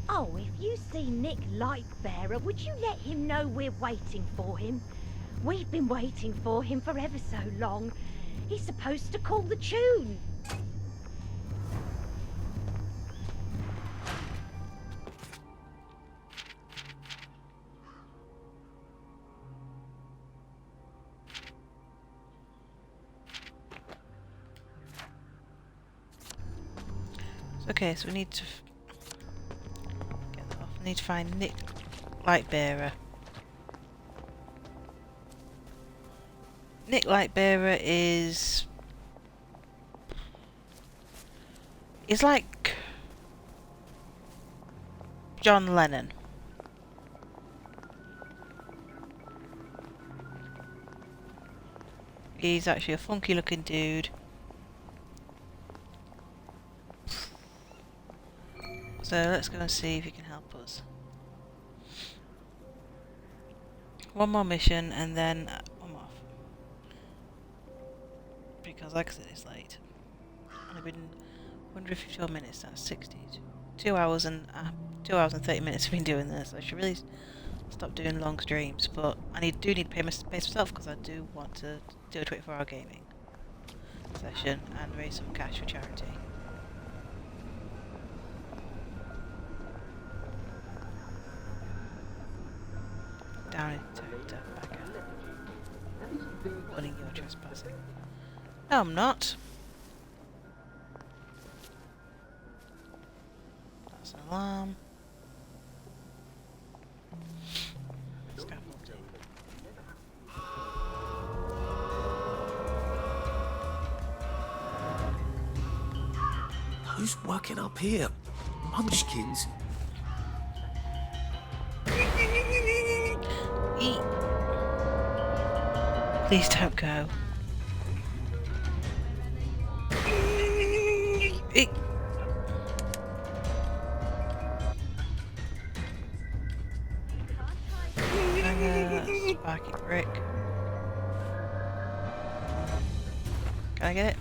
Oh, if you see Nick Lightbearer, would you let him know we're waiting for him? We've been waiting for him for ever so long. He's supposed to call the tune. Okay, so we need to get that off. We need to find Nick Lightbearer. Nick Lightbearer is... He's like... John Lennon. He's actually a funky looking dude. So let's go and see if he can help us. One more mission and then I'm off. Because like I said, it's late. I've been 151 minutes, that's 60. 2 hours and 30 minutes I've been doing this. I should really stop doing long streams, but I do need to pay myself because I do want to do a 24-hour gaming session and raise some cash for charity. Down into back out. Warning you're trespassing. No, I'm not. That's an alarm. Who's working up here? Munchkins? Eat. Please don't go. Eat. Sparky brick. Can I get it?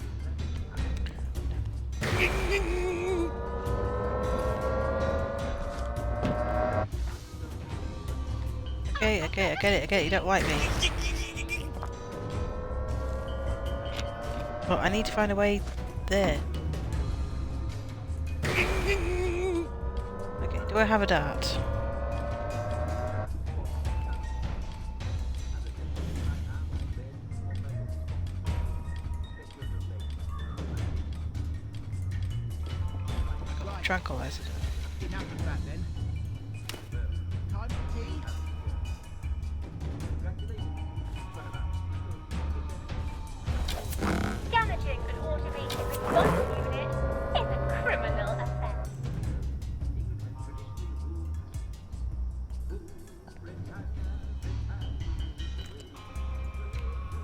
Okay, I get it, you don't like me. But I need to find a way there. Okay, do I have a dart? Tranquilizer. Enough of that then. Time for tea. Damaging an automated response unit is a criminal offense.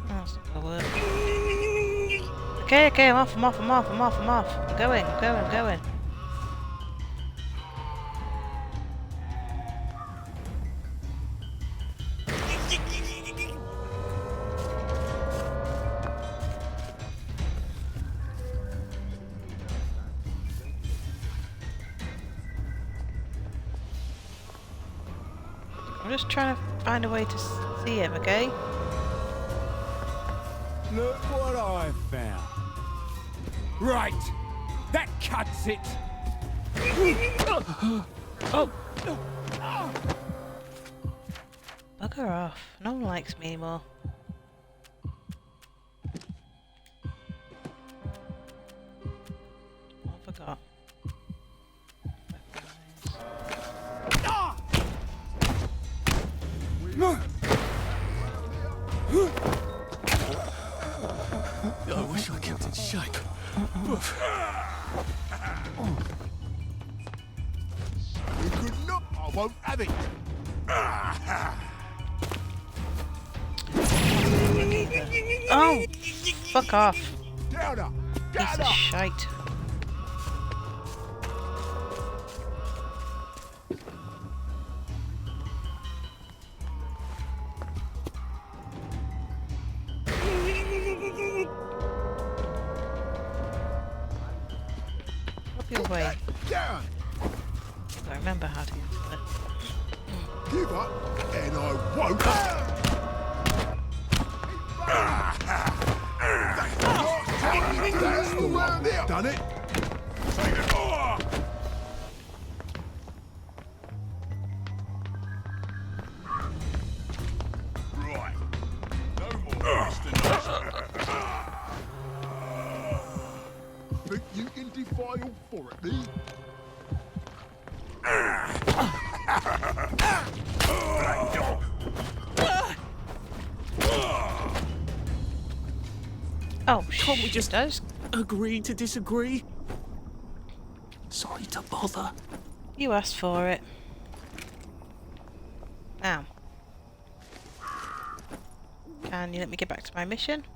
Oh, that's not gonna work. Okay, I'm off. I'm going. I'm just trying to find a way to see him, okay? Look what I found. Right, that cuts it. Oh! Bugger off. No one likes me anymore. I forgot. I wish I kept in shape. You could not. I won't have it. Oh! Fuck off. Downer. Piece of shite. Up your way. Down. I remember how to use it. Give up, and I won't. That's the one. Done it. Take it off. Right. No more Mr. Think you can defile for it, me? Black dog. Oh, Can't we just agree to disagree? Sorry to bother. You asked for it. Now, can you let me get back to my mission?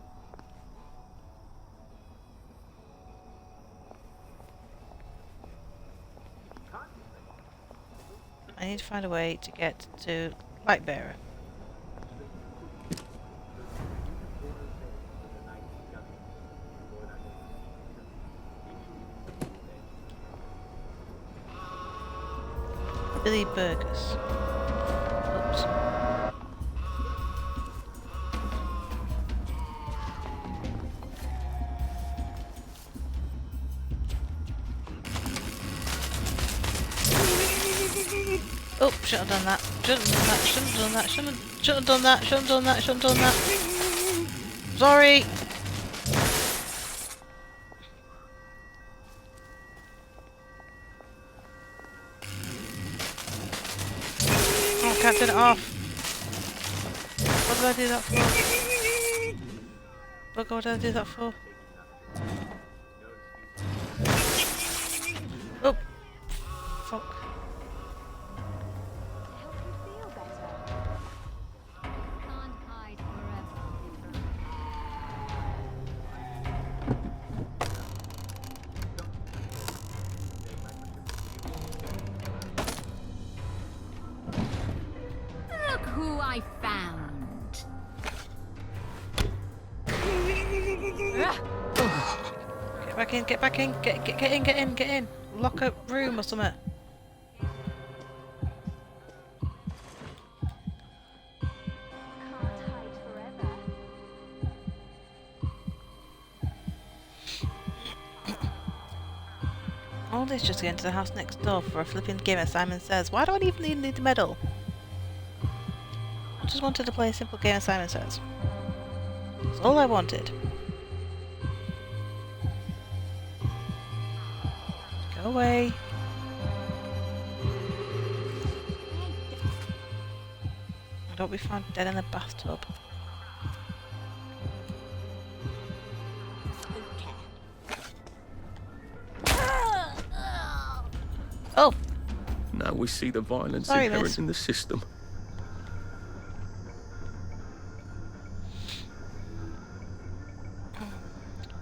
I need to find a way to get to Lightbearer. Billy Burgess. Oops. Oh, should have done that. Shouldn't have done that. Shouldn't have done that. Shouldn't have done that. Shouldn't have done that. Shouldn't have done that. Sorry. Oh, I can't turn it off. What did I do that for? Bugger, what did I do that for? Oh, fuck. Look who I found. Get back in, get back in, get in. Lock up room or something. All this just to get into the house next door for a flipping game, as Simon Says. Why do I even need the medal? I just wanted to play a simple game, as Simon Says. That's all I wanted. Go away. Don't be found dead in the bathtub. Oh! Now we see the violence Sorry, inherent miss. in the system.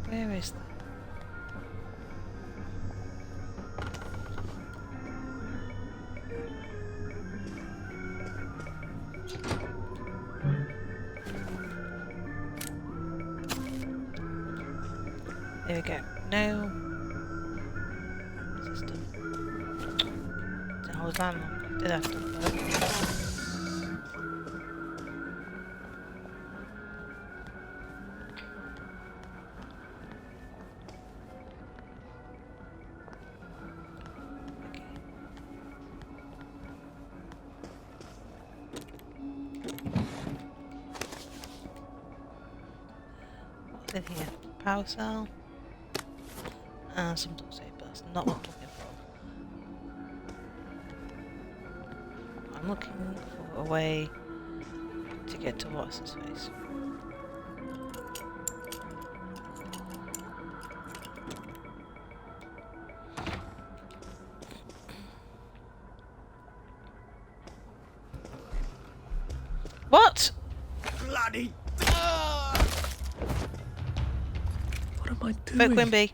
Where is that? There we go. No. System. Didn't hold that long, did I? What's in here? Power cell. And some duct tape, but that's not what I'm looking for. I'm looking for a way to get to what's his face. What? Bloody! What am I doing? Vote Quimby.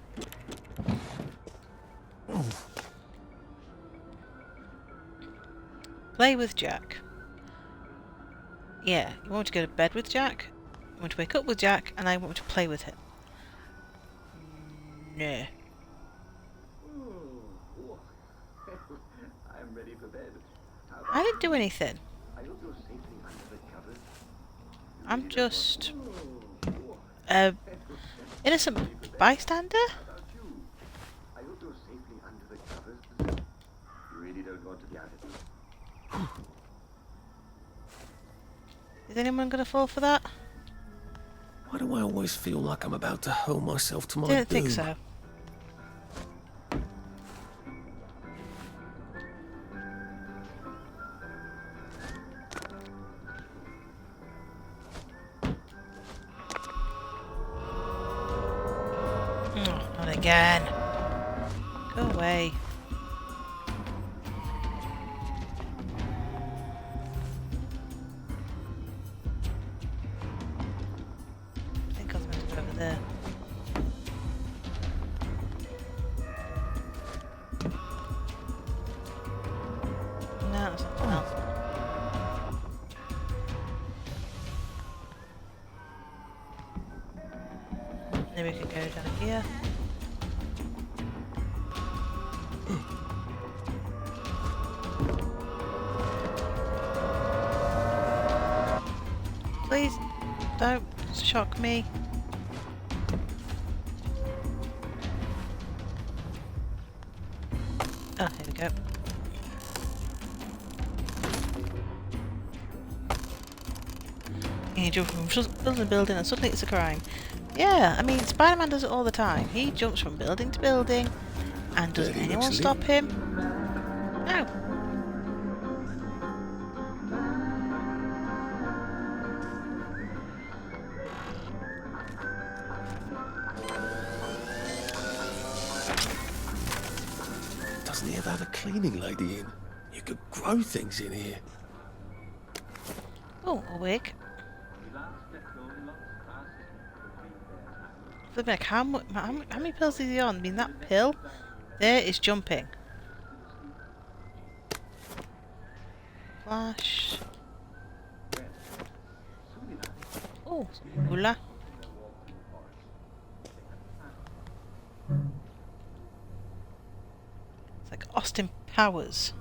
Play with Jack. Yeah, you want to go to bed with Jack, you want to wake up with Jack, and I want to play with him. No. I'm ready for bed. I didn't do anything. I hope you're safely under the covers. I'm just a innocent bystander. I hope you're safely under the covers. You really don't want to be out of it. Is anyone gonna fall for that? Why do I always feel like I'm about to hurl myself to my Didn't doom? think so. again. Go away. I think I was meant to go over there. No, it's something else. Then we can go down here. Please don't shock me. Oh, here we go. You jump from building to building and suddenly it's a crime. Yeah, I mean, Spider-Man does it all the time. He jumps from building to building, and does anyone stop him? No. Doesn't he ever have a cleaning lady in? You could grow things in here. Oh, a wig. Flipping heck, how many pills is he on? I mean, that pill there is jumping. Flash. Oh, hula. It's like Austin Powers.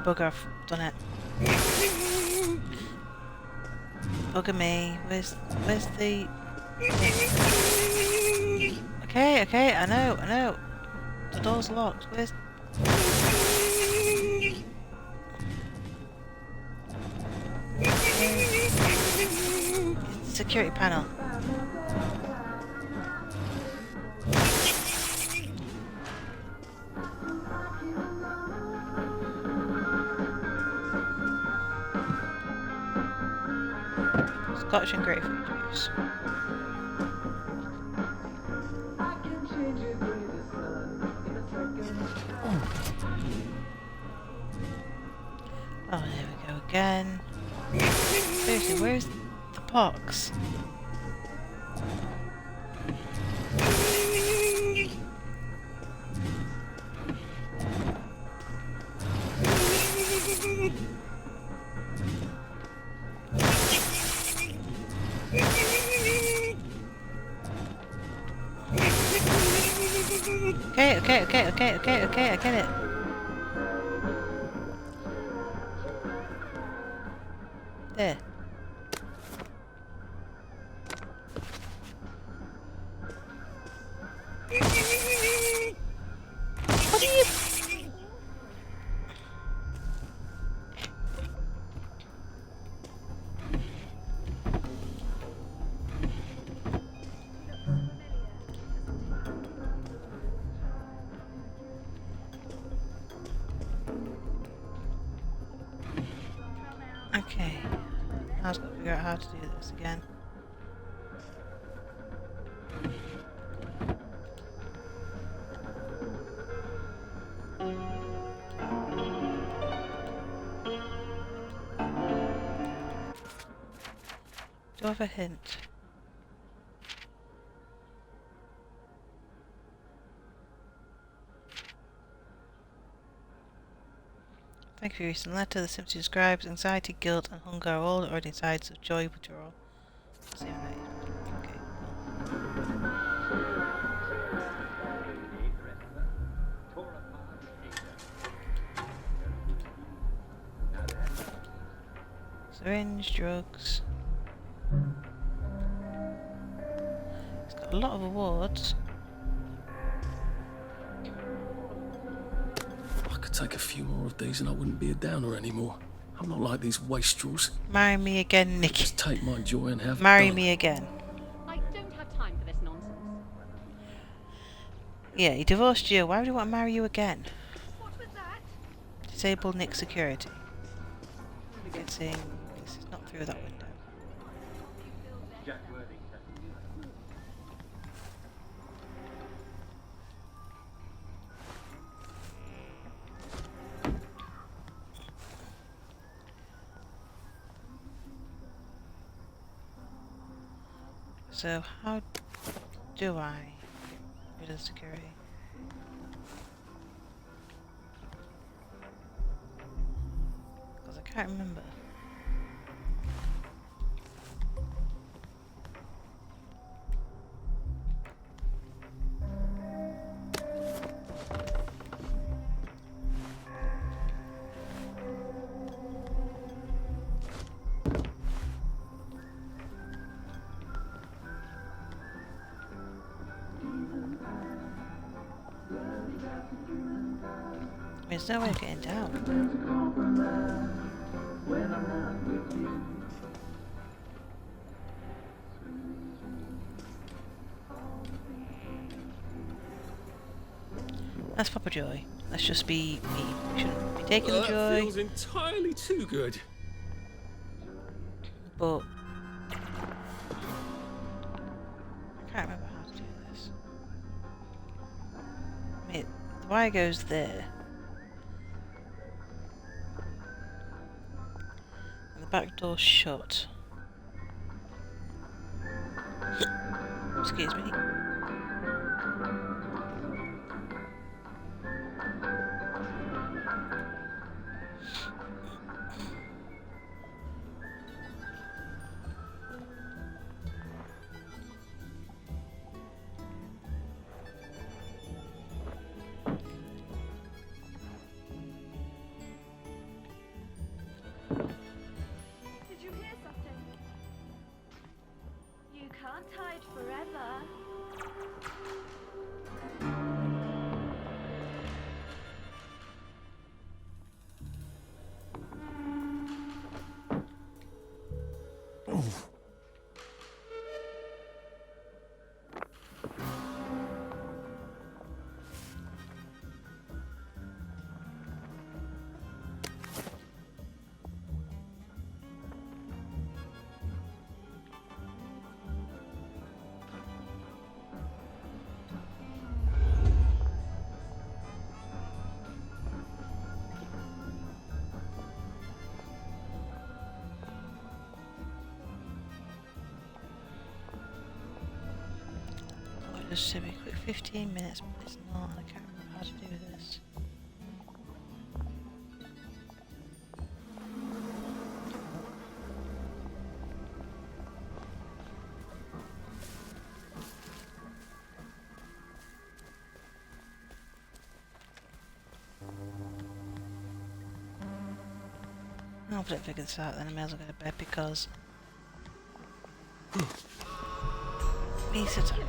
Bugger, I've done it. Bugger me. Where's the... Okay, I know. The door's locked. Where's... Security panel. Scotch and grapefruit juice. Oh, there we go again. Seriously, where's the box? Okay, I get it. There. What are you... Okay, now I've got to figure out how to do this again. Do I have a hint? Thank you for your recent letter. The symptoms describes anxiety, guilt, and hunger are all already sides of joy, which are all. Okay, syringe, drugs. It's got a lot of awards. I could take a few more of these and I wouldn't be a downer anymore. I'm not like these wastrels. Marry me again, Nick. Just take my joy and have Marry done. me again. I don't have time for this nonsense. Yeah, he divorced you. Why would he want to marry you again? What was that? Disable Nick security. guessing this is not through that window. So how do I get rid of security? Because I can't remember. There's no way of getting down. That's Papa Joy. Let's just be me. We shouldn't be taking the That joy. feels entirely too good. But I can't remember how to do this. I mean, the wire goes there. And the back door's shut. Excuse me. Did you hear something? You can't hide forever. Just to be quick, 15 minutes, but it's not, and I can't remember how to do this. I'll better figure this out then. I may as well go to bed because me so tired.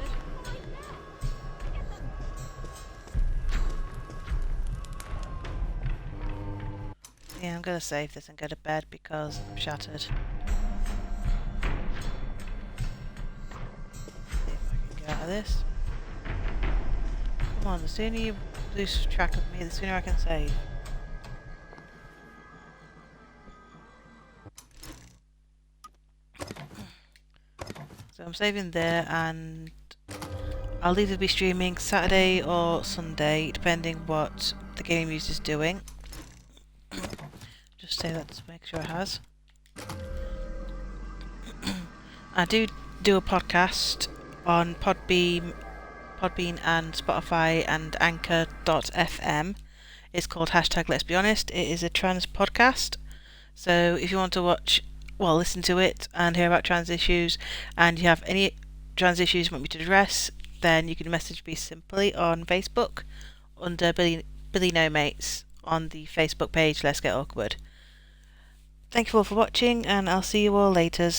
Yeah, I'm gonna save this and go to bed because I'm shattered. See if I can get out of this. Come on, the sooner you lose track of me, the sooner I can save. So I'm saving there, and I'll either be streaming Saturday or Sunday, depending what the Game Muse is doing. Just say that to make sure it has. I do a podcast on Podbean and Spotify and Anchor.fm. It's called Let's Be Honest. It is a trans podcast. So if you want to listen to it and hear about trans issues, and you have any trans issues you want me to address, then you can message me simply on Facebook under Billy No Mates on the Facebook page Let's Get Awkward. Thank you all for watching, and I'll see you all later.